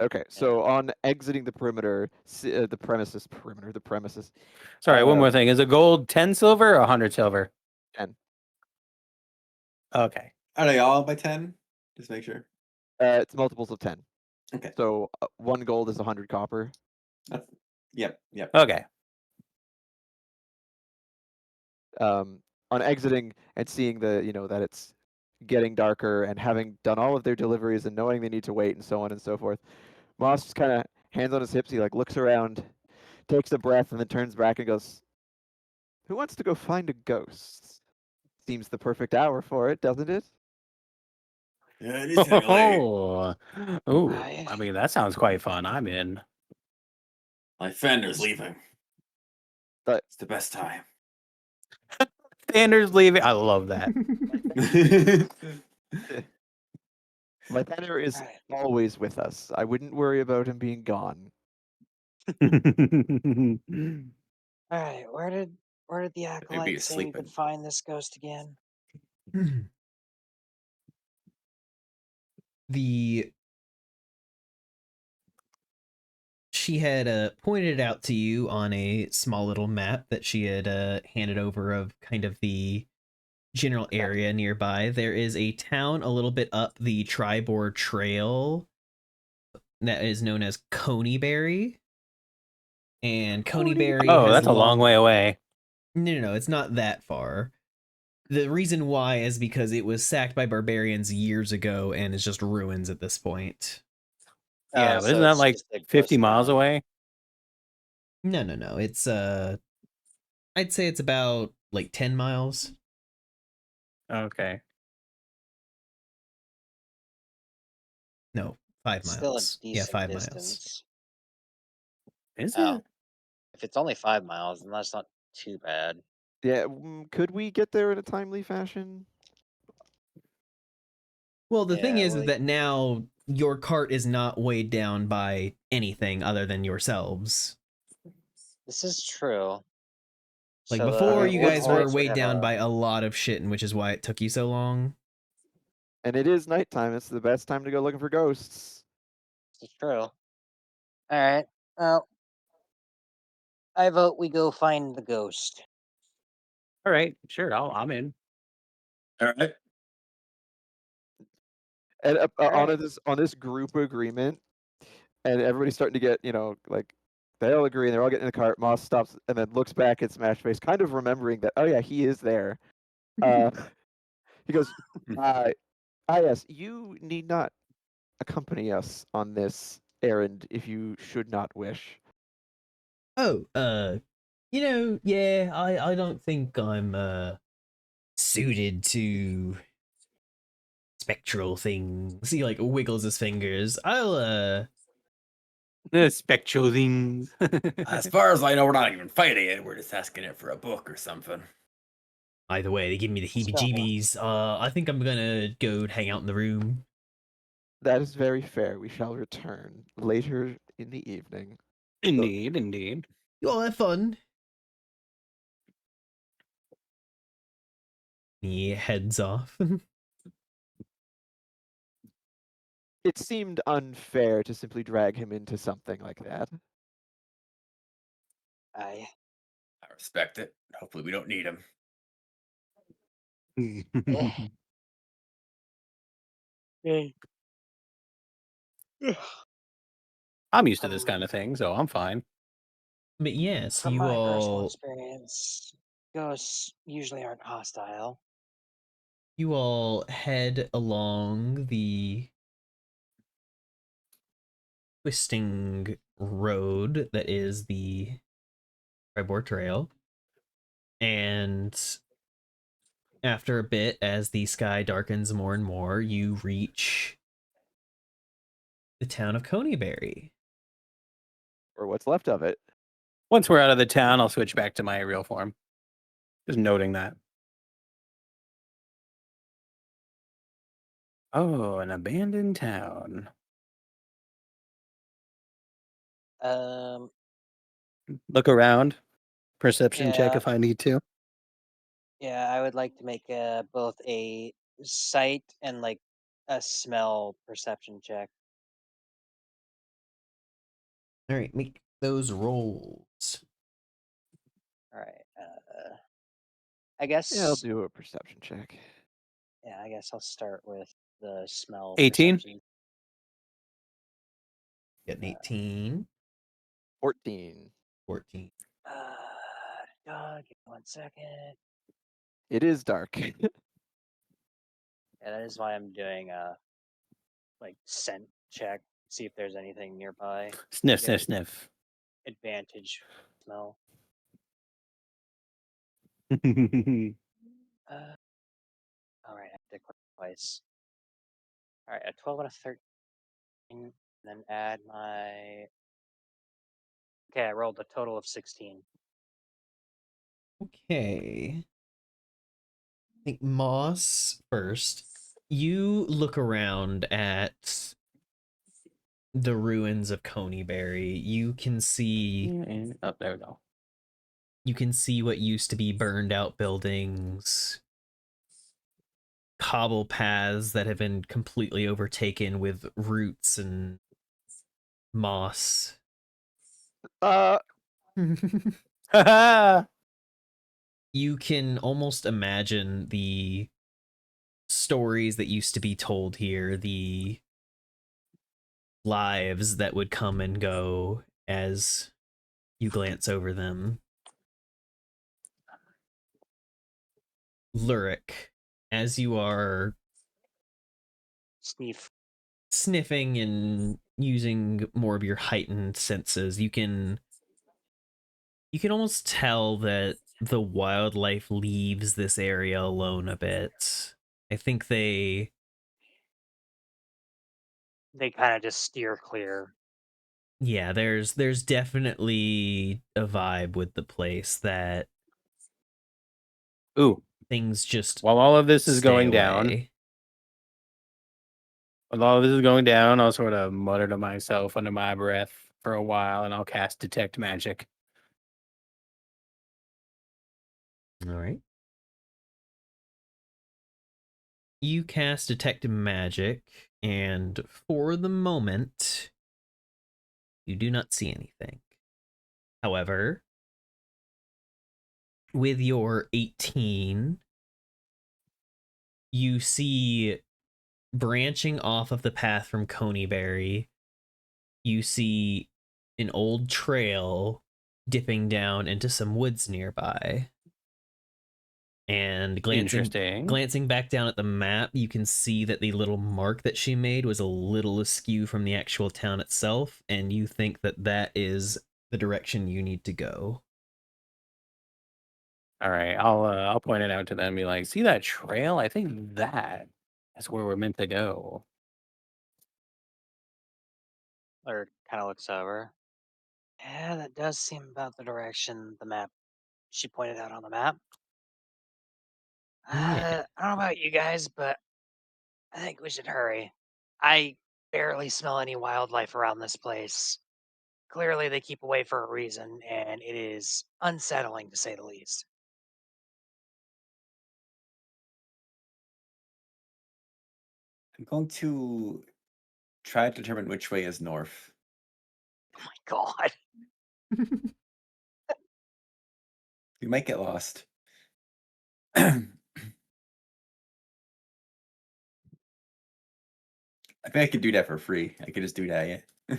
Okay. So on exiting the perimeter, the premises. Sorry, one more thing. Is a gold 10 silver or 100 silver? 10. Okay. Are they all by 10? Just make sure. It's multiples of 10. Okay. So 1 gold is 100 copper. Yep. Okay. On exiting and seeing that it's getting darker and having done all of their deliveries and knowing they need to wait and so on and so forth, Moss just kind of hands on his hips. He like looks around, takes a breath, and then turns back and goes, "Who wants to go find a ghost? Seems the perfect hour for it, doesn't it?" Yeah, it is getting late. Ooh, Right. I mean, that sounds quite fun. I'm in. My Fender's leaving. But It's the best time. Sanders leaving. I love that. my Thunder is Right. always with us. I wouldn't worry about him being gone. All right. Where did the Maybe acolyte he's say we could sleeping. find this ghost again? She had pointed it out to you on a small little map that she had handed over of kind of the general area nearby. There is a town a little bit up the Tribor Trail that is known as Coneyberry. And Coneyberry Oh, has that's a long way away. No, it's not that far. The reason why is because it was sacked by barbarians years ago and is just ruins at this point. Yeah, but so isn't that it's like just a 50 ghost miles town. away? No. It's I'd say it's about like 10 miles. Okay. No, 5 It's still a miles. Yeah, decent 5 miles. distance. Is Oh. it? If it's only 5 miles, then that's not too bad. Yeah, could we get there in a timely fashion? Well, the thing Yeah, is well, that now your cart is not weighed down by anything other than yourselves. this is true. Like So before, the you what's guys were acolytes would weighed have down a- by a lot of shit, and which is why it took you so long. And it is nighttime. It's the best time to go looking for ghosts. This is true. All right. Well, I vote we go find the ghost. All right, sure. I'm in. All right. And Alright. on this group agreement, and everybody's starting to get like they all agree and they're all getting in the cart. Moss stops and then looks back at Smashface, kind of remembering that, oh yeah, he is there. He goes, yes, you need not accompany us on this errand if you should not wish. Oh, yeah, I don't think I'm suited to spectral things. He like wiggles his fingers. The spectral things. As far as I know, we're not even fighting it. We're just asking it for a book or something. Either way, they give me the heebie-jeebies. I think I'm gonna go hang out in the room. That is very fair. We shall return later in the evening. Indeed, indeed. You all have fun. He heads off. It seemed unfair to simply drag him into something like that. I I respect it. Hopefully, we don't need him. I'm used to this kind of thing, so I'm fine. But yes, From you my personal all experience, ghosts usually aren't hostile. head along the twisting road that is the Tribor Trail. And after a bit, as the sky darkens more and more, you reach the town of Coneyberry. Or what's left of it. Once we're out of the town, I'll switch back to my real form. Just noting that. Oh, an abandoned town. Look around. Perception check Yeah. if I need to. Yeah, I would like to make both a sight and like a smell perception check. All right, make those rolls. All right. I Yeah, I'll guess. do a perception check. Yeah, I guess I'll start with the smell 18? perception. Get an 18, 14. 14. Dog, give me 1 second. It is dark. Yeah, that is why I'm doing a like scent check, see if there's anything nearby. Sniff, Get sniff, sniff. advantage smell. All right, I have to click twice. All right, a 12 and a 13, and then add my. Okay, I rolled a total of 16. Okay. I think Moss first. You look around at the ruins of Coneyberry. You can see Oh, there we go. you can see what used to be burned out buildings, cobble paths that have been completely overtaken with roots and moss. You can almost imagine the stories that used to be told here, the lives that would come and go as you glance over them. Lurik, as you are Sneef. sniffing and using more of your heightened senses, you can almost tell that the wildlife leaves this area alone a bit. I think They kind of just steer clear. yeah, there's definitely a vibe with the place that Ooh, things just while all of this is stay going down, away. I'll sort of mutter to myself under my breath for a while, and I'll cast Detect Magic. All right. You cast Detect Magic, and for the moment, you do not see anything. However, with your 18, you see branching off of the path from Coneyberry, you see an old trail dipping down into some woods nearby. And glancing back down at the map, you can see that the little mark that she made was a little askew from the actual town itself, and you think that that is the direction you need to go. All right, I'll point it out to them and be like, "See that trail? I think that's where we're meant to go." Or kind of looks over. Yeah, that does seem about the direction the map she pointed out on the map. Yeah. I don't know about you guys, but I think we should hurry. I barely smell any wildlife around this place. Clearly, they keep away for a reason, and it is unsettling to say the least. I'm going to try to determine which way is north. Oh my god. We might get lost. I think I could do that for free. I could just do that, yeah.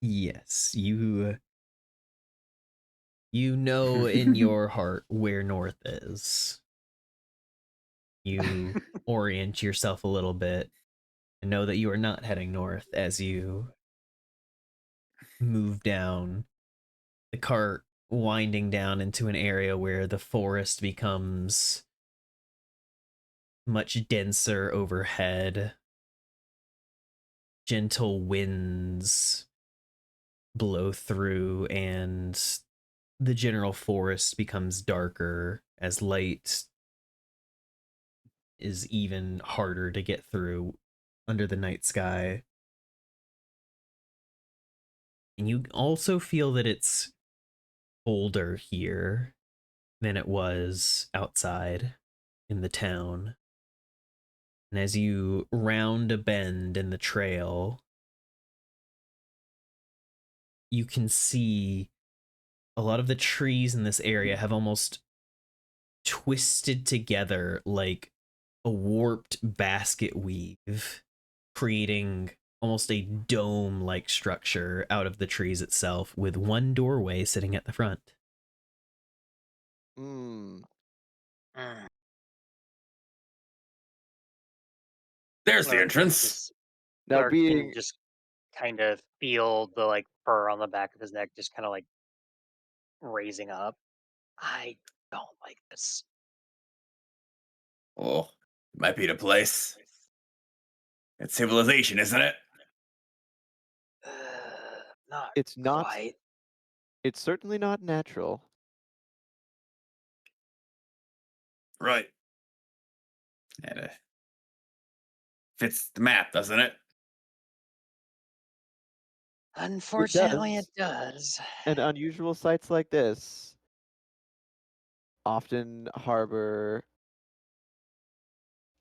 Yes, you know in your heart where north is. You orient yourself a little bit and know that you are not heading north as you move down the cart, winding down into an area where the forest becomes much denser overhead. Gentle winds blow through, and the general forest becomes darker as light is even harder to get through under the night sky. And you also feel that it's colder here than it was outside in the town. And as you round a bend in the trail, you can see a lot of the trees in this area have almost twisted together like a warped basket weave, creating almost a dome-like structure out of the trees itself, with one doorway sitting at the front. Hmm. Mm. There's the Lurk can entrance. just Now, Lurk can being just kind of feel the like fur on the back of his neck just kind of like raising up. I don't like this. Oh, it might be the place. It's civilization, isn't it? Not it's not, quite. it's certainly not natural. Right. And it fits the map, doesn't it? Unfortunately, it does. And unusual sites like this often harbor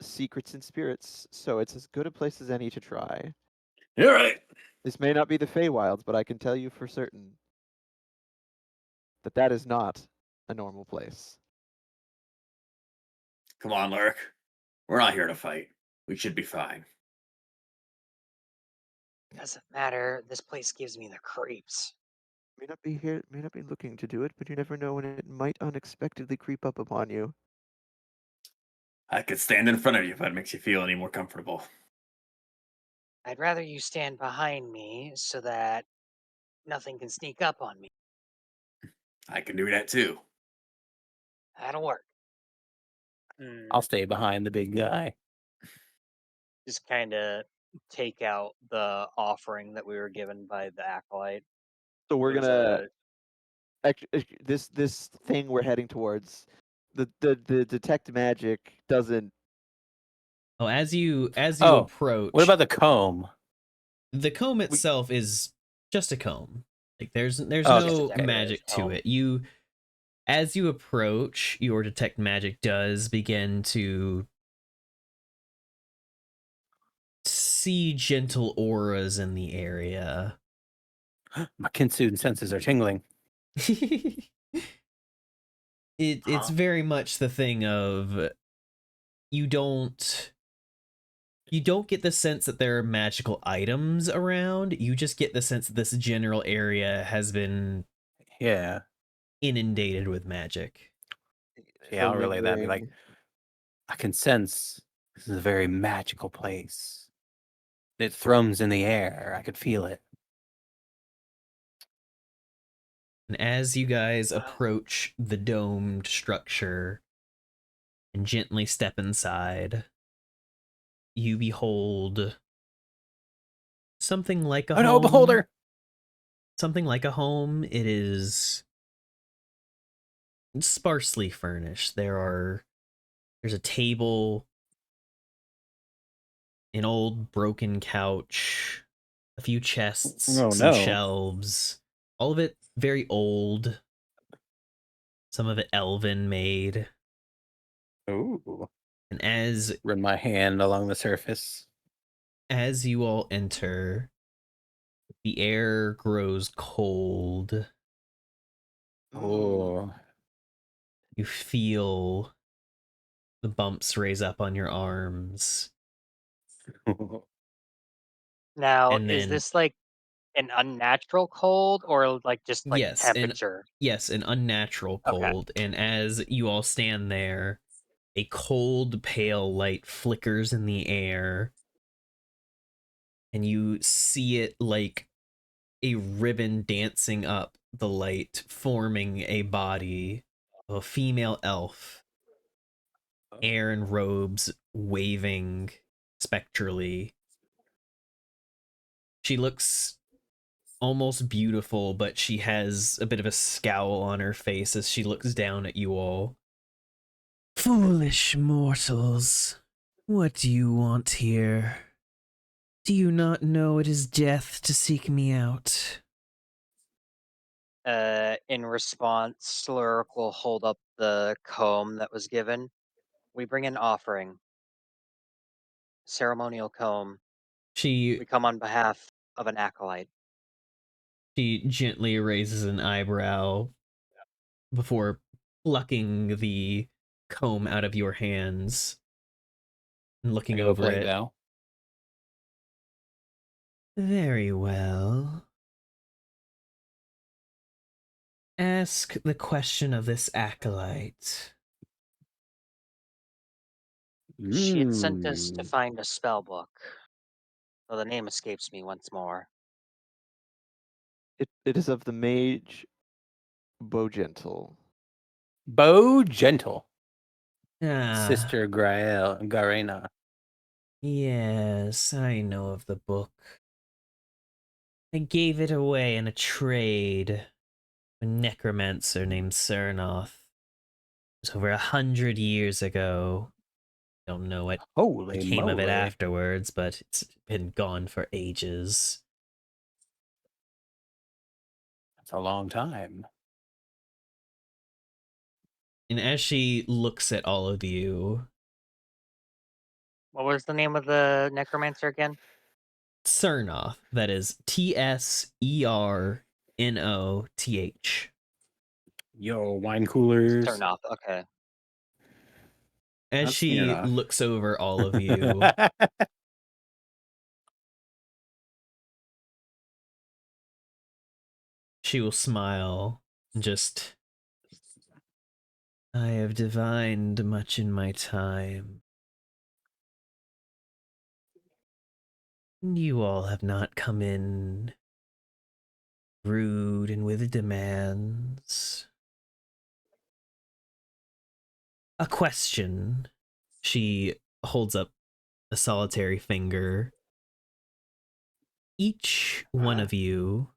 secrets and spirits, so it's as good a place as any to try. You're right. This may not be the Feywilds, but I can tell you for certain that that is not a normal place. Come on, Lurk. We're not here to fight. We should be fine. Doesn't matter. This place gives me the creeps. May not be here, may not be looking to do it, but you never know when it might unexpectedly creep up upon you. I could stand in front of you if that makes you feel any more comfortable. I'd rather you stand behind me so that nothing can sneak up on me. I can do that too. That'll work. I'll stay behind the big guy. Just kind of take out the offering that we were given by the acolyte. So we're It was gonna this thing we're heading towards. The detect magic doesn't. Oh, as you Oh, approach, what about the comb? the comb itself is just a comb. Like there's Oh, no just a magic to decorative it. As you approach, your detect magic does begin to see gentle auras in the area. my Kinsoon senses are tingling. It's very much the thing of you don't get the sense that there are magical items around. You just get the sense that this general area has been inundated with magic. Yeah, I'll relay that. Be like, I can sense this is a very magical place. It thrums in the air. I could feel it. And as you guys approach the domed structure and gently step inside, you behold something like a home. Oh no, beholder! Something like a home. It is sparsely furnished. There's a table, an old broken couch, a few chests, Oh, some no. shelves. All of it very old. Some of it elven made. Ooh. And Run my hand along the surface. as you all enter, the air grows cold. Oh. You feel the bumps raise up on your arms. Now, And is then this like an unnatural cold or like just like yes, temperature? an unnatural Okay. cold. And as you all stand there, a cold, pale light flickers in the air, and you see it like a ribbon dancing up the light, forming a body of a female elf, air and robes waving spectrally. She looks almost beautiful, but she has a bit of a scowl on her face as she looks down at you all. Foolish mortals, what do you want here? Do you not know it is death to seek me out? In response, Slurk will hold up the comb that was given. We bring an offering. Ceremonial comb. She We come on behalf of an acolyte. She gently raises an eyebrow before plucking the comb out of your hands and I looking go over play it. now. Very well. Ask the question of this acolyte. She had sent us to Mm. find a spell book. Though the name escapes me once more. It is of the mage Bogentle. Bo Gentle. Ah, Sister Grael Garena. yes, I know of the book. I gave it away in a trade. A necromancer named Cernoth. It was over 100 years ago. Don't know what Holy became of it moly. afterwards, but it's been gone for ages. That's a long time. And as she looks at all of you, What was the name of the necromancer again? Cernoth, that is Tsernoth. Yo, wine coolers. Cernoth. Okay. As That's she near enough. looks over all of you, she will smile and just, I have divined much in my time. You all have not come in rude and with demands. A question. She holds up a solitary finger. Each one of you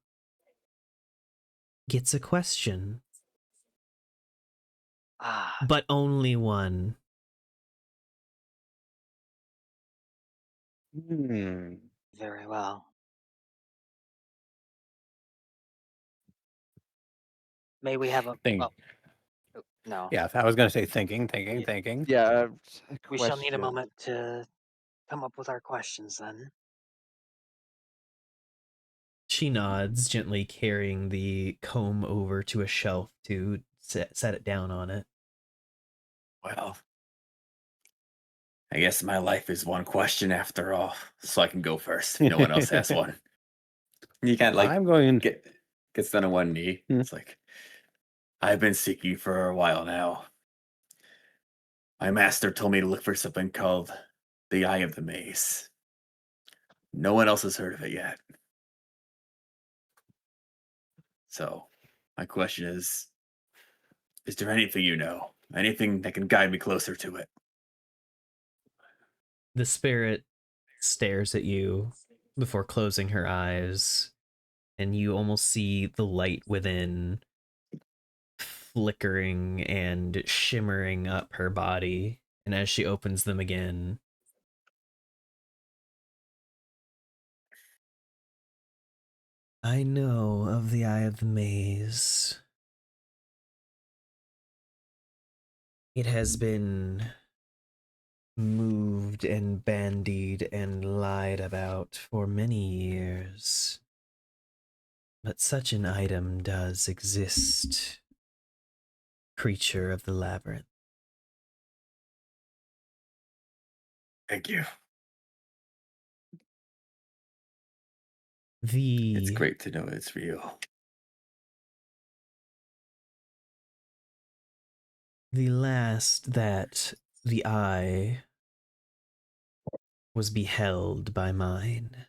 gets a question, Ah, but only one. Hmm. very well. May we have a Think. oh, no. Yeah, I was gonna say thinking. Y- Yeah, a We shall need a question. moment to come up with our questions then. She nods, gently carrying the comb over to a shelf to set it down on it. Well, I guess my life is one question after all, so I can go first. No one else has one. You can't like I'm going. gets down on one knee. Hmm. It's like I've been seeking for a while now. My master told me to look for something called the Eye of the Maze. No one else has heard of it yet. So, my question is there anything you know? Anything that can guide me closer to it? The spirit stares at you before closing her eyes, and you almost see the light within flickering and shimmering up her body. And as she opens them again, I know of the Eye of the Maze. It has been moved and bandied and lied about for many years. But such an item does exist, creature of the labyrinth. Thank you. It's The great to know it's real. last that the eye was beheld by mine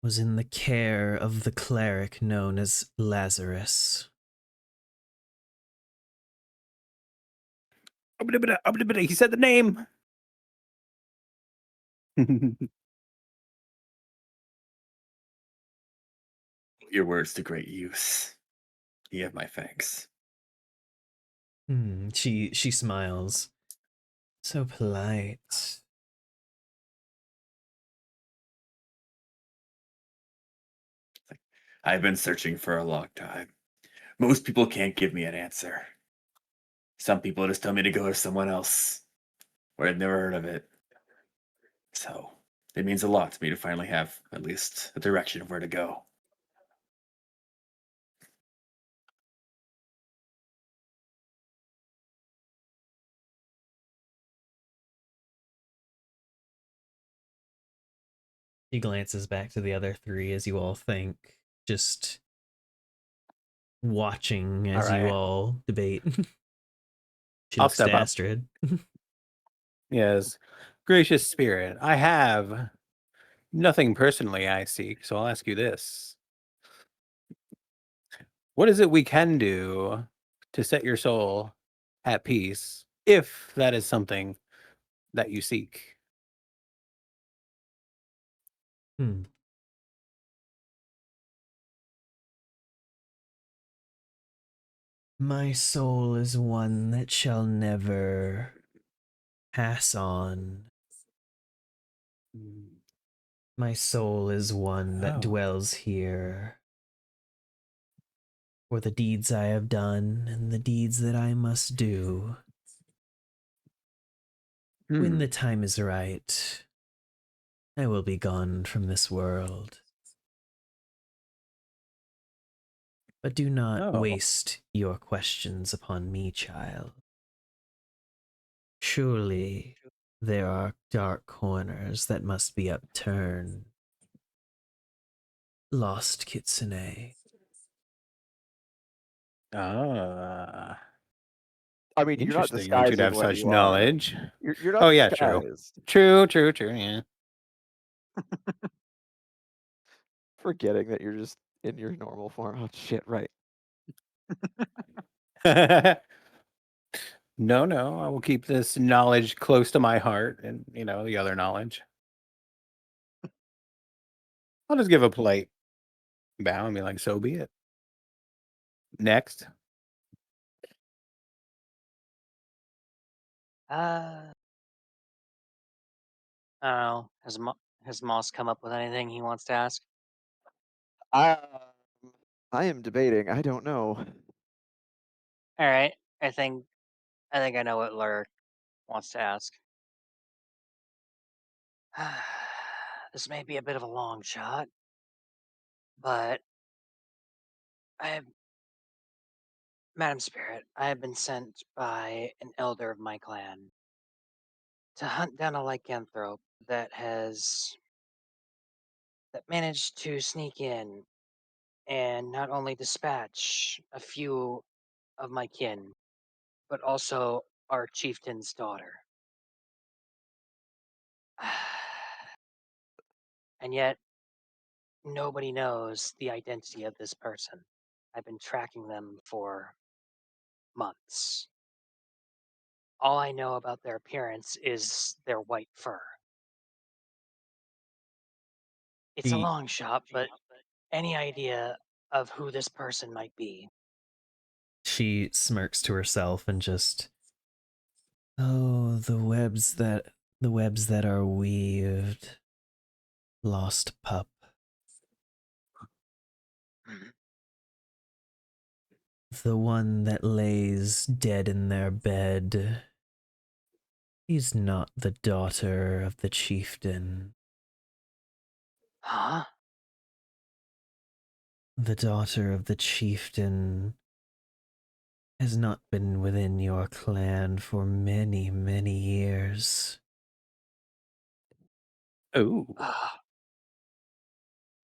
was in the care of the cleric known as Lazarus. He said the name. Your words to great use. You have my thanks. She smiles. So polite. I've been searching for a long time. Most people can't give me an answer. Some people just tell me to go to someone else, or I've never heard of it. So it means a lot to me to finally have at least a direction of where to go. She glances back to the other three as you all think, just watching as you Alright. all debate. She I'll looks step to up. Astrid. Yes. Gracious spirit, I have nothing personally I seek, so I'll ask you this. What is it we can do to set your soul at peace, if that is something that you seek? Hmm. My soul is one that shall never pass on. My soul is one that Oh. dwells here. For the deeds I have done and the deeds that I must do. When Hmm. the time is right, I will be gone from this world. But do not Oh. waste your questions upon me, child. Surely there are dark corners that must be upturned. Lost Kitsune. Ah. I mean, you're not Interesting that you'd disguising have what such you are. knowledge. You're not Oh, yeah, true. disguised. True, yeah. Forgetting that you're just in your normal form. Oh shit, right. No, I will keep this knowledge close to my heart and, the other knowledge. I'll just give a polite bow and be like, so be it. Next. I don't know. Has Moss come up with anything he wants to ask? I am debating. I don't know. All right. I think I know what Lur wants to ask. This may be a bit of a long shot, but I have, Madam Spirit, I have been sent by an elder of my clan to hunt down a lycanthrope that managed to sneak in and not only dispatch a few of my kin, but also our chieftain's daughter. And yet, nobody knows the identity of this person. I've been tracking them for months. All I know about their appearance is their white fur. It's a She long shot, but any idea of who this person might be? she smirks to herself and just, oh, the webs that are weaved. lost pup. The one that lays dead in their bed. She's not the daughter of the chieftain. Huh? The daughter of the chieftain has not been within your clan for many, many years. Oh.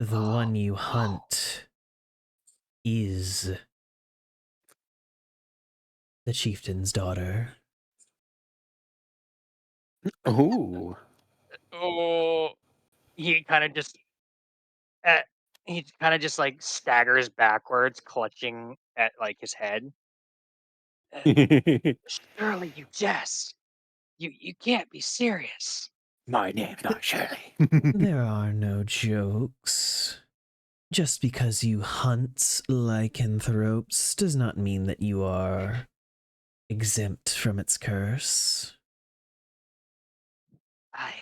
The Oh, one you no. hunt is the chieftain's daughter. Oh. Oh, he kind of just uh, he kind of just like staggers backwards, clutching at like his head. Uh, Surely you jest. You can't be serious. My name's not Shirley. There are no jokes. Just because you hunt lycanthropes does not mean that you are exempt from its curse. I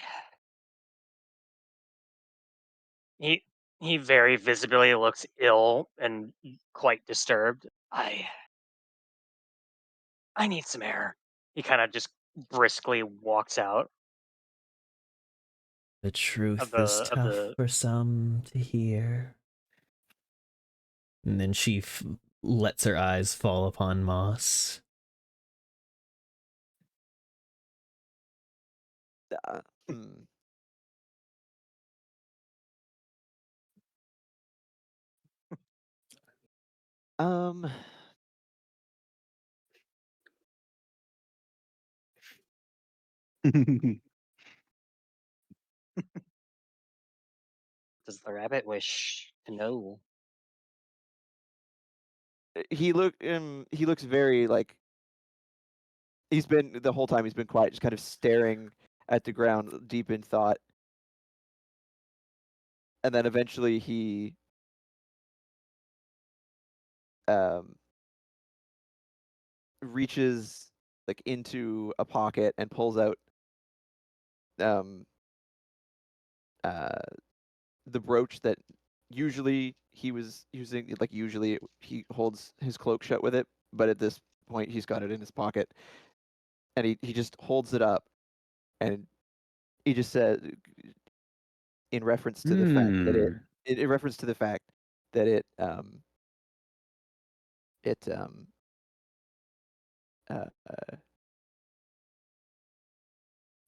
he he very visibly looks ill and quite disturbed. I need some air. He kind of just briskly walks out The of truth is the of tough the for some to hear. And then she lets her eyes fall upon Moss. Hmm. Um, Does the rabbit wish to know? he looks very like he's been the whole time he's been quiet, just kind of staring at the ground, deep in thought. And then eventually he um reaches like into a pocket and pulls out um uh the brooch that usually he was using. Like usually he holds his cloak shut with it, but at this point he's got it in his pocket, and he just holds it up, and he just says, in reference to the fact that in reference to the fact that it uh,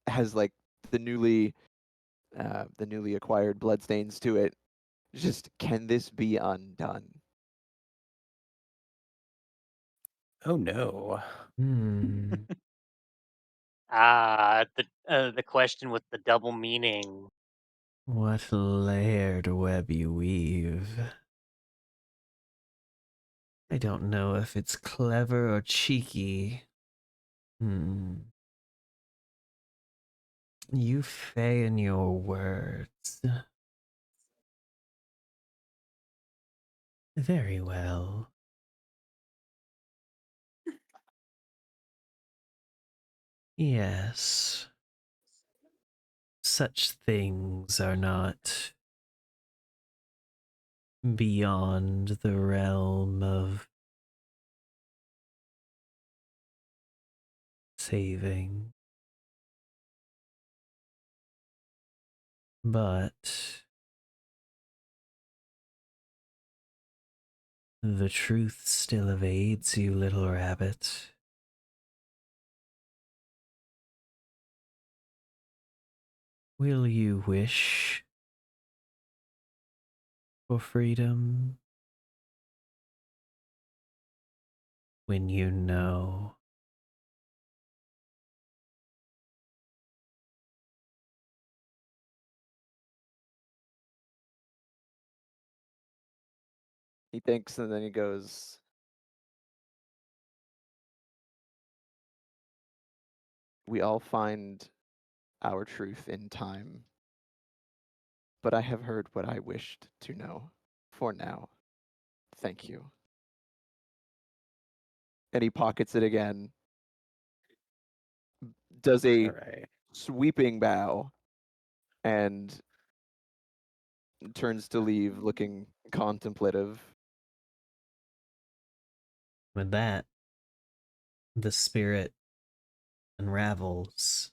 has like the newly acquired bloodstains to it. Just, can this be undone? Oh no. Hmm. The question with the double meaning. What layered web you weave. I don't know if it's clever or cheeky. You feign your words. Very well. Yes. Such things are not beyond the realm of saving. But the truth still evades you, little rabbit. Will you wish for freedom when you know? He thinks, and then he goes, "We all find our truth in time, but I have heard what I wished to know. For now, thank you." And he pockets it again, does All a right. sweeping bow, and turns to leave, looking contemplative. With that, the spirit unravels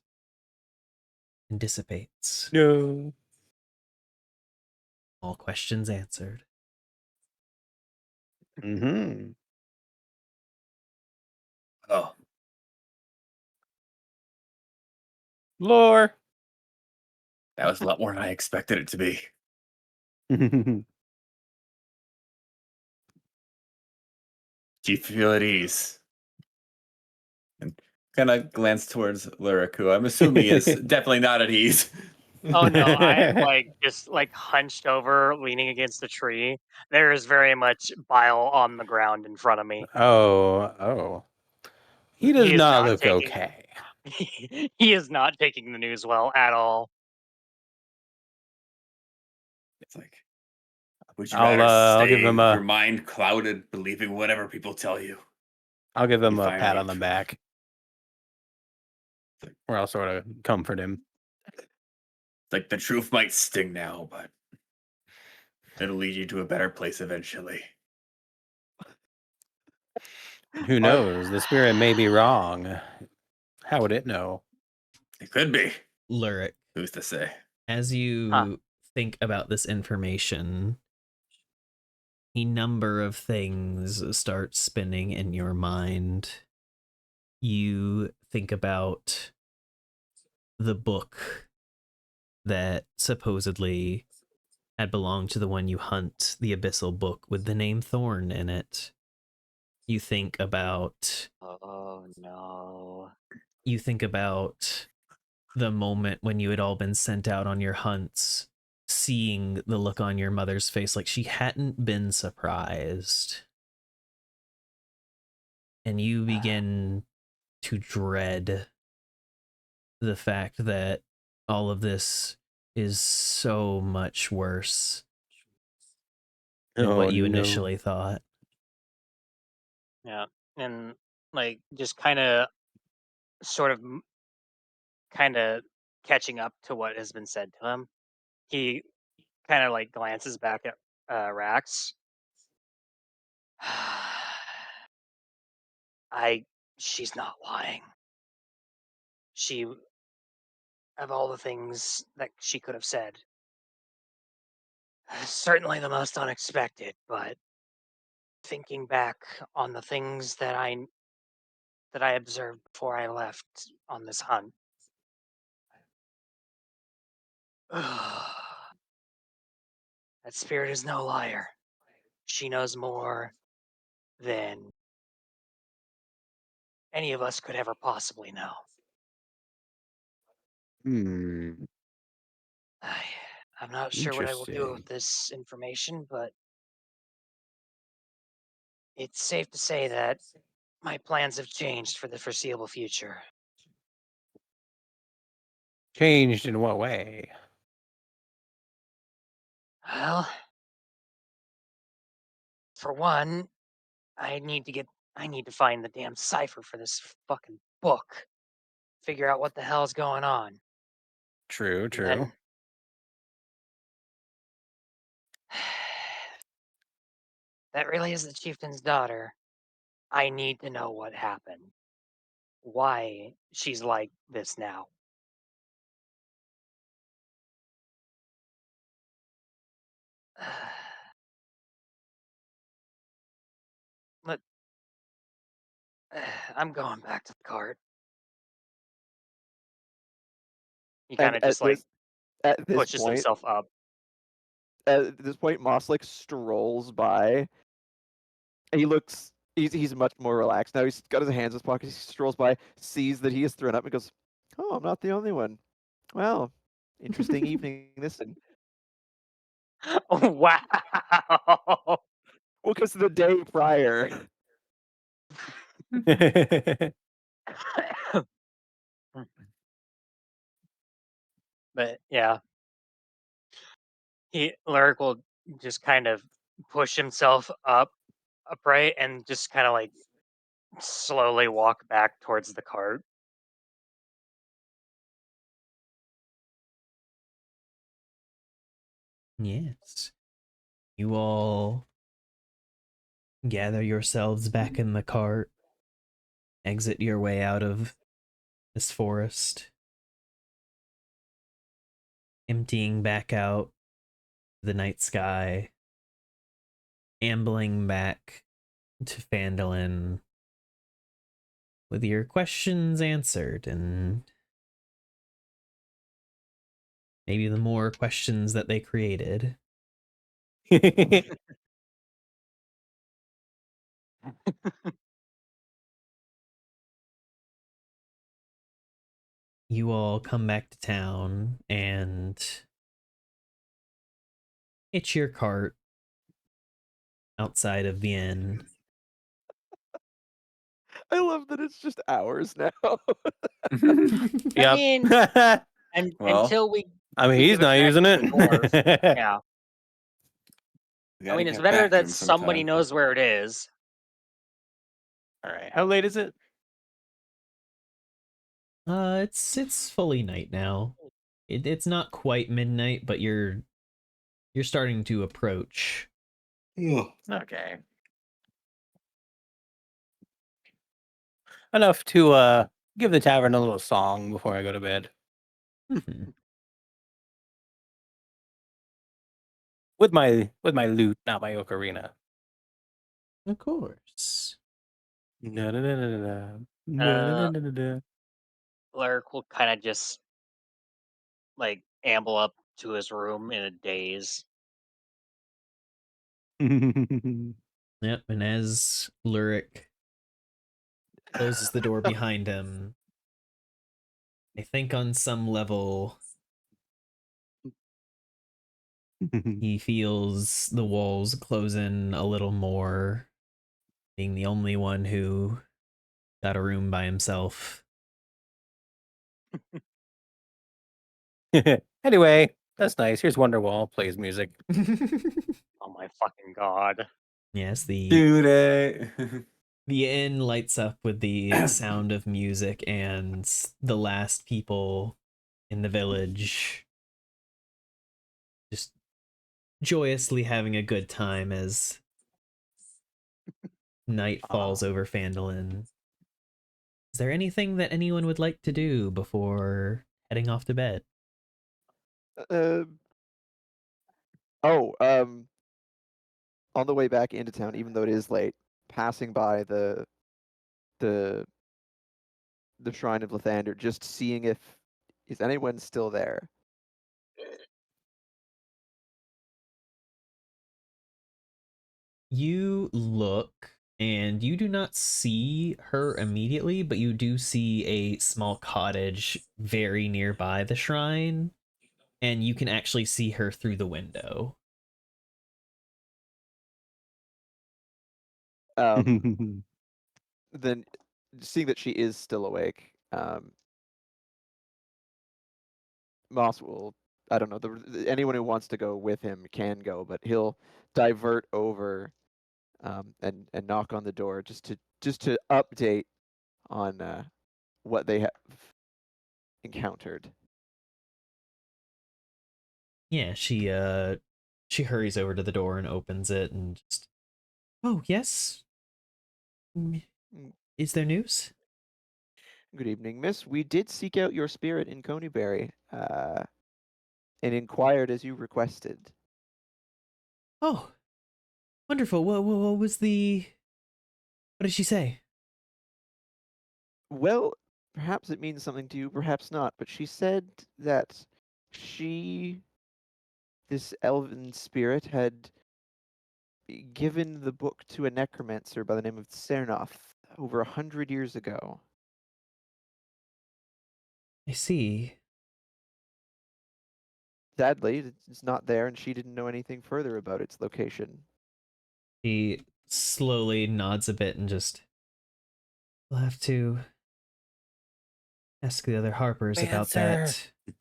and dissipates. No. All questions answered. Mm-hmm. Oh, Lore. that was a lot more than I expected it to be. Do you feel at ease? And kind of glance towards Lyric, who I'm assuming is definitely not at ease. Oh no, I'm like just like hunched over, leaning against the tree. There is very much bile on the ground in front of me. Oh. He does He is not not look taking okay. he is not taking the news well at all. It's like, would you I'll rather give stay him with your a mind clouded, believing whatever people tell you? I'll give him You a pat finally on the back. Or I'll sort of comfort him. Like, the truth might sting now, but it'll lead you to a better place eventually. Who knows? The spirit may be wrong. How would it know? It could be. Lyric, Who's to say? as you think about this information, a number of things start spinning in your mind. You think about the book that supposedly had belonged to the one you hunt, the Abyssal book with the name Thorn in it. You think about Oh no. you think about the moment when you had all been sent out on your hunts, seeing the look on your mother's face like she hadn't been surprised. And you begin to dread the fact that all of this is so much worse than what you initially thought. Yeah. And like just sort of kind of catching up to what has been said to him. He kind of like glances back at Rax. She's not lying. She, of all the things that she could have said, certainly the most unexpected, but thinking back on the things that I observed before I left on this hunt. That spirit is no liar. She knows more than any of us could ever possibly know. I'm not sure what I will do with Interesting. this information, but it's safe to say that my plans have changed for the foreseeable future. Changed in what way? Well, for one, I need to find the damn cipher for this fucking book. Figure out what the hell's going on. True. And then that really is the chieftain's daughter. I need to know what happened. Why she's like this now. Let I'm going back to the cart. He kind And of just like at this pushes point, himself up. Moss like strolls by. And he's much more relaxed now. He's got his hands in his pockets. He strolls by, sees that he is thrown up, and goes, "Oh, I'm not the only one. Well, interesting evening this." And Wow. well, because the day prior, But yeah, Lyric will just kind of push himself up upright and just kind of like slowly walk back towards the cart. Yes. You all gather yourselves back in the cart, exit your way out of this forest, emptying back out the night sky, ambling back to Phandalin with your questions answered, and maybe the more questions that they created. You all come back to town and hitch your cart outside of the inn. I love that it's just hours now. I Yep. mean, and Well, until we I mean, we he's give it not back using to it. the dwarf. Yeah. we I gotta mean, it's get better back to that him somebody sometime. knows where it is. All right. How late is it? It's fully night now. It's not quite midnight, but you're starting to approach. Ugh. Okay. Enough to give the tavern a little song before I go to bed. Mhm. With my lute, not my ocarina. Of course. Na na na na na na Uh, na na na. Lurk will kind of just like amble up to his room in a daze. Yep, and as Lurik closes the door behind him, I think on some level he feels the walls close in a little more, being the only one who got a room by himself. Anyway, that's nice. Here's Wonderwall plays music. Oh my fucking god. Yes, the Dude, inn lights up with the sound of music, and the last people in the village just joyously having a good time as night falls over Phandalin. Is there anything that anyone would like to do before heading off to bed? Uh, oh, on the way back into town, even though it is late, passing by the the shrine of Lathander, just seeing if is anyone still there. You look and you do not see her immediately, but you do see a small cottage very nearby the shrine, and you can actually see her through the window. Then, seeing that she is still awake, Moss will. I don't know. Anyone who wants to go with him can go, but he'll divert over and knock on the door just to update on what they have encountered. Yeah, she hurries over to the door and opens it and just, "Oh, yes. Mm, Mm, Is there news?" Good evening, miss. We did seek out your spirit in Coneyberry, and inquired as you requested. "Oh, wonderful. What was the what did she say?" Well, perhaps it means something to you, perhaps not, but she said that she, this elven spirit, had given the book to a necromancer by the name of Cernoth over 100 years ago. I see. Sadly, it's not there, and she didn't know anything further about its location. He slowly nods a bit and just, "We'll have to ask the other Harpers about Mancer. that."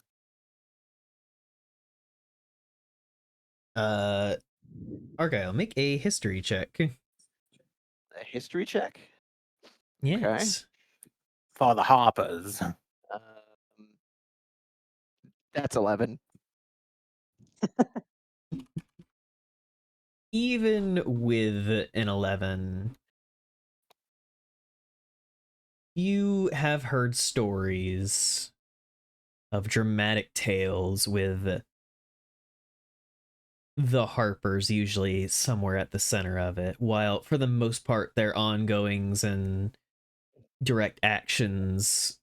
Uh, Argyle, make a history check. A history check? Yes. For the Hoppers. Um, that's 11. even with an 11, you have heard stories of dramatic tales with the Harpers usually somewhere at the center of it, while for the most part their ongoings and direct actions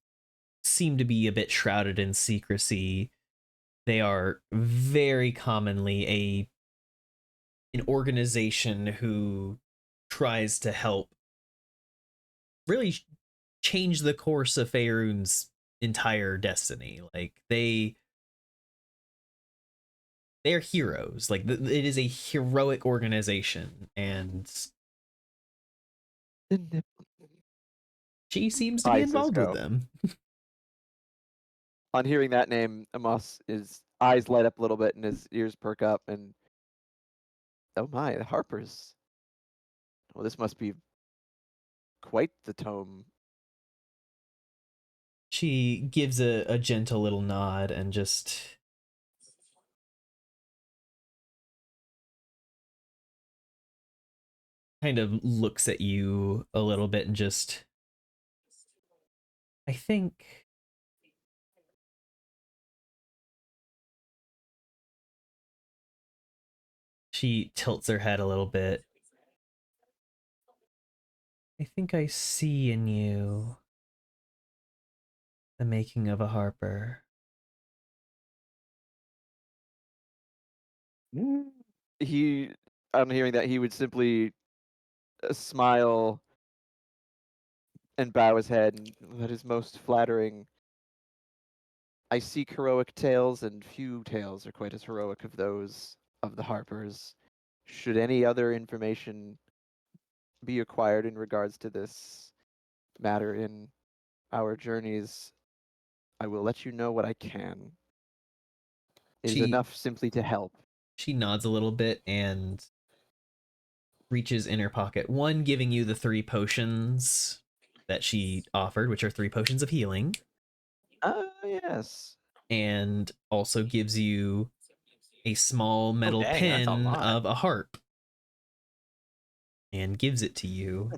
seem to be a bit shrouded in secrecy. They are very commonly an organization who tries to help really change the course of Faerun's entire destiny. Like they're heroes. Like it is a heroic organization, and she seems to be Hi, involved with Cisco. them. On hearing that name, his eyes light up a little bit and his ears perk up, and oh my, the Harpers. Well, this must be quite the tome. She gives a gentle little nod and just kind of looks at you a little bit and just, I think she tilts her head a little bit. I think I see in you the making of a Harper. He, on hearing that, he would simply smile and bow his head, and that is most flattering. I seek heroic tales, and few tales are quite as heroic of those of the Harpers. Should any other information be acquired in regards to this matter in our journeys, I will let you know what I can. It is She enough simply to help. she nods a little bit and reaches in her pocket. One, giving you the 3 potions that she offered, which are 3 potions of healing, Yes. and also gives you a small metal dang, that's a pin lot. of a harp and gives it to you.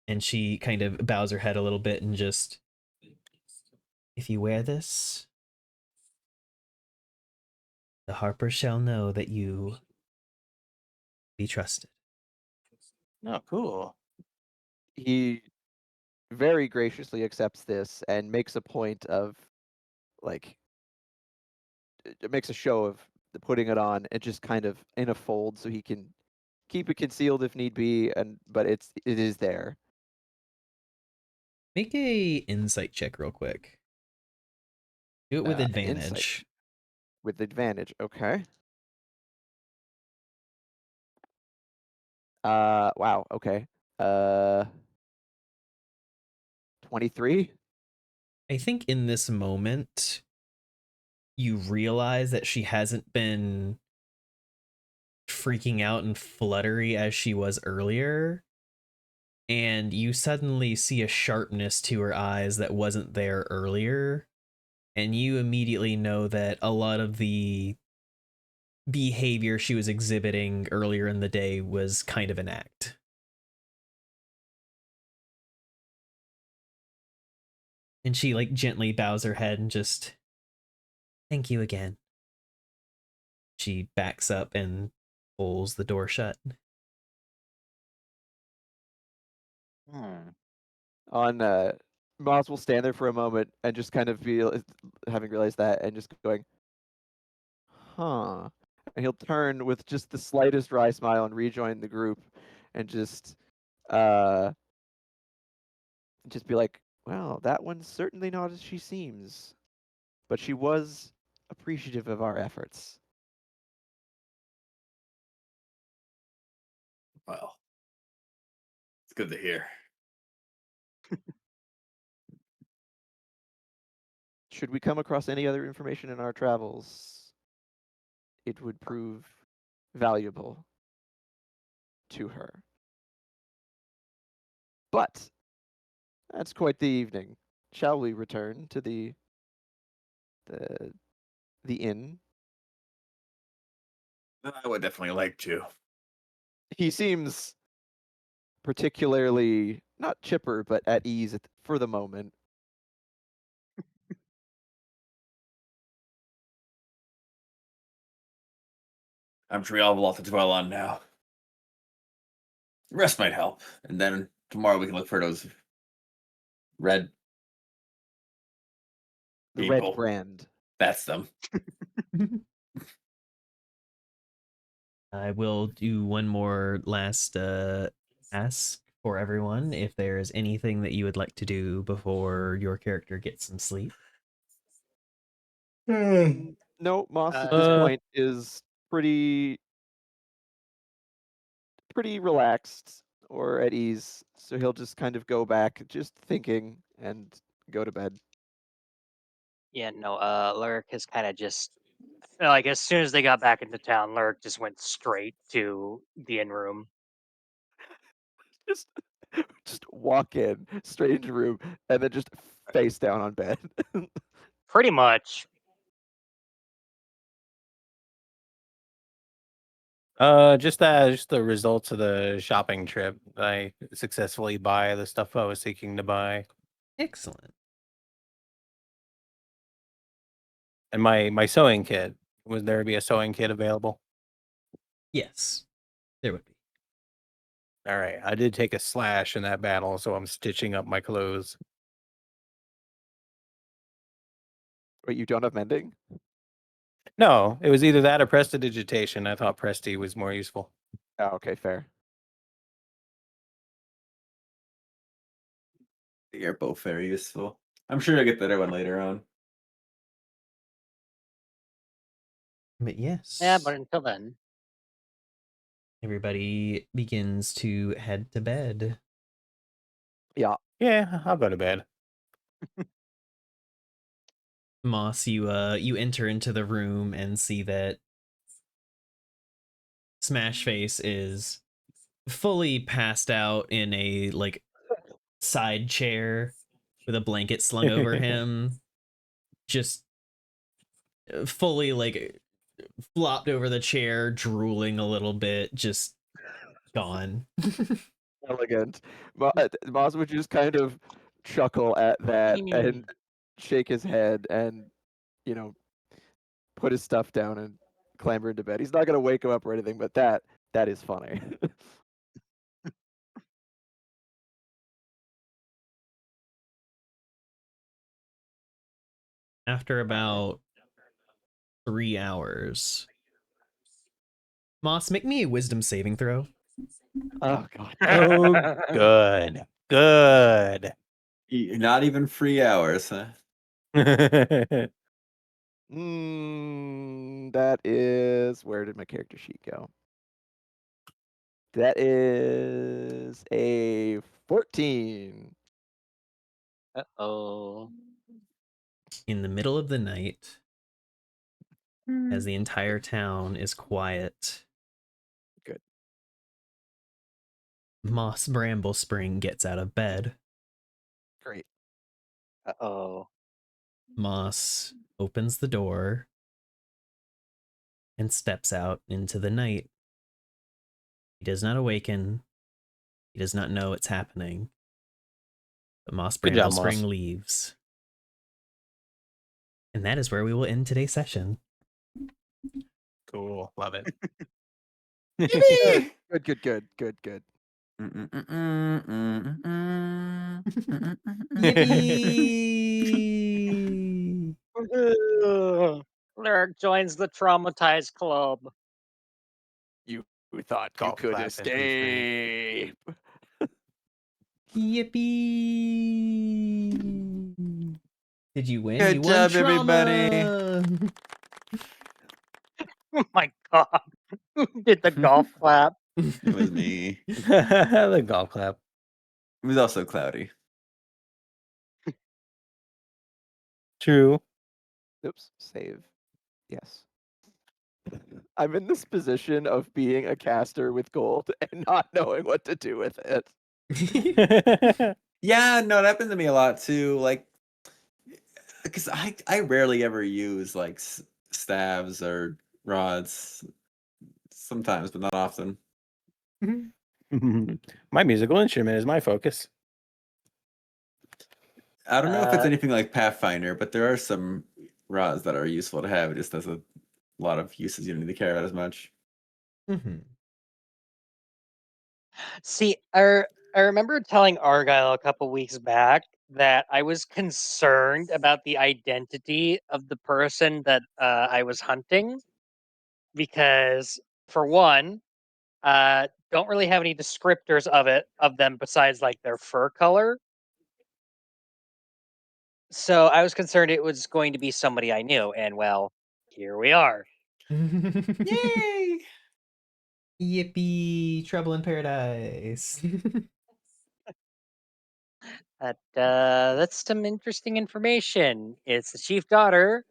And she kind of bows her head a little bit and just, if you wear this, the Harper shall know that you be trusted. Oh, cool. He very graciously accepts this and makes a point of, like, it makes a show of putting it on and just kind of in a fold so he can keep it concealed if need be, but it is there. Make a insight check real quick. Do it with Insight advantage. with advantage. Okay. Wow. Okay. 23. I think in this moment, you realize that she hasn't been freaking out and fluttery as she was earlier. And you suddenly see a sharpness to her eyes that wasn't there earlier. And you immediately know that a lot of the behavior she was exhibiting earlier in the day was kind of an act. And she like gently bows her head and just, thank you again. She backs up and pulls the door shut. On Moz will stand there for a moment and just kind of be having realized that and just going, huh. And he'll turn with just the slightest wry smile and rejoin the group and uh just be like, well, that one's certainly not as she seems. But she was appreciative of our efforts. Well, it's good to hear. Should we come across any other information in our travels, it would prove valuable to her. But that's quite the evening. Shall we return to the inn? I would definitely like to. He seems particularly not chipper, but at ease for the moment. I'm sure we all have a lot to dwell on now. Rest might help, and then tomorrow we can look for those red The red people. brand. That's them. I will do one more last ask for everyone if there's anything that you would like to do before your character gets some sleep. No, Moss at this point is pretty relaxed or at ease, so he'll just kind of go back, just thinking, and go to bed. Yeah, no, Lurk has kind of just like as soon as they got back into town, Lurk just went straight to the inn room. Just, just walk in straight into the room and then just face down on bed. Pretty much. Just the results of the shopping trip. I successfully buy the stuff I was seeking to buy, Excellent. and my sewing kit. Would there be a sewing kit available? Yes, there would be. All right, I did take a slash in that battle, so I'm stitching up my clothes. Wait, you don't have mending? No, it was either that or prestidigitation. I thought Presti was more useful. Oh, okay, fair. They're both very useful. I'm sure you'll get the other one later on. But yes. Yeah, but until then. Everybody begins to head to bed. Yeah. Yeah, I'll go to bed. Moss, you enter into the room and see that Smashface is fully passed out in a like side chair with a blanket slung over him, just fully like flopped over the chair, drooling a little bit, just gone. Elegant. Moss would just kind of chuckle at that and shake his head and, put his stuff down and clamber into bed. He's not going to wake him up or anything, but that is funny. After about 3 hours, Moss, make me a wisdom saving throw. Oh, God. Oh, good. Good. Not even 3 hours, huh? That is... Where did my character sheet go? That is a 14. Uh-oh. In the middle of the night, as the entire town is quiet, Good. Moss Bramblespring gets out of bed. Great. Uh-oh. Moss opens the door and steps out into the night. He does not awaken. He does not know what's happening. But Moss Good job, Moss. Bramblespring leaves. And that is where we will end today's session. Cool. Love it. Good. Yippee! Lurk joins the traumatized club. You thought you Golf could clap MP3. escape. Yippee! Did you win? Good You job, won everybody. trauma! Oh my god. Who did the golf clap? It was me. The golf clap. It was also cloudy. True. Oops, save. Yes. I'm in this position of being a caster with gold and not knowing what to do with it. Yeah, no, that happened to me a lot too. Like, because I rarely ever use like staves or rods. sometimes, but not often. My musical instrument is my focus. I don't know if it's Uh, anything like Pathfinder, but there are some rods that are useful to have. It just has a lot of uses you don't need to care about as much. Mhm. See, I remember telling Argyle a couple weeks back that I was concerned about the identity of the person that I was hunting because, for one, don't really have any descriptors of them besides like their fur color. So I was concerned it was going to be somebody I knew, and well, here we are. Yay! Yippee! Trouble in paradise. That's some interesting information. It's the chief daughter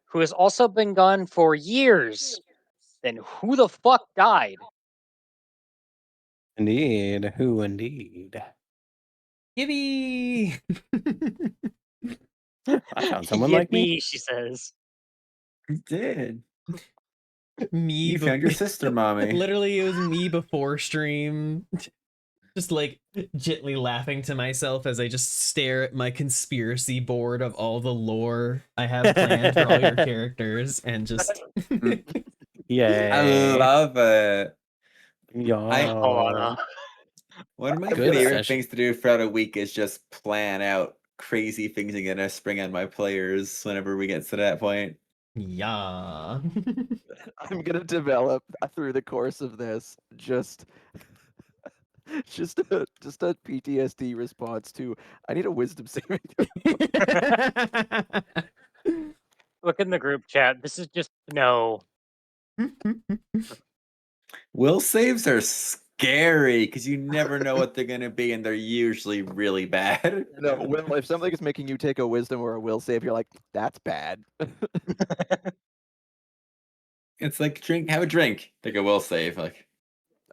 who has also been gone for years. Then who the fuck died? Indeed. Who indeed? Yippee! I found someone like me. Yippee, she says. You did. Me. You found your sister, mommy. Literally, it was me before stream. Just like gently laughing to myself as I just stare at my conspiracy board of all the lore I have planned for all your characters and just. Yay. I love it. Yeah. One of my Good favorite session. things to do throughout a week is just plan out crazy things I'm gonna spring on my players whenever we get to that point. Yeah. I'm gonna develop through the course of this just a PTSD response to I need a wisdom saving throw. Look in the group chat. This is just no. Will saves are scary because you never know what they're gonna be, and they're usually really bad. No, Will, if something is making you take a wisdom or a will save, you're like, that's bad. It's like have a drink, take a will save. Like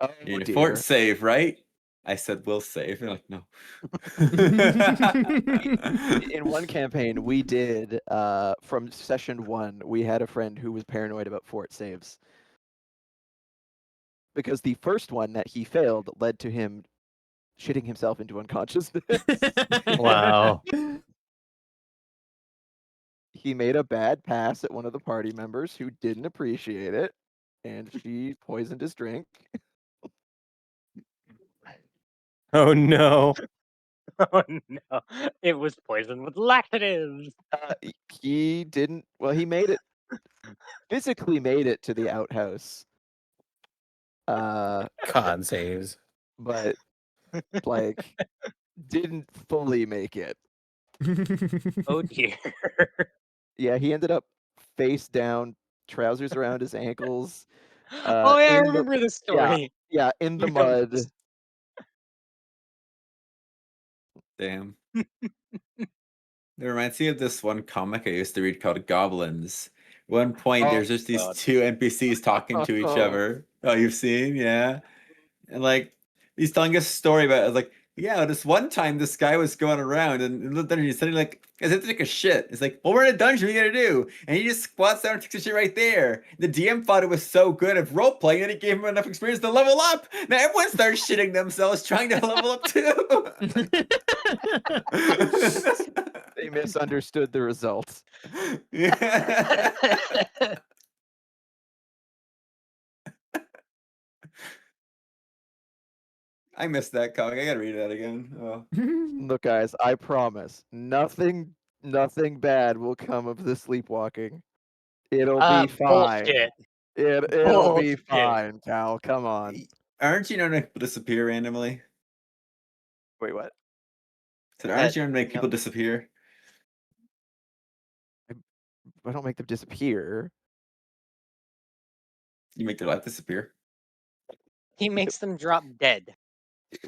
Oh you need a dear. fort save, right? I said will save. You're like no. In one campaign, we did from session 1, we had a friend who was paranoid about fort saves. Because the first one that he failed led to him shitting himself into unconsciousness. Wow. He made a bad pass at one of the party members who didn't appreciate it, and she poisoned his drink. Oh no. Oh no. It was poisoned with laxatives. He didn't. Well, he made it. Physically made it to the outhouse. Con saves. But like didn't fully make it. Oh dear. Yeah, he ended up face down, trousers around his ankles. Oh yeah, I in the- remember this story. Yeah, in the You have mud. this- Damn. It reminds me of this one comic I used to read called Goblins. At one point, Oh, there's just these God. two NPCs talking to each other. Oh, you've seen? Yeah. And like, he's telling a story about like, yeah, this one time this guy was going around and then he's suddenly like, I said to take a shit. It's like, well, we're in a dungeon, what are you gonna do? And he just squats down and takes a shit right there. The DM thought it was so good at role playing that it gave him enough experience to level up. Now everyone starts shitting themselves trying to level up too. They misunderstood the results. Yeah. I missed that comic. I gotta read that again. Oh. Look, guys, I promise, nothing bad will come of the sleepwalking. It'll be fine. Bullshit. It'll be Bullshit. fine, Cal. Come on. Aren't you known to make people disappear randomly? Wait, what? Said, aren't you known to make no. people disappear? I don't make them disappear. You make their life disappear. He makes them drop dead.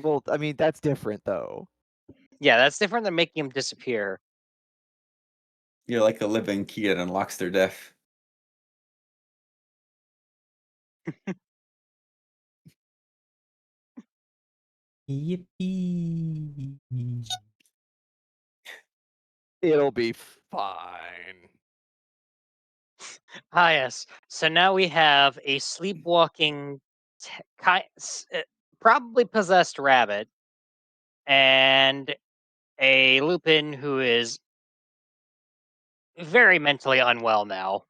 Well, I mean, that's different, though. Yeah, that's different than making them disappear. You're like a living key that unlocks their death. Yippee. It'll be fine. Ah, yes. So now we have a sleepwalking, probably possessed rabbit, and a Lupin who is very mentally unwell now.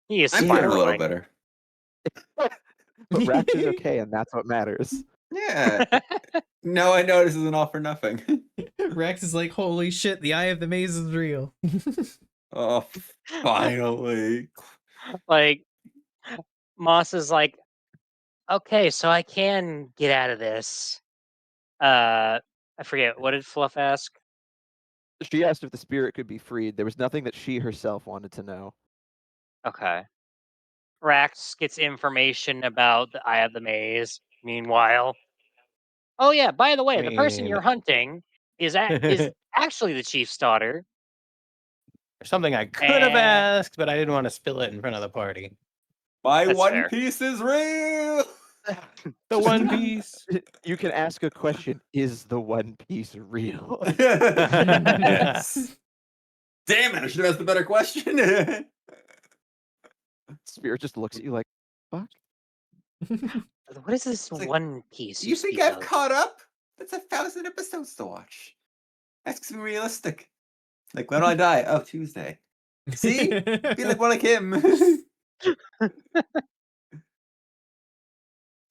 He is I'm feeling a little spiraling. better. But Rax is okay, and that's what matters. Yeah. No, I know this isn't all for nothing. Rex is like, holy shit, the Eye of the Maze is real. Oh, finally. Like, Moss is like, okay, so I can get out of this. I forget, what did Fluff ask? She asked if the spirit could be freed. There was nothing that she herself wanted to know. Okay. Rax gets information about the Eye of the Maze. Meanwhile, oh yeah, by the way, I the person mean, you're hunting is actually the chief's daughter. something I could have And asked, but I didn't want to spill it in front of the party. My That's One fair. Piece is real. The One Piece. You can ask a question: is the One Piece real? Yes. Damn it! I should have asked a better question. Spirit just looks at you like, fuck. What is this like, One Piece You think speak I've of? caught up? That's 1,000 episodes to watch. That's realistic. Like, when do I die? Oh, Tuesday. See? Be like one like him. It's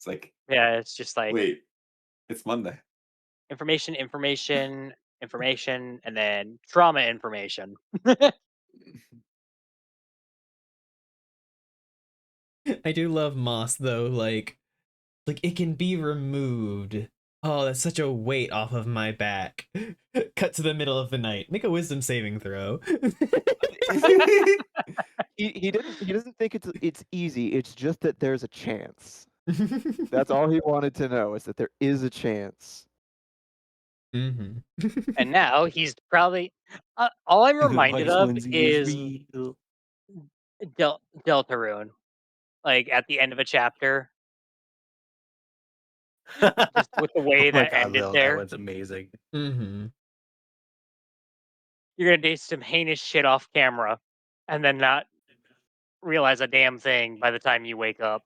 like, Yeah, it's just like wait, it's Monday. information, information, information, and then trauma information. I do love Moss though, like it can be removed. Oh, that's such a weight off of my back. Cut to the middle of the night. Make a wisdom saving throw. He doesn't think it's easy. It's just that there's a chance. That's all he wanted to know, is that there is a chance. Mm-hmm. And now he's probably all I'm reminded Vice of Lindsay is real. Deltarune, like at the end of a chapter, just with the way Oh my that god, ended Lil, that there. one's amazing. Mm-hmm. You're gonna do some heinous shit off camera, and then not realize a damn thing by the time you wake up.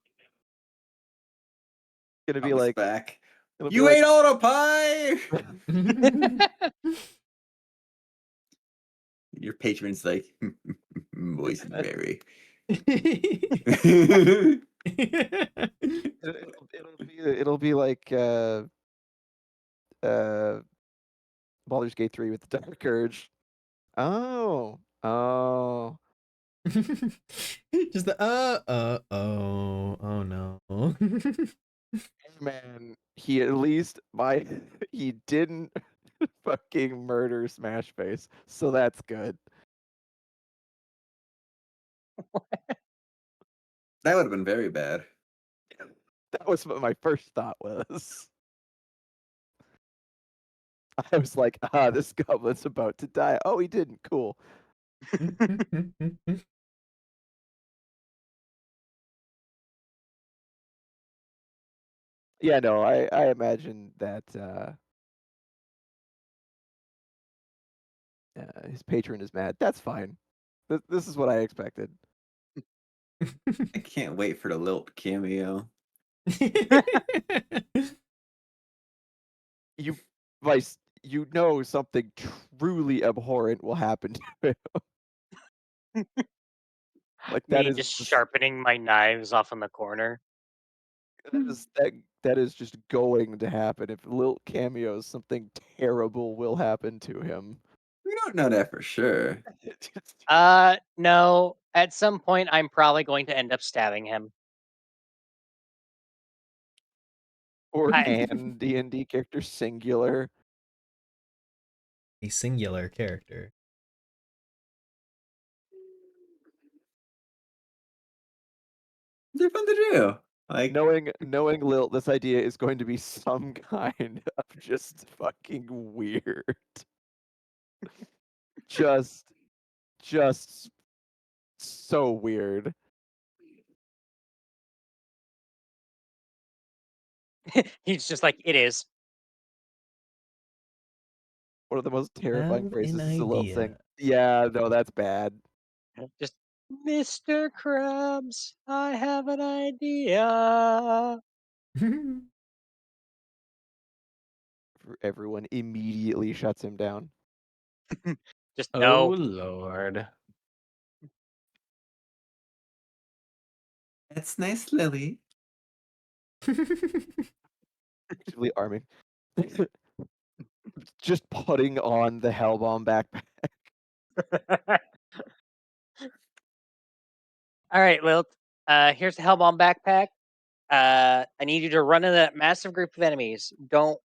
It's gonna be Comes like, back. it'll be You like, ate all the pie. Your patron's like, boysenberry. it'll be like Baldur's Gate 3 with the Dark Urge. Oh. Just the oh no. Man, he at least he didn't fucking murder Smash Face, so that's good. That would have been very bad. That was what my first thought was. I was like, this goblin's about to die. Oh, he didn't. Cool. Yeah, no, I imagine that his patron is mad. That's fine. This is what I expected. I can't wait for the Lilt cameo. You, Vice, you know something truly abhorrent will happen to him. Like that Me is just sharpening my knives off in the corner. that is just going to happen. If Lilt cameos, something terrible will happen to him. We don't know that for sure. No. At some point, I'm probably going to end up stabbing him. Or I- an D&D character singular. A singular character. They're fun to do. Like, Knowing Lilt, this idea is going to be some kind of just fucking weird. just so weird. He's just like, it is. One of the most terrifying Have phrases an is a Lilt idea. thing. Yeah, no, that's bad. Just Mr. Krabs, I have an idea. Everyone immediately shuts him down. Just Oh no. Lord. That's nice, Lily. Actively arming. Just putting on the Hellbomb backpack. All right, Lilt. Here's the Hellbomb backpack. I need you to run into that massive group of enemies. Don't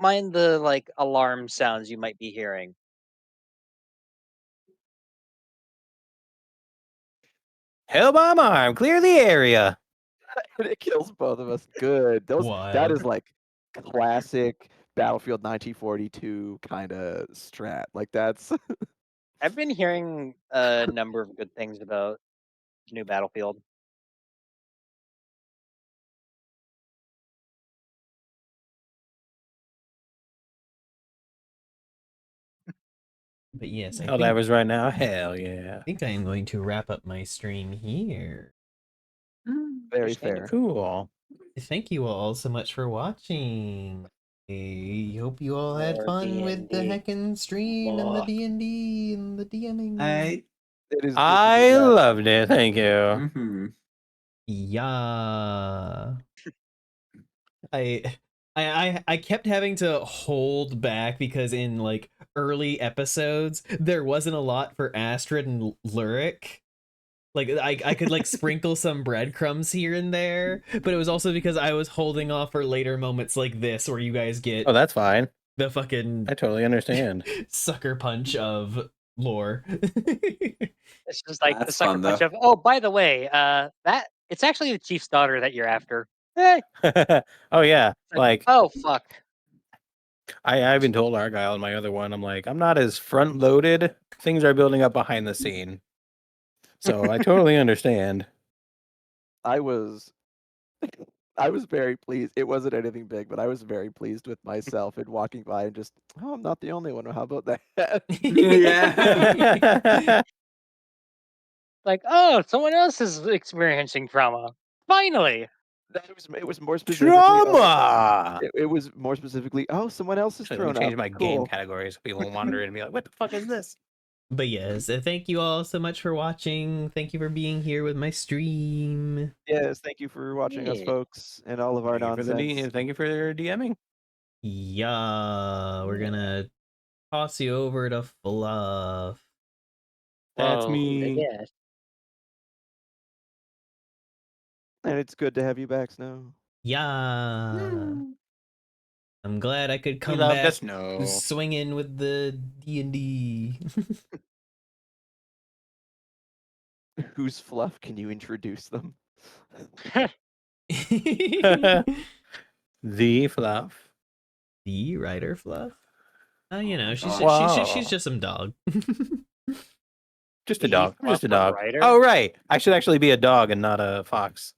mind the like alarm sounds you might be hearing. Hellbomb arm, clear the area. And it kills both of us. Good. That Wild. is like classic Battlefield 1942 kind of strat. Like that's I've been hearing a number of good things about the new Battlefield. But yes, I Oh, that was right now. Hell yeah. think I am going to wrap up my stream here. very Understand. fair. Cool. Thank you all so much for watching. I hope you all had More fun with the D&D. heckin' stream and the More. D&D and the DMing. I. It is good to I be back. loved it. Thank you. Mm-hmm. Yeah. I kept having to hold back because in like early episodes there wasn't a lot for Astrid and Lyric. Like I could like sprinkle some breadcrumbs here and there, but it was also because I was holding off for later moments like this where you guys get Oh, that's fine. the fucking I totally understand. sucker punch of lore. It's just like the That's sucker fun, punch though. of, oh, by the way, that it's actually the chief's daughter that you're after. Hey, Oh yeah. Like oh fuck. I even told Argyle in my other one, I'm like, I'm not as front loaded. Things are building up behind the scene. So I totally understand. I was very pleased. It wasn't anything big, but I was very pleased with myself in walking by and just, oh, I'm not the only one. How about that? Yeah. Like, oh, someone else is experiencing trauma. Finally. It was more specifically. Trauma. It was more specifically. Oh, someone else has Actually, let me thrown change up. my game Cool. category so people won't wander in and be like, what the fuck is this? But yes, thank you all so much for watching. Thank you for being here with my stream. Yes, thank you for watching us, Yeah. folks, and all of our nonsense. Thank you for your DMing. Yeah, we're gonna toss you over to Fluff. That's Whoa, me. yes. And it's good to have you back, Snow. Yeah. I'm glad I could We come love the back snow. swinging with the D&D. Who's Fluff? Can you introduce them? The Fluff. The Rider Fluff? You know, she's God. she's just some dog. Just a The dog. Just a Fluff dog. Rider? Oh, right. I should actually be a dog and not a fox.